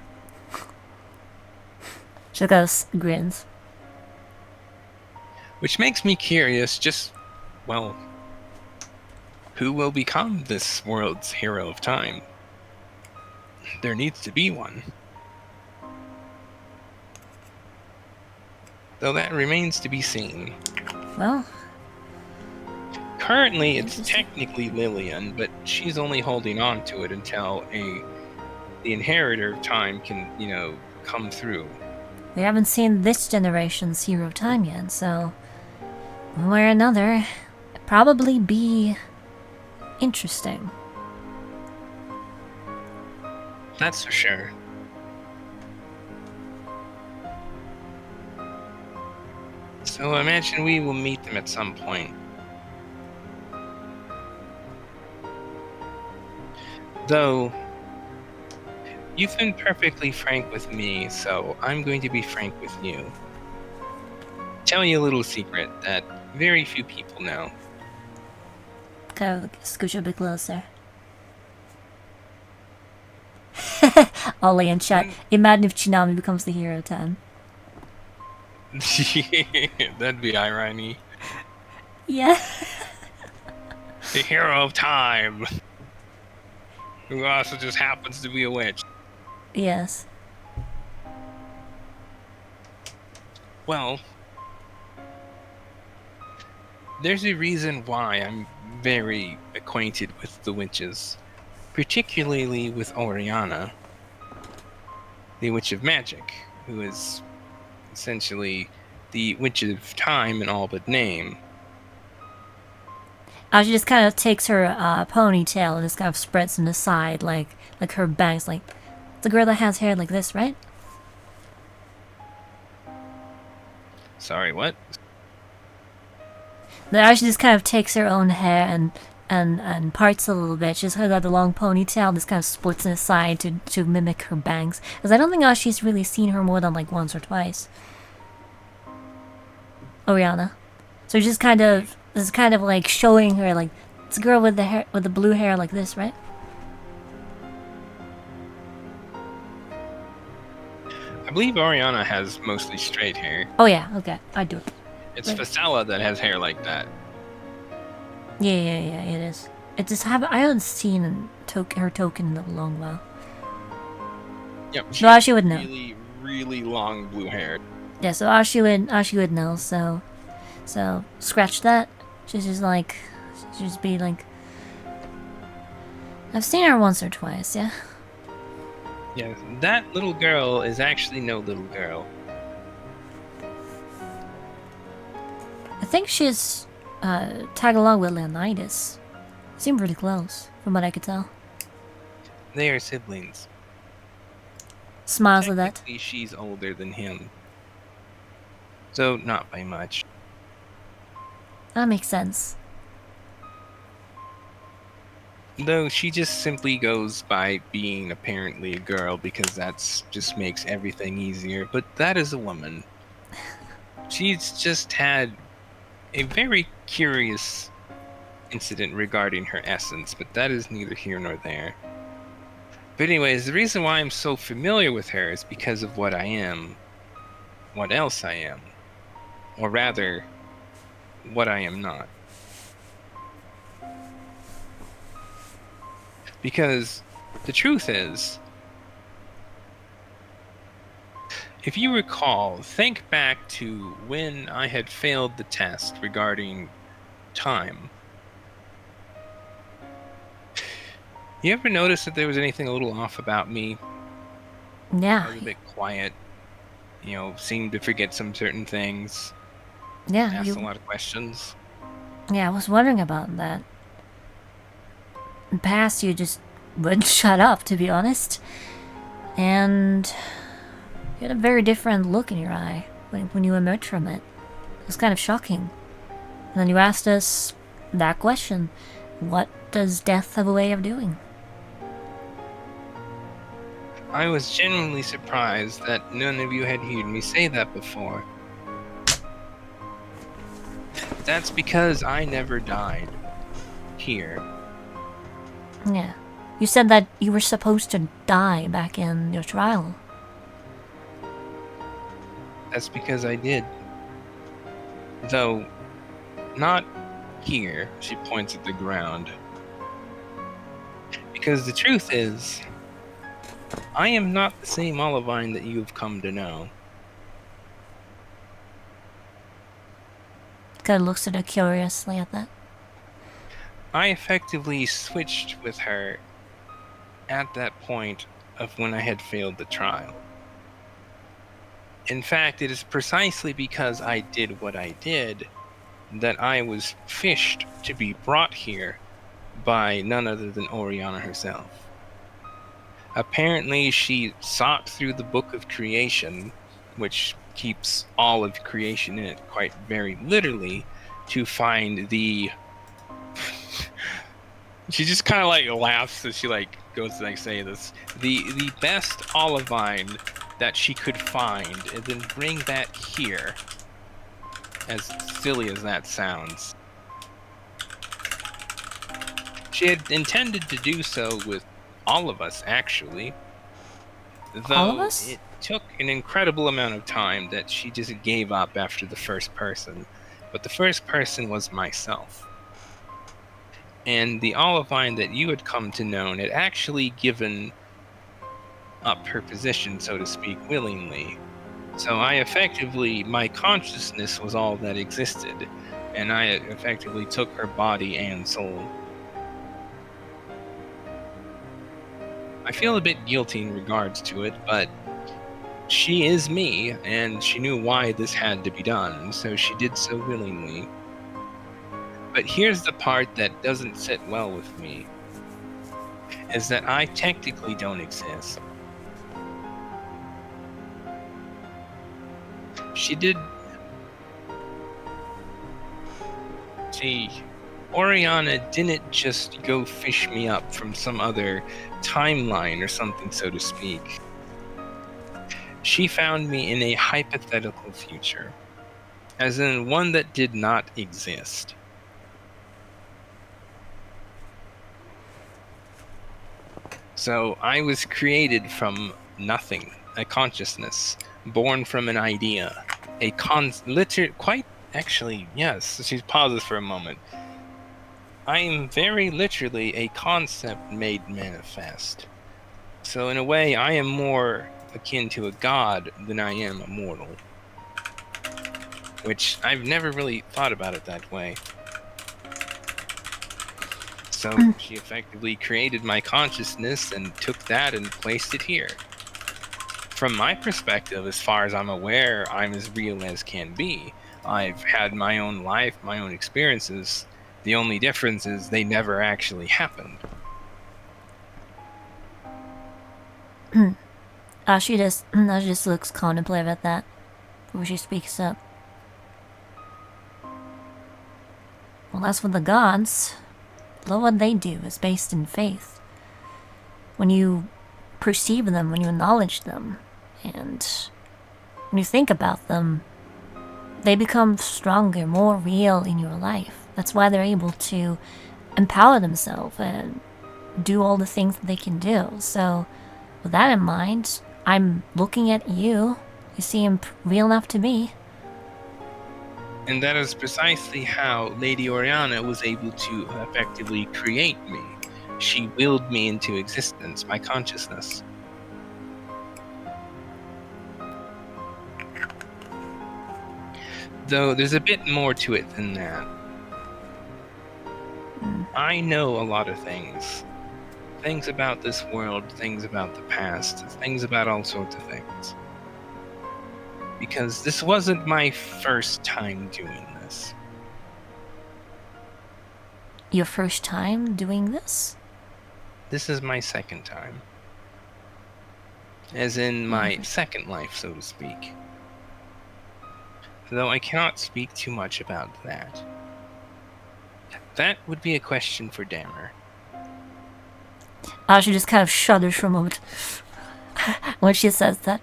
She grins. Which makes me curious, just, well, who will become this world's hero of time? There needs to be one. Though that remains to be seen. Well, currently it's technically Lillian, but she's only holding on to it until the inheritor of time can, come through. We haven't seen this generation's hero of time yet, so one way or another, it'd probably be interesting. That's for sure. So I imagine we will meet them at some point. Though, you've been perfectly frank with me, so I'm going to be frank with you. Tell you a little secret that very few people know. Kind of scooch a bit closer. Ollie in chat. Imagine if Chinami becomes the hero 10. That'd be irony. Yeah. The hero of time. Who also just happens to be a witch. Yes. Well, there's a reason why I'm very acquainted with the witches. Particularly with Oriana, the Witch of Magic, who is essentially the Witch of Time in all but name. She just kind of takes her ponytail and just kind of spreads on the side, like her bangs, like the girl that has hair like this, right? Sorry, what? Then she just kind of takes her own hair and parts a little bit. She's kind of got the long ponytail, just kind of splits on the side to mimic her bangs. Because I don't think Ashi's really seen her more than like once or twice. Oriana. So just kind of like showing her like it's a girl with the hair with the blue hair like this, right? I believe Oriana has mostly straight hair. Oh yeah, okay, I do. It's Fasella that has hair like that. Yeah, it is. It just I haven't seen her token in a long while. Yep. No, Ashi would know. Really, really long blue hair. Yeah, so Ashi would know. So scratch that. She's just be like, I've seen her once or twice. Yeah. Yeah, that little girl is actually no little girl. I think she's tagged along with Leonidas. Seem pretty close, from what I could tell. They are siblings. Smiles at that. Technically, she's older than him. So, not by much. That makes sense. Though she just simply goes by being apparently a girl because that's just makes everything easier. But that is a woman. She's just had a very curious incident regarding her essence, but that is neither here nor there. But anyways, the reason why I'm so familiar with her is because of what I am. What else I am. Or rather, what I am not. Because the truth is, if you recall, think back to when I had failed the test regarding time. You ever notice that there was anything a little off about me? Yeah. I was a bit quiet. Seemed to forget some certain things. Yeah. Asked a lot of questions. Yeah, I was wondering about that. In the past, you just wouldn't shut up, to be honest. And you had a very different look in your eye when you emerged from it. It was kind of shocking. And then you asked us that question. What does death have a way of doing? I was genuinely surprised that none of you had heard me say that before. That's because I never died. Here. Yeah. You said that you were supposed to die back in your trial. That's because I did. Though, not here, she points at the ground. Because the truth is, I am not the same Olivine that you've come to know. Kind of looks at her curiously at that. I effectively switched with her at that point of when I had failed the trial. In fact, it is precisely because I did what I did that I was fished to be brought here by none other than Oriana herself. Apparently, she sought through the Book of Creation, which keeps all of creation in it quite very literally, to find the... She just kind of like laughs as she like goes to like say this. The best olivine that she could find, and then bring that here. As silly as that sounds. She had intended to do so with all of us, actually. Though All of us? it took an incredible amount of time that she just gave up after the first person. But the first person was myself. And the olivine that you had come to know had actually given up her position, so to speak, willingly. So my consciousness was all that existed, and I effectively took her body and soul. I feel a bit guilty in regards to it, but she is me, and she knew why this had to be done, so she did so willingly. But here's the part that doesn't sit well with me, is that I technically don't exist. She did... See, Oriana didn't just go fish me up from some other timeline or something, so to speak. She found me in a hypothetical future, as in one that did not exist. So I was created from nothing, a consciousness, born from an idea, yes, she pauses for a moment. I am very literally a concept made manifest. So in a way, I am more akin to a god than I am a mortal. Which I've never really thought about it that way. So she effectively created my consciousness and took that and placed it here. From my perspective, as far as I'm aware, I'm as real as can be. I've had my own life, my own experiences. The only difference is they never actually happened. She just looks contemplative at that before she speaks up. Well, as for the gods, what they do is based in faith. When you perceive them, when you acknowledge them, and when you think about them, they become stronger, more real in your life. That's why they're able to empower themselves and do all the things that they can do. So, with that in mind, I'm looking at you. You seem real enough to me. And that is precisely how Lady Oriana was able to effectively create me. She willed me into existence, my consciousness. Though there's a bit more to it than that. I know a lot of things. Things about this world, things about the past, things about all sorts of things. Because this wasn't my first time doing this. Your first time doing this? This is my second time. As in my second life, so to speak. Though I cannot speak too much about that. That would be a question for Dammer. She just kind of shudders for a moment when she says that.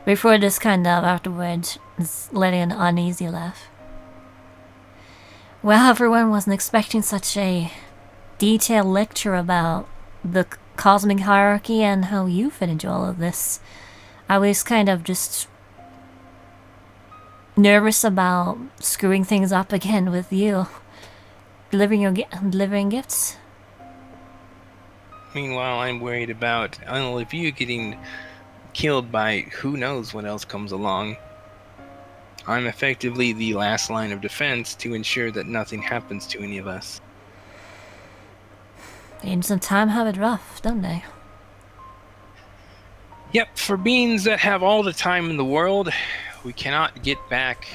Before just kind of afterwards, letting an uneasy laugh. Well, everyone wasn't expecting such a detailed lecture about the cosmic hierarchy and how you fit into all of this. I was kind of just nervous about screwing things up again with you. Delivering gifts. Meanwhile, I'm worried about all of you getting killed by who knows what else comes along. I'm effectively the last line of defense to ensure that nothing happens to any of us. And sometimes have it rough, don't they? Yep, for beings that have all the time in the world, we cannot get back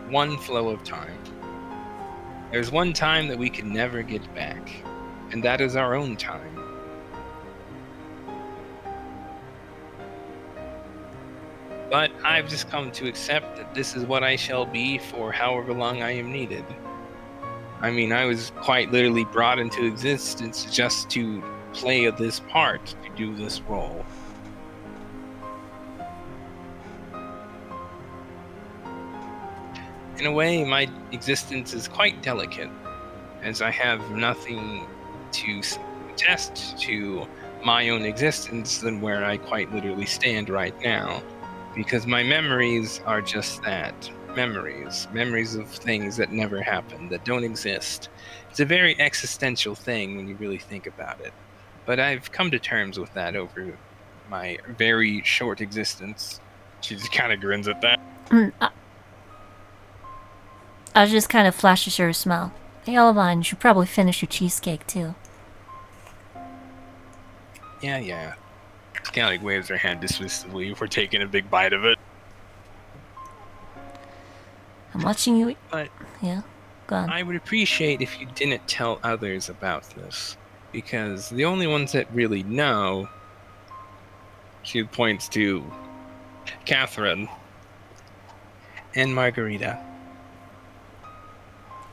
one flow of time. There's one time that we can never get back, and that is our own time. But I've just come to accept that this is what I shall be for however long I am needed. I mean, I was quite literally brought into existence just to play this part, to do this role. In a way, my existence is quite delicate, as I have nothing to suggest to my own existence than where I quite literally stand right now, because my memories are just that. Memories of things that never happened, that don't exist. It's a very existential thing when you really think about it. But I've come to terms with that over my very short existence. She just kind of grins at that. I just kind of flashes her a smile. Hey, Olivine, you should probably finish your cheesecake too. Yeah. She kind of like waves her hand dismissively for taking a big bite of it. I'm watching you. But Yeah, go on. I would appreciate if you didn't tell others about this, because the only ones that really know, she points to Catherine and Margarita.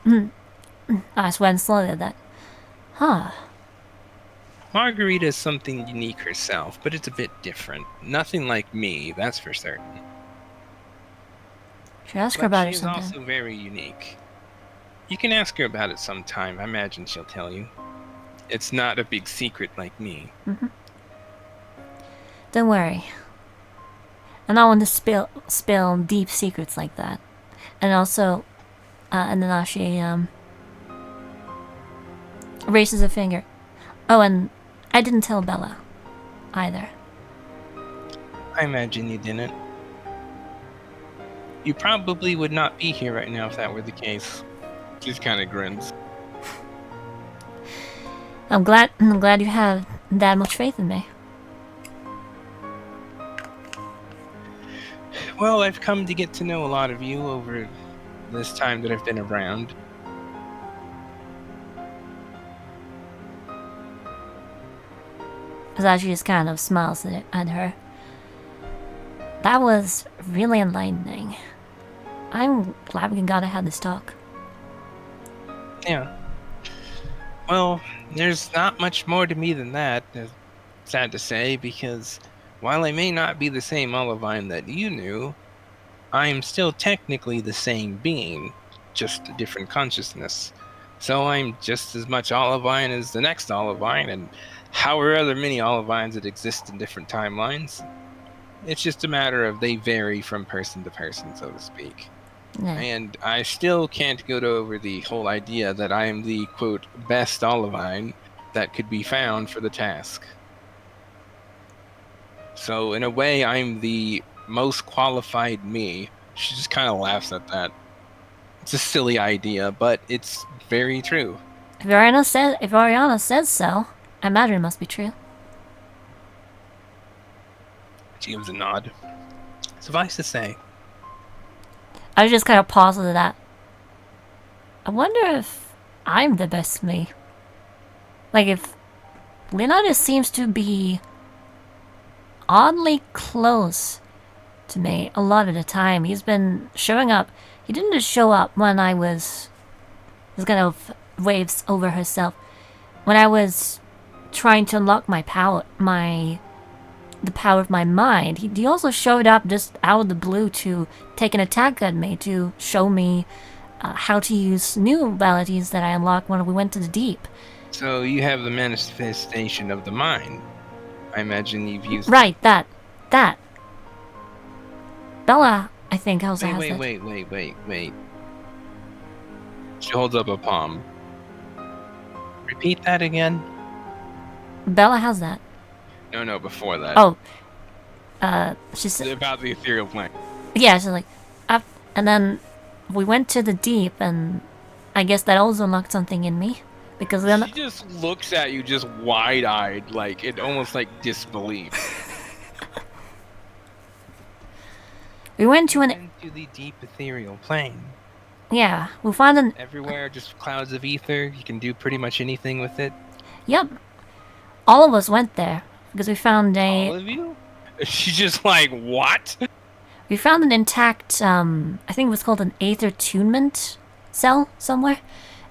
I went slowly at that. Huh. Margarita is something unique herself, but it's a bit different. Nothing like me, that's for certain. Should ask her But about it she's sometime. also very unique. You can ask her about it sometime. I imagine she'll tell you. It's not a big secret like me. Don't worry. I don't want to spill deep secrets like that. And also, and then she raises a finger. Oh, and I didn't tell Bella either. I imagine you didn't. You probably would not be here right now if that were the case. Just kind of grins. I'm glad you have that much faith in me. Well, I've come to get to know a lot of you over this time that I've been around. Zachi just kind of smiles at her. That was really enlightening. I'm glad we got to have this talk. Yeah. Well, there's not much more to me than that. Sad to say, because while I may not be the same Olivine that you knew, I am still technically the same being, just a different consciousness. So I'm just as much Olivine as the next Olivine, and however other many Olivines that exist in different timelines. It's just a matter of they vary from person to person, so to speak. Yeah. And I still can't get over the whole idea that I am the, quote, best Olivine that could be found for the task. So in a way, I'm the most qualified me. She just kind of laughs at that. It's a silly idea, but it's very true. If Ariana says so, I imagine it must be true. She gives a nod. Suffice to say, I just kind of pause at that. I wonder if I'm the best me. Like, if Leonidas seems to be oddly close to me a lot of the time. He's been showing up. He didn't just show up when I was... This kind of waves over herself. When I was trying to unlock my power, the power of my mind. He also showed up just out of the blue to take an attack at me, to show me how to use new abilities that I unlocked when we went to the deep. so you have the manifestation of the mind. I imagine you've used... Right, that. Bella, I think, also has that. Wait. She holds up a palm. Repeat that again? Bella has that. No, before that. Oh. She said... About the ethereal plane. Yeah, she's like... Up, and then we went to the deep, and I guess that also unlocked something in me. Because then... She just looks at you just wide-eyed, like, it almost like disbelief. We went to an... Into the deep ethereal plane. Yeah, we found an. Everywhere, just clouds of ether. You can do pretty much anything with it. Yep. All of us went there because we found All of you? She's just like, what? We found an intact, I think it was called an Aether attunement cell somewhere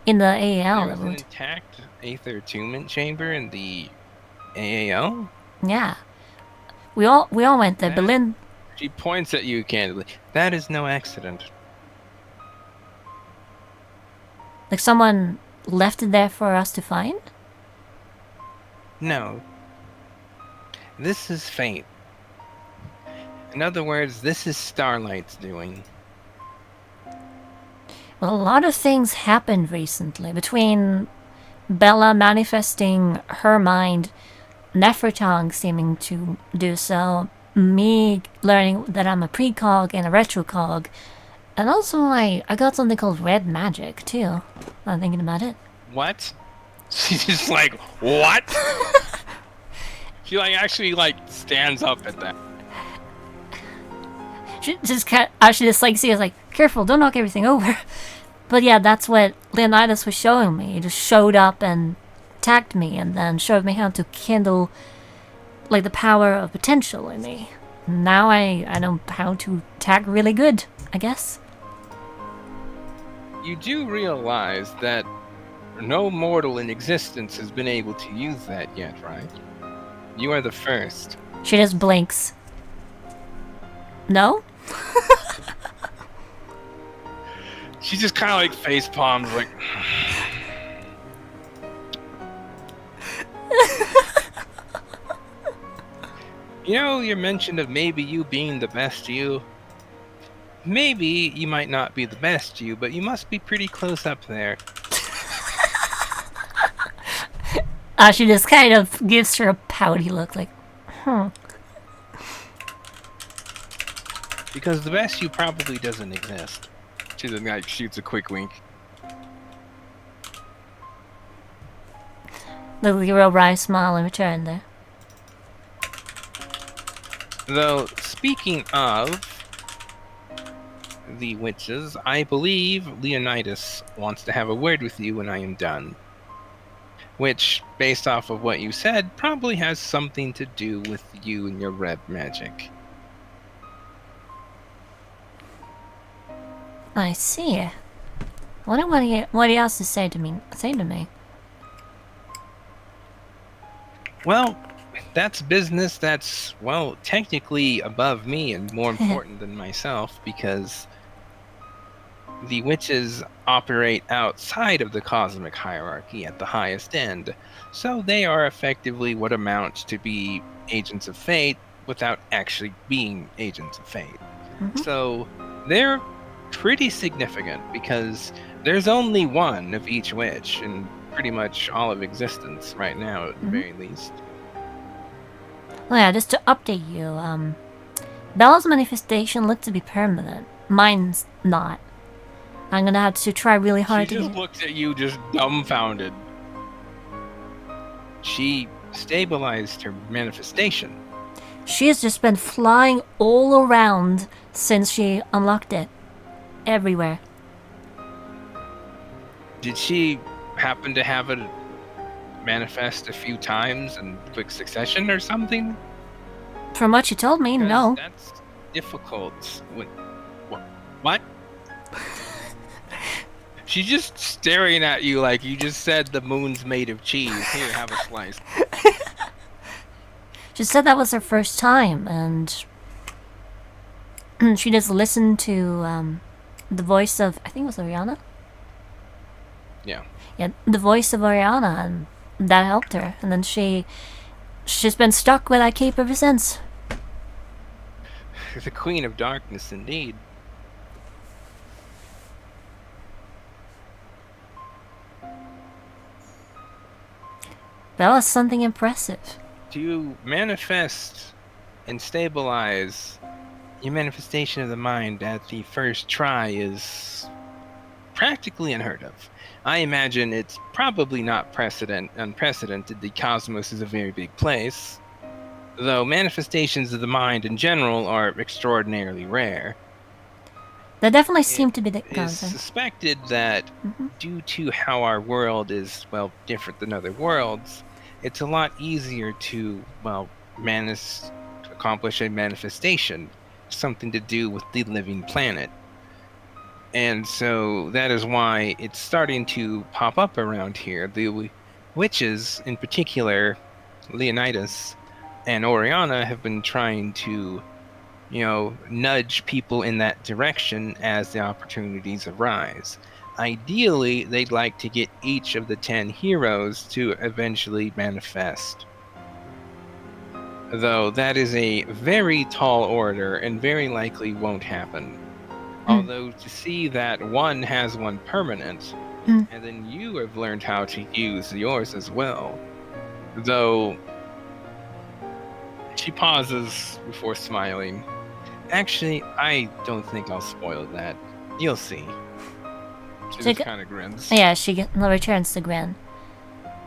in the AAL. There was an intact Aether attunement chamber in the AAL? Yeah. We all went there, but Lynn... She points at you candidly. That is no accident. Like someone left it there for us to find? No. This is fate. In other words, this is Starlight's doing. Well, a lot of things happened recently between Bella manifesting her mind, Nefertong seeming to do so, me learning that I'm a precog and a retrocog, and also I got something called red magic too. I'm thinking about it. What? She's just like, what? She like actually like stands up at that. She just like see us like, careful, don't knock everything over. But yeah, that's what Leonidas was showing me. He just showed up and attacked me and then showed me how to kindle like the power of potential in me. Now I know how to attack really good, I guess. You do realize that no mortal in existence has been able to use that yet, right? You are the first. She just blinks. No? She just kind of like face palms, like. You know, your mention of maybe you being the best you. Maybe you might not be the best you, but you must be pretty close up there. She just kind of gives her a pouty look, like, Because the best you probably doesn't exist. She just like shoots a quick wink. The real wry smile in return there. Though, speaking of the witches, I believe Leonidas wants to have a word with you when I am done. Which, based off of what you said, probably has something to do with you and your red magic. I see. I wonder what he has to say to me. Well, that's business that's, well, technically above me and more important than myself, because the witches operate outside of the cosmic hierarchy at the highest end, so they are effectively what amounts to be agents of fate without actually being agents of fate. So they're pretty significant because there's only one of each witch in pretty much all of existence right now, at the very least. Well, yeah, just to update you, Bella's manifestation looked to be permanent. Mine's not. I'm gonna have to try really hard She to just looks at you just dumbfounded. She stabilized her manifestation. She has just been flying all around since she unlocked it. Everywhere. Did she happen to have it manifest a few times in quick succession or something? From what she told me, no. That's difficult. What? She's just staring at you like you just said the moon's made of cheese. Here, have a slice. She said that was her first time, and she just listened to the voice of, I think it was Oriana? Yeah. Yeah, the voice of Oriana, and that helped her. And then she's been stuck with that cape ever since. The Queen of Darkness, indeed. That was something impressive. To manifest and stabilize your manifestation of the mind at the first try is practically unheard of. I imagine it's probably not unprecedented. The cosmos is a very big place, though manifestations of the mind in general are extraordinarily rare. That definitely seemed to be the It is concept. suspected that due to how our world is, well, different than other worlds, it's a lot easier to, well, accomplish a manifestation, something to do with the living planet. And so that is why it's starting to pop up around here. The witches, in particular, Leonidas and Oriana, have been trying to, nudge people in that direction as the opportunities arise. Ideally, they'd like to get each of the 10 heroes to eventually manifest. Though that is a very tall order and very likely won't happen. Although to see that one has one permanent, and then you have learned how to use yours as well. Though she pauses before smiling. Actually, I don't think I'll spoil that. You'll see. She just kind of grins. Yeah, she returns to grin.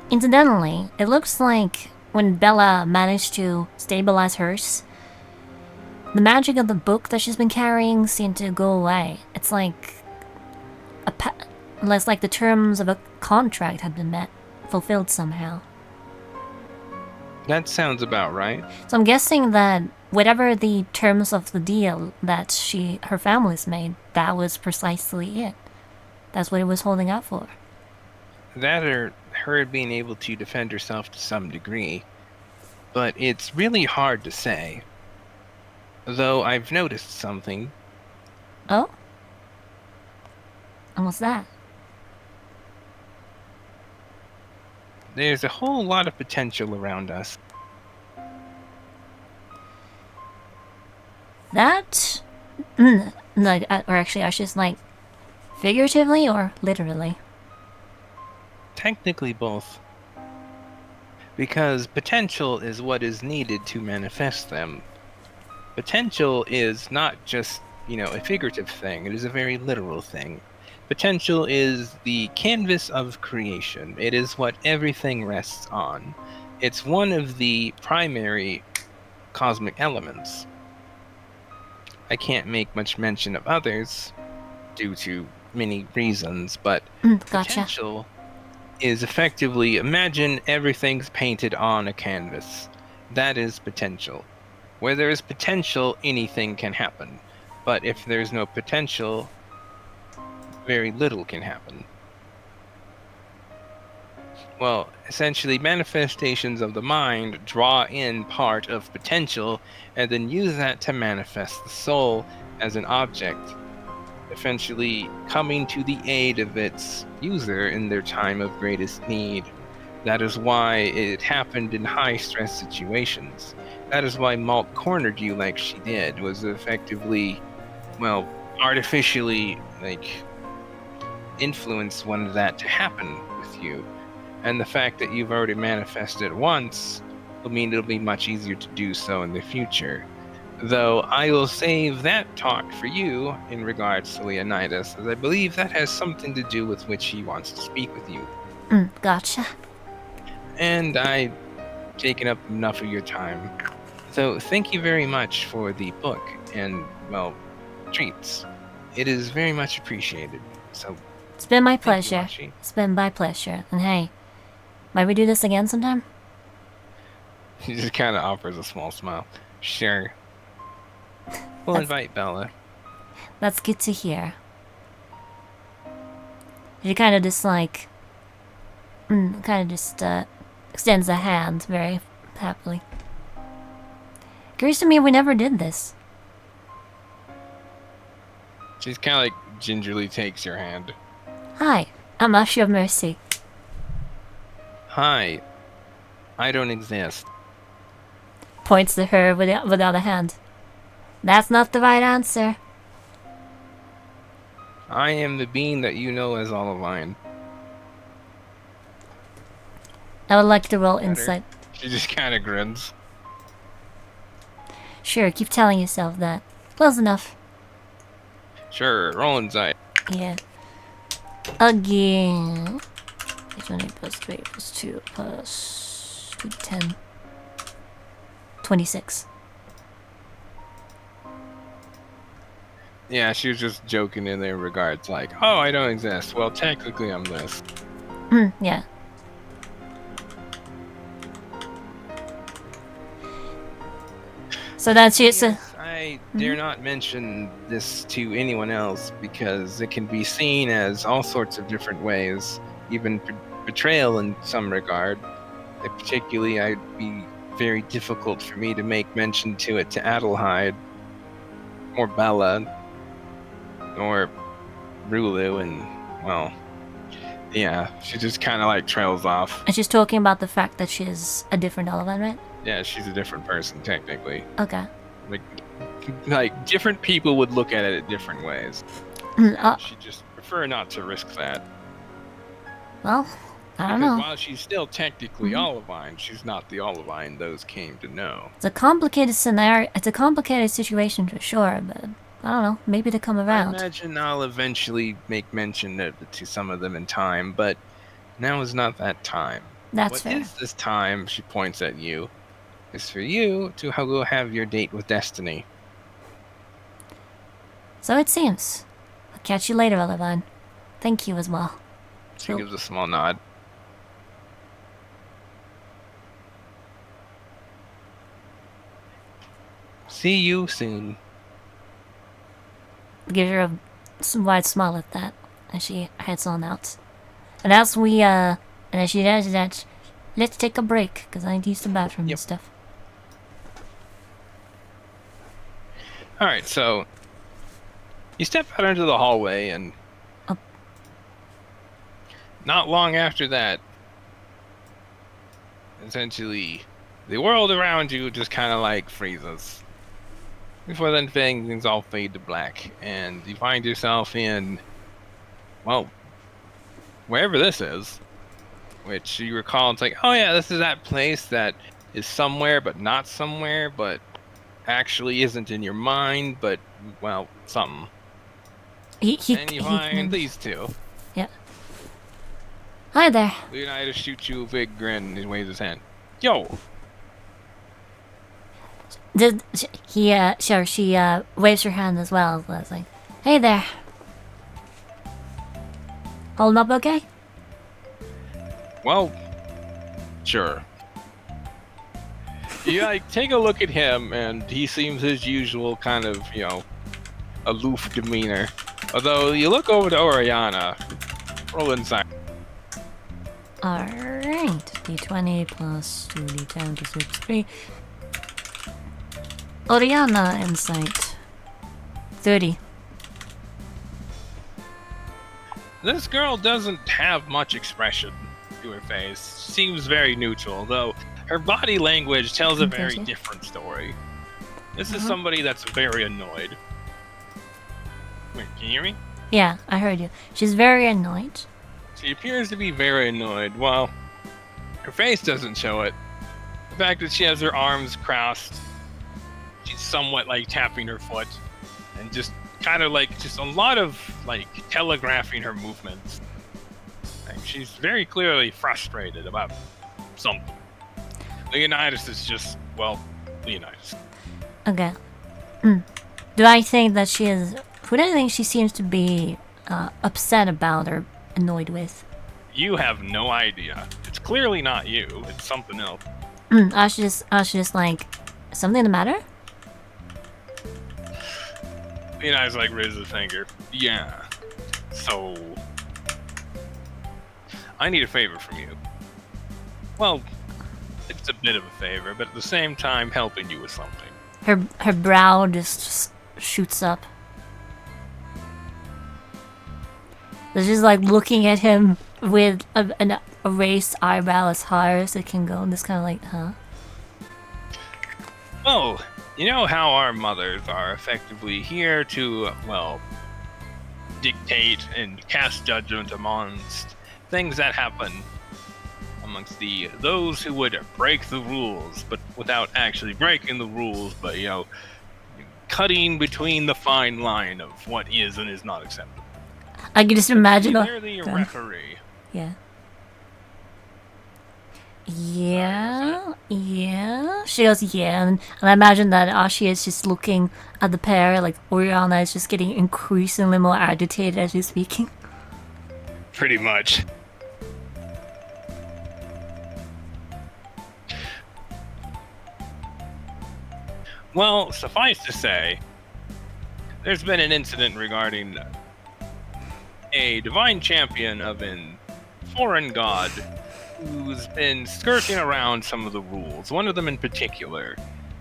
Incidentally, it looks like when Bella managed to stabilize hers, the magic of the book that she's been carrying seemed to go away. It's like it's like the terms of a contract had been fulfilled somehow. That sounds about right. So I'm guessing that whatever the terms of the deal that her family's made, that was precisely it. That's what it was holding out for. That or her being able to defend herself to some degree. But it's really hard to say. Though I've noticed something. Oh? And what's that? There's a whole lot of potential around us. That? Or actually, I should just like figuratively or literally? Technically both. Because potential is what is needed to manifest them. Potential is not just, a figurative thing. It is a very literal thing. Potential is the canvas of creation. It is what everything rests on. It's one of the primary cosmic elements. I can't make much mention of others due to many reasons, but potential is effectively, imagine everything's painted on a canvas. That is potential. Where there is potential, anything can happen. But if there's no potential, very little can happen. Well, essentially, manifestations of the mind draw in part of potential and then use that to manifest the soul as an object, eventually coming to the aid of its user in their time of greatest need. That is why it happened in high-stress situations. That is why Malt cornered you like she did, was effectively, artificially, influence wanted that to happen with you. And the fact that you've already manifested once will mean it'll be much easier to do so in the future. Though I will save that talk for you in regards to Leonidas, as I believe that has something to do with which he wants to speak with you. Gotcha. And I've taken up enough of your time. So thank you very much for the book and, treats. It is very much appreciated. So it's been my pleasure. It's been my pleasure. And hey, might we do this again sometime? He just kind of offers a small smile. Sure. We'll invite Bella. That's good to hear. She kind of just extends a hand very happily. Curious to me, we never did this. She's kind of gingerly takes your hand. Hi, I'm Ashe of Mercy. Hi, I don't exist. Points to her with the other hand. That's not the right answer. I am the being that you know as Olivine. I would like to roll insight. She just kind of grins. Sure, keep telling yourself that. Close enough. Sure, roll insight. Yeah. Again. 8 plus 3 plus 2 plus 2 10. 26. Yeah, she was just joking in their regards, like, oh, I don't exist. Well, technically, I'm this. Yeah. So that's it. So, Yes, I dare not mention this to anyone else because it can be seen as all sorts of different ways, even betrayal in some regard. Particularly, I'd be very difficult for me to make mention to it to Adelheid, or Bella, or Rulu, and, well, yeah, she just kind of like trails off. and she's talking about the fact that she's a different Olivine, right? Yeah, she's a different person, technically. Okay. Like different people would look at it different ways. She'd just prefer not to risk that. Well, I don't Because know. while she's still technically Olivine, she's not the Olivine those came to know. It's a complicated scenario. It's a complicated situation for sure, but I don't know. Maybe they come I around. imagine I'll eventually make mention of it to some of them in time, but now is not that time. That's What fair. is this time, she points at you, is for you to go have your date with Destiny. So it seems. I'll catch you later, Olivine. Thank you as well. She So- gives a small nod. See you soon. Give her a wide smile at that as she heads on out. And as she does that, let's take a break because I need to use the bathroom Yep. and stuff. Alright, so you step out into the hallway, and Oh. not long after that, essentially, the world around you just kind of like freezes. Before then, things all fade to black, and you find yourself in, well, wherever this is, which you recall, it's like, oh yeah, this is that place that is somewhere but not somewhere, but actually isn't in your mind, but, well, something. And you find these two. Hi there. Leonidas shoots you a big grin and he waves his hand. Yo! She waves her hand as well. It's like, hey there. Holding up okay? Well, sure. You like take a look at him, and he seems his usual kind of, aloof demeanor. Although you look over to Oriana, roll inside. Alright. D20 plus 2d10 to 6, 3. Oriana insight. 30. This girl doesn't have much expression to her face. Seems very neutral, though her body language tells a very Impressive. different story. This is somebody that's very annoyed. Wait, can you hear me? Yeah, I heard you. She's very annoyed. She appears to be very annoyed. Well, her face doesn't show it. The fact that she has her arms crossed, she's somewhat like tapping her foot, and just kind of like just a lot of like telegraphing her movements. Like, she's very clearly frustrated about something. Leonidas is just, well, Leonidas. Okay. Do I think that she is... Who do I think she seems to be upset about or annoyed with? You have no idea. It's clearly not you. It's something else. I should just like... Something the matter? Leonidas like raises a finger. Yeah. So... I need a favor from you. Well, it's a bit of a favor, but at the same time helping you with something. Her brow just shoots up. She's just like looking at him with an raised eyebrow as high as it can go. Just kind of like, huh? Well, you know how our mothers are effectively here to, well, dictate and cast judgment amongst things that happen amongst those who would break the rules, but without actually breaking the rules, but, cutting between the fine line of what is and is not acceptable. I can just imagine. They're the referee. Yeah. Yeah, yeah. She goes, yeah, and I imagine that Ashi is just looking at the pair, like Oriana is just getting increasingly more agitated as she's speaking. Pretty much. Well, suffice to say, there's been an incident regarding a divine champion of an foreign god who's been skirting around some of the rules. One of them in particular,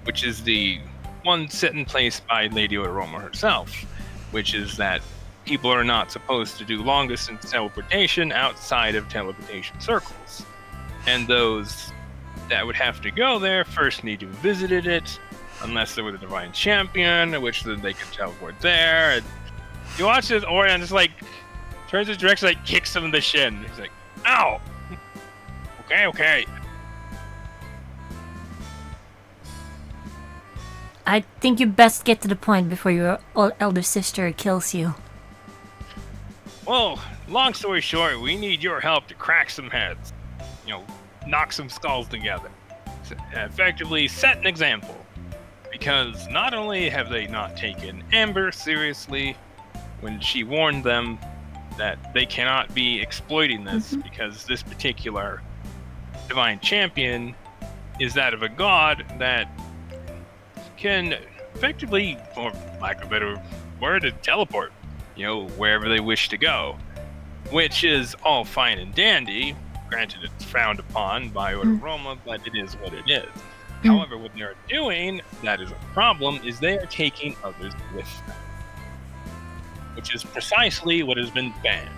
which is the one set in place by Lady Aroma herself, which is that people are not supposed to do long distance teleportation outside of teleportation circles. And those that would have to go there first need to have visited it, unless they were the divine champion, which then they can teleport there. And you watch this, Orion just like turns his direction, like kicks him in the shin. He's like, ow! Okay. I think you best get to the point before your elder sister kills you. Well, long story short, we need your help to crack some heads. Knock some skulls together. Effectively set an example. Because not only have they not taken Amber seriously when she warned them that they cannot be exploiting this because this particular divine champion is that of a god that can effectively, for lack of a better word, teleport, wherever they wish to go. Which is all fine and dandy. Granted, it's frowned upon by Roma, but it is what it is. However, what they're doing, that is a problem, is they are taking others with them. Which is precisely what has been banned.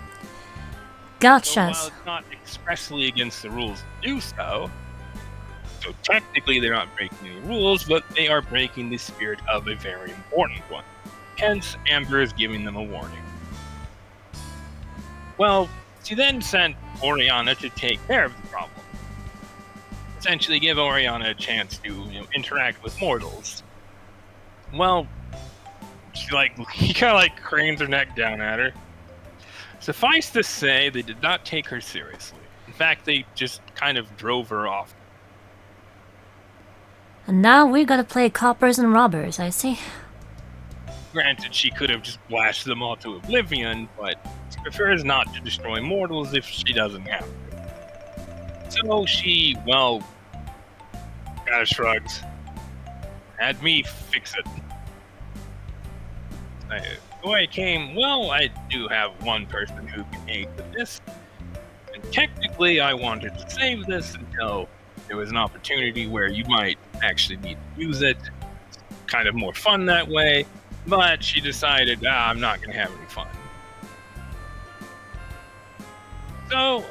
Gotcha. So while it's not expressly against the rules to do so technically they're not breaking any rules, but they are breaking the spirit of a very important one. Hence, Amber is giving them a warning. Well, she then sent Oriana to take care of the problem. Essentially give Oriana a chance to, interact with mortals. Well, he kind of cranes her neck down at her. Suffice to say, they did not take her seriously. In fact, they just kind of drove her off. And now we gotta play coppers and robbers, I see. Granted, she could have just blasted them all to oblivion, but she prefers not to destroy mortals if she doesn't have to. So she, kind of shrugs. Had me fix it. The way it came, I do have one person who can aid with this. And technically, I wanted to save this until there was an opportunity where you might actually need to use it. It's kind of more fun that way. But she decided, I'm not going to have any fun. So,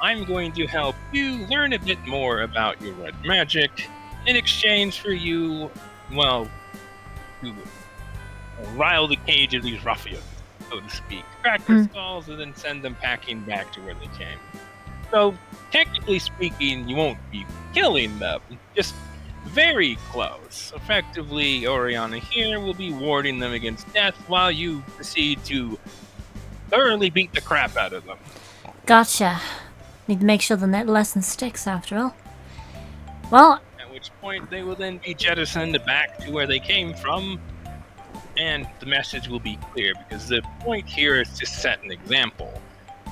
I'm going to help you learn a bit more about your red magic in exchange for you, to rile the cage of these ruffians, so to speak. Crack their skulls and then send them packing back to where they came. So, technically speaking, you won't be killing them, just very close. Effectively, Oriana here will be warding them against death while you proceed to thoroughly beat the crap out of them. Gotcha. Need to make sure the net lesson sticks after all. Well, at which point they will then be jettisoned back to where they came from, and the message will be clear, because the point here is to set an example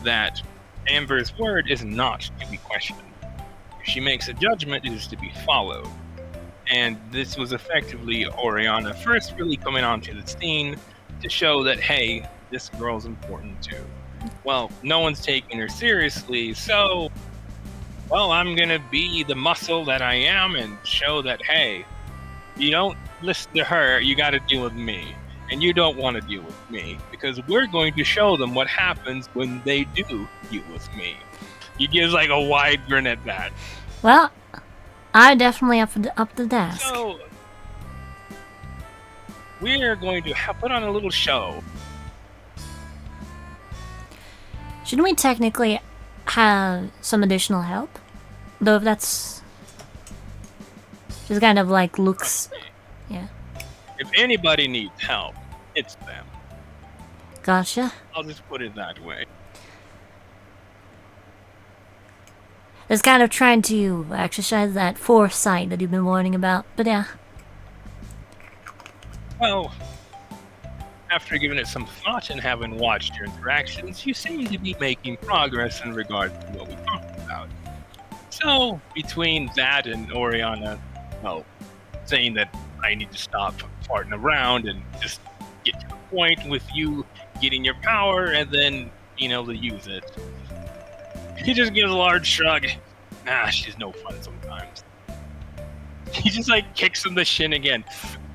that Amber's word is not to be questioned. If she makes a judgment, it is to be followed. And this was effectively Oriana first really coming onto the scene to show that, hey, this girl's important too. Well, no one's taking her seriously, so, I'm gonna be the muscle that I am and show that, hey, you don't listen to her, you gotta deal with me. And you don't want to deal with me, because we're going to show them what happens when they do deal with me. He gives a wide grin at that. Well, I definitely up the desk. So, we're going to put on a little show. Shouldn't we technically have some additional help? Though if that's just kind of looks... Yeah. If anybody needs help, it's them. Gotcha. I'll just put it that way. Just kind of trying to exercise that foresight that you've been warning about. But yeah. Well, after giving it some thought and having watched your interactions, you seem to be making progress in regard to what we talked about. So, between that and Oriana, well, saying that I need to stop farting around and just get to the point with you getting your power and then being able to use it, he just gives a large shrug. She's no fun sometimes. He just like kicks him the shin again.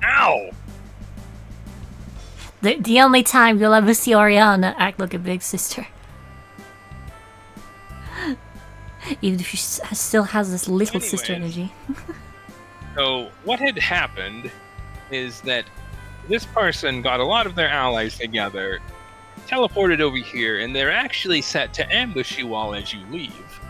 Ow! The only time you'll ever see Oriana act like a big sister. Even if she still has this little sister energy. So what had happened is that this person got a lot of their allies together, teleported over here, and they're actually set to ambush you all as you leave.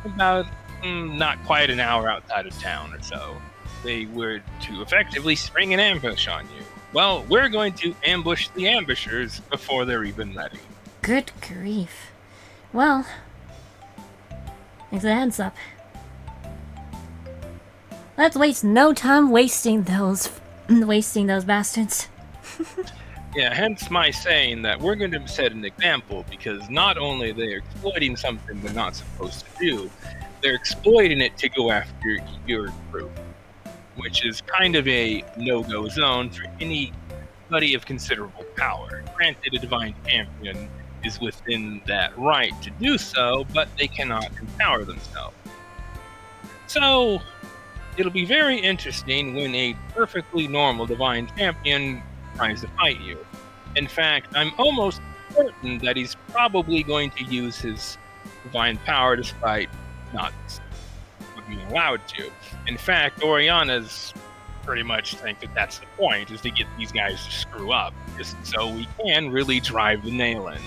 About not quite an hour outside of town or so. They were to effectively spring an ambush on you. Well, we're going to ambush the ambushers before they're even ready. Good grief. Well, thanks for the heads up. Let's waste no time wasting those bastards. Yeah, hence my saying that we're going to set an example, because not only are they exploiting something they're not supposed to do, they're exploiting it to go after your group, which is kind of a no-go zone for anybody of considerable power. Granted, a divine champion is within that right to do so, but they cannot empower themselves. So, it'll be very interesting when a perfectly normal divine champion tries to fight you. In fact, I'm almost certain that he's probably going to use his divine power despite not being allowed to. In fact, Oriana's pretty much think that that's the point, is to get these guys to screw up, just so we can really drive the nail in.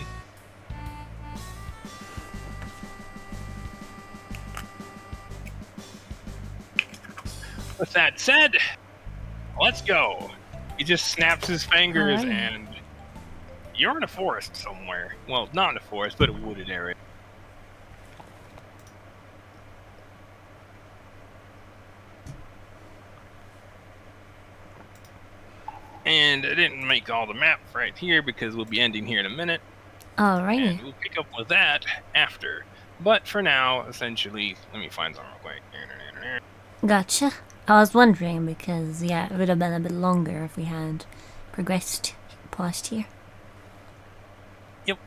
With that said, let's go. He just snaps his fingers Alright. and you're in a forest somewhere. Well, not in a forest, but a wooded area. And I didn't make all the map right here because we'll be ending here in a minute. Alrighty. And we'll pick up with that after. But for now, essentially, let me find some real quick. Gotcha. I was wondering because, yeah, it would have been a bit longer if we had progressed past here. Yep.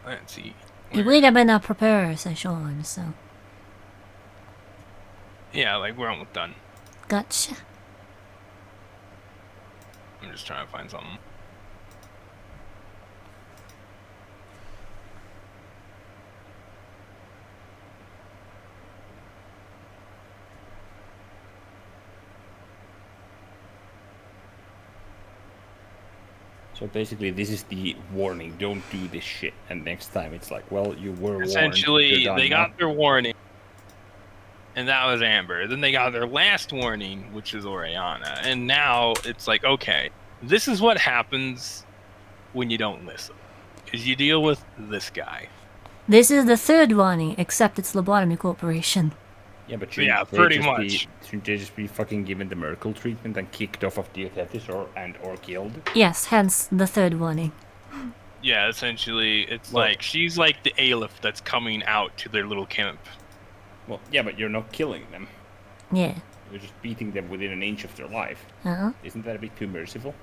Let's see. It would have been a prepare session, so. Yeah, like we're almost done. Gotcha. I'm just trying to find something. So basically, this is the warning: don't do this shit. And next time, it's like, well, you were warned. Essentially, You're done they now. got their warning, and that was Amber. Then they got their last warning, which is Oriana. And now it's like, okay, this is what happens when you don't listen. Because you deal with this guy. This is the third warning, except it's Lobotomy Corporation. Yeah, but Yeah, shouldn't they pretty just much. Shouldn't they just be fucking given the Merkel treatment and kicked off of Diothetis or killed? Yes, hence the third warning. Yeah, essentially, it's Well- like she's like the Aleph that's coming out to their little camp. Well, yeah, but you're not killing them. Yeah. You're just beating them within an inch of their life. Uh-huh. Isn't that a bit too merciful?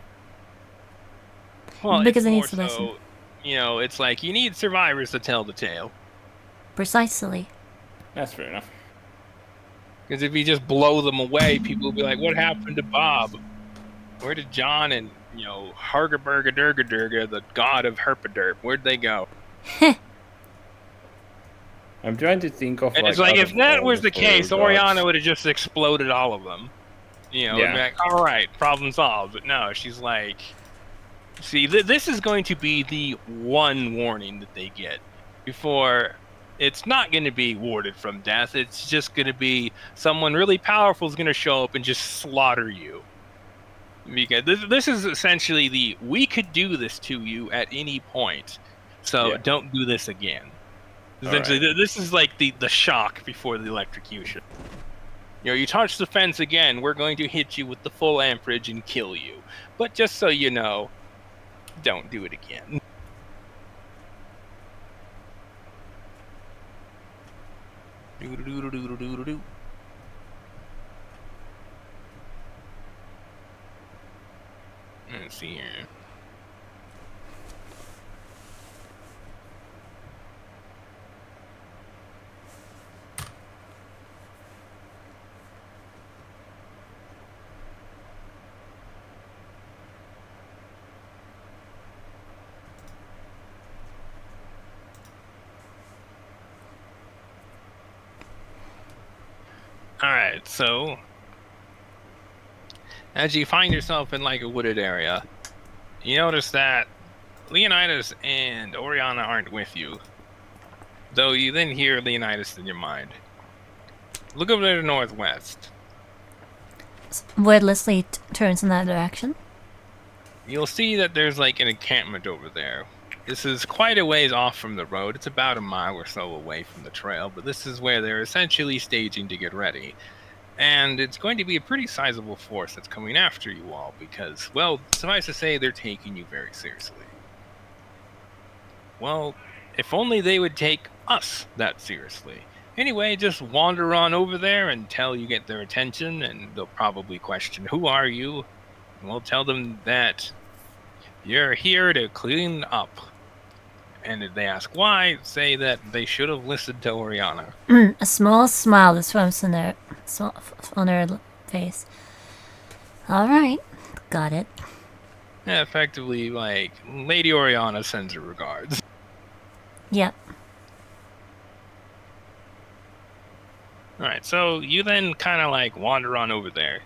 Well, Because it's it more needs to listen. so, you know, it's like you need survivors to tell the tale. Precisely. That's fair enough. Because if you just blow them away, people will be like, "What happened to Bob? Where did John and Hargerberga Durga, the god of Herpaderp, where'd they go?" I'm trying to think of. And it's like out if of that all was the case, gods- Oriana would have just exploded all of them. Yeah. And be like, all right, problem solved. But no, she's like, see, this is going to be the one warning that they get before. It's not going to be warded from death. It's just going to be someone really powerful is going to show up and just slaughter you. Because this is essentially we could do this to you at any point. So Yeah. don't do this again. Essentially, this is like the shock before the electrocution. You touch the fence again, we're going to hit you with the full amperage and kill you. But just so you know, don't do it again. Do-do-do-do-do-do-do-do. Let's see here. Alright, so as you find yourself in like a wooded area, you notice that Leonidas and Oriana aren't with you. Though you then hear Leonidas in your mind. Look over to the northwest. Wordlessly turns in that direction. You'll see that there's like an encampment over there. This is quite a ways off from the road. It's about a mile or so away from the trail, but this is where they're essentially staging to get ready. And it's going to be a pretty sizable force that's coming after you all because, well, suffice to say, they're taking you very seriously. Well, if only they would take us that seriously. Anyway, just wander on over there until you get their attention, and they'll probably question, who are you? And we'll tell them that you're here to clean up. And if they ask why, say that they should have listened to Oriana. A small smile that swims on her face. Alright, got it. Yeah, effectively, like, Lady Oriana sends her regards. Yep. Alright, so you then kind of like wander on over there.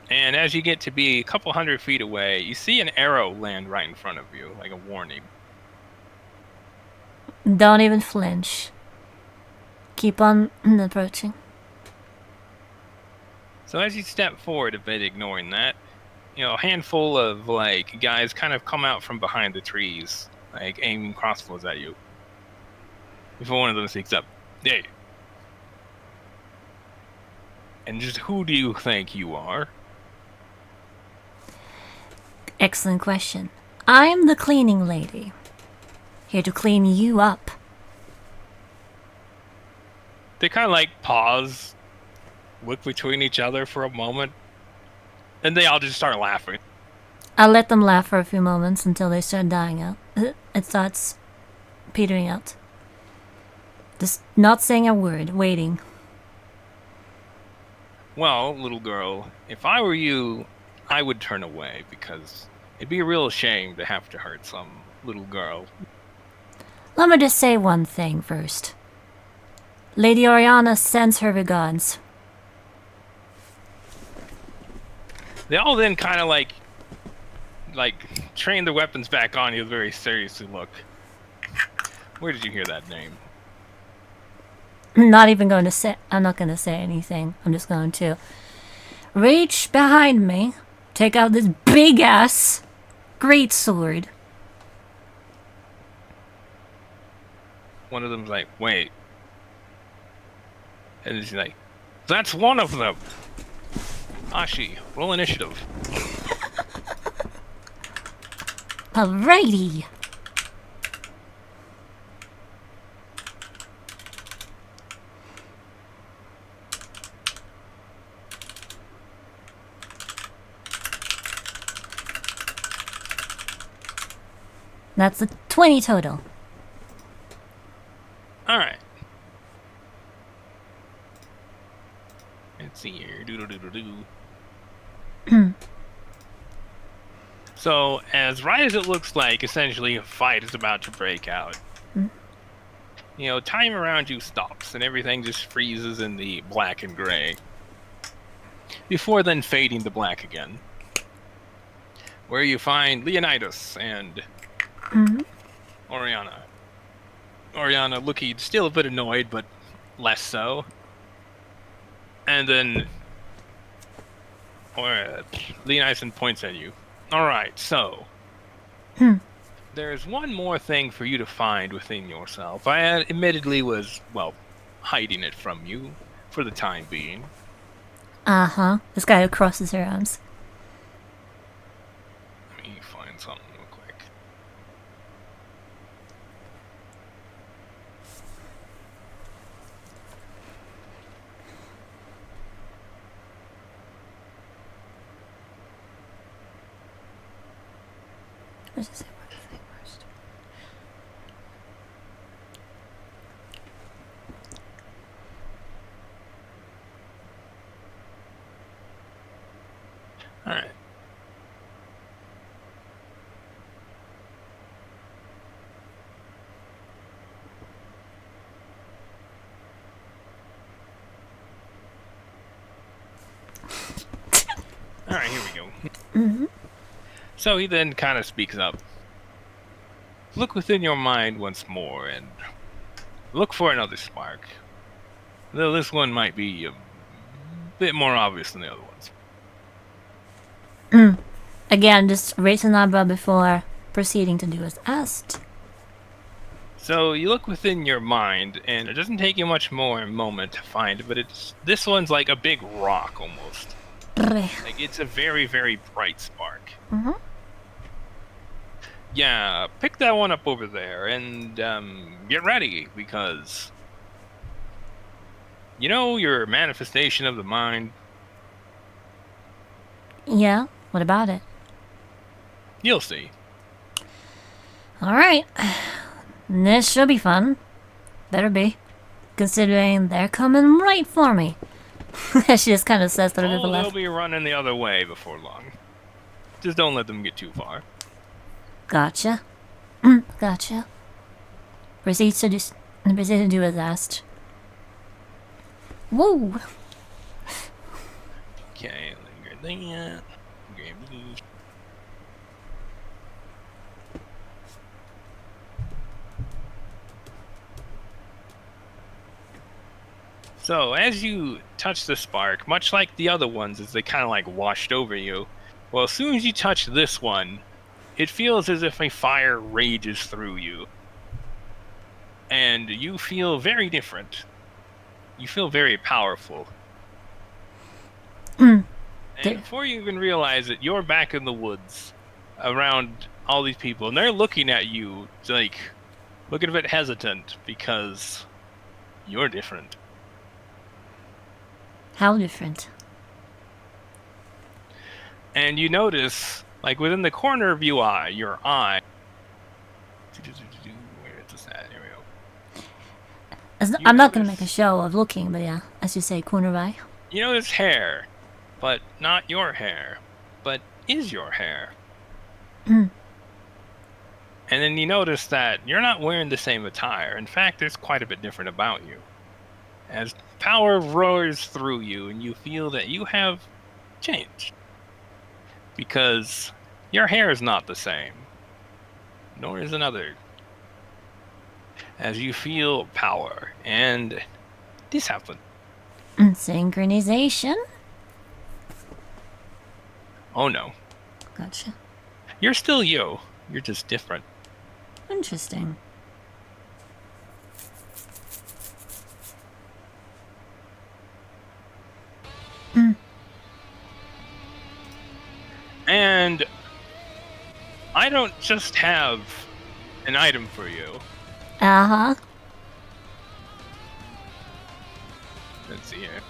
And as you get to be a couple 100 feet away, you see an arrow land right in front of you, like a warning. Don't even flinch. Keep on approaching. So as you step forward a bit, ignoring that, a handful of like guys kind of come out from behind the trees, like aiming crossbows at you. Before one of them sneaks up, hey. And just who do you think you are? Excellent question. I'm the cleaning lady. Here to clean you up. They kind of like pause, look between each other for a moment, and they all just start laughing. I'll let them laugh for a few moments until they start dying out. It starts petering out. Just not saying a word, waiting. Well, little girl, if I were you, I would turn away because it'd be a real shame to have to hurt some little girl. Let me just say one thing first. Lady Oriana sends her regards. They all then kind of like train their weapons back on you very seriously look. Where did you hear that name? I'm not going to say anything. I'm just going to reach behind me, take out this big ass great sword. One of them's like, wait. And he's like, that's one of them. Ashi, roll initiative. Alrighty. That's a 20 total. Alright. Let's see here. Doodle-doodle-doo. So, as right as it looks like, essentially a fight is about to break out. Time around you stops and everything just freezes in the black and gray. Before then fading to black again. Where you find Leonidas and Oriana. Oriana looking still a bit annoyed, but less so. And then Leonidas points at you. Alright, so There's one more thing for you to find within yourself. I admittedly was, well, hiding it from you for the time being. Uh-huh. This guy who crosses her arms. Let me find something real quick. What does it say? What does it say first? Alright. Alright, here we go. Mm-hmm. So he then kind of speaks up. Look within your mind once more and look for another spark. Though this one might be a bit more obvious than the other ones. Again, just raise an eyebrow before proceeding to do as asked. So you look within your mind, and it doesn't take you much more moment to find it, but this one's like a big rock almost. Like it's a very, very bright spark. Mm-hmm. Yeah, pick that one up over there, and get ready, because you know your manifestation of the mind. Yeah, what about it? You'll see. Alright. This should be fun. Better be. Considering they're coming right for me. She just kind of says that a bit of a Oh, laugh. they'll be running the other way before long. Just don't let them get too far. Gotcha. Gotcha. Proceed to do as asked. Whoa! Okay, let me grab that. Grab these. So, as you touch the spark, much like the other ones as they kind of like washed over you, well, as soon as you touch this one, it feels as if a fire rages through you. And you feel very different. You feel very powerful. And before you even realize it, you're back in the woods around all these people, and they're looking at you, like, looking a bit hesitant because you're different. How different? And you notice, like, within the corner of your eye, where is this at? Here we go. I'm not gonna notice- make a show of looking, but yeah, as you say, corner eye. You notice hair, but not your hair, but is your hair. And then you notice that you're not wearing the same attire. In fact, there's quite a bit different about you. As power roars through you, and you feel that you have changed. Because your hair is not the same, nor is another. As you feel power, and this happened. Synchronization? Oh no. Gotcha. You're still you. You're just different. Interesting. And I don't just have an item for you. Uh-huh. Let's see here.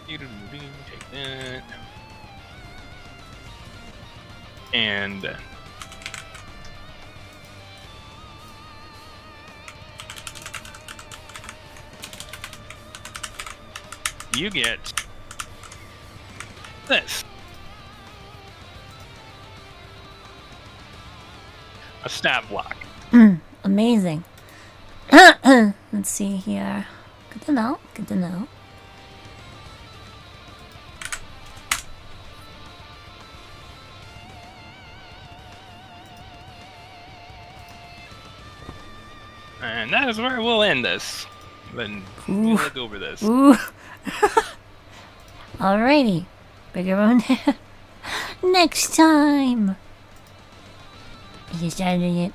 Take that. And you get this. A stat block. Amazing. Let's see here. Good to know. Good to know. And that is where we'll end this. Then we'll look over this. Ooh. Alrighty. Bigger one. Next time. Are you starting it?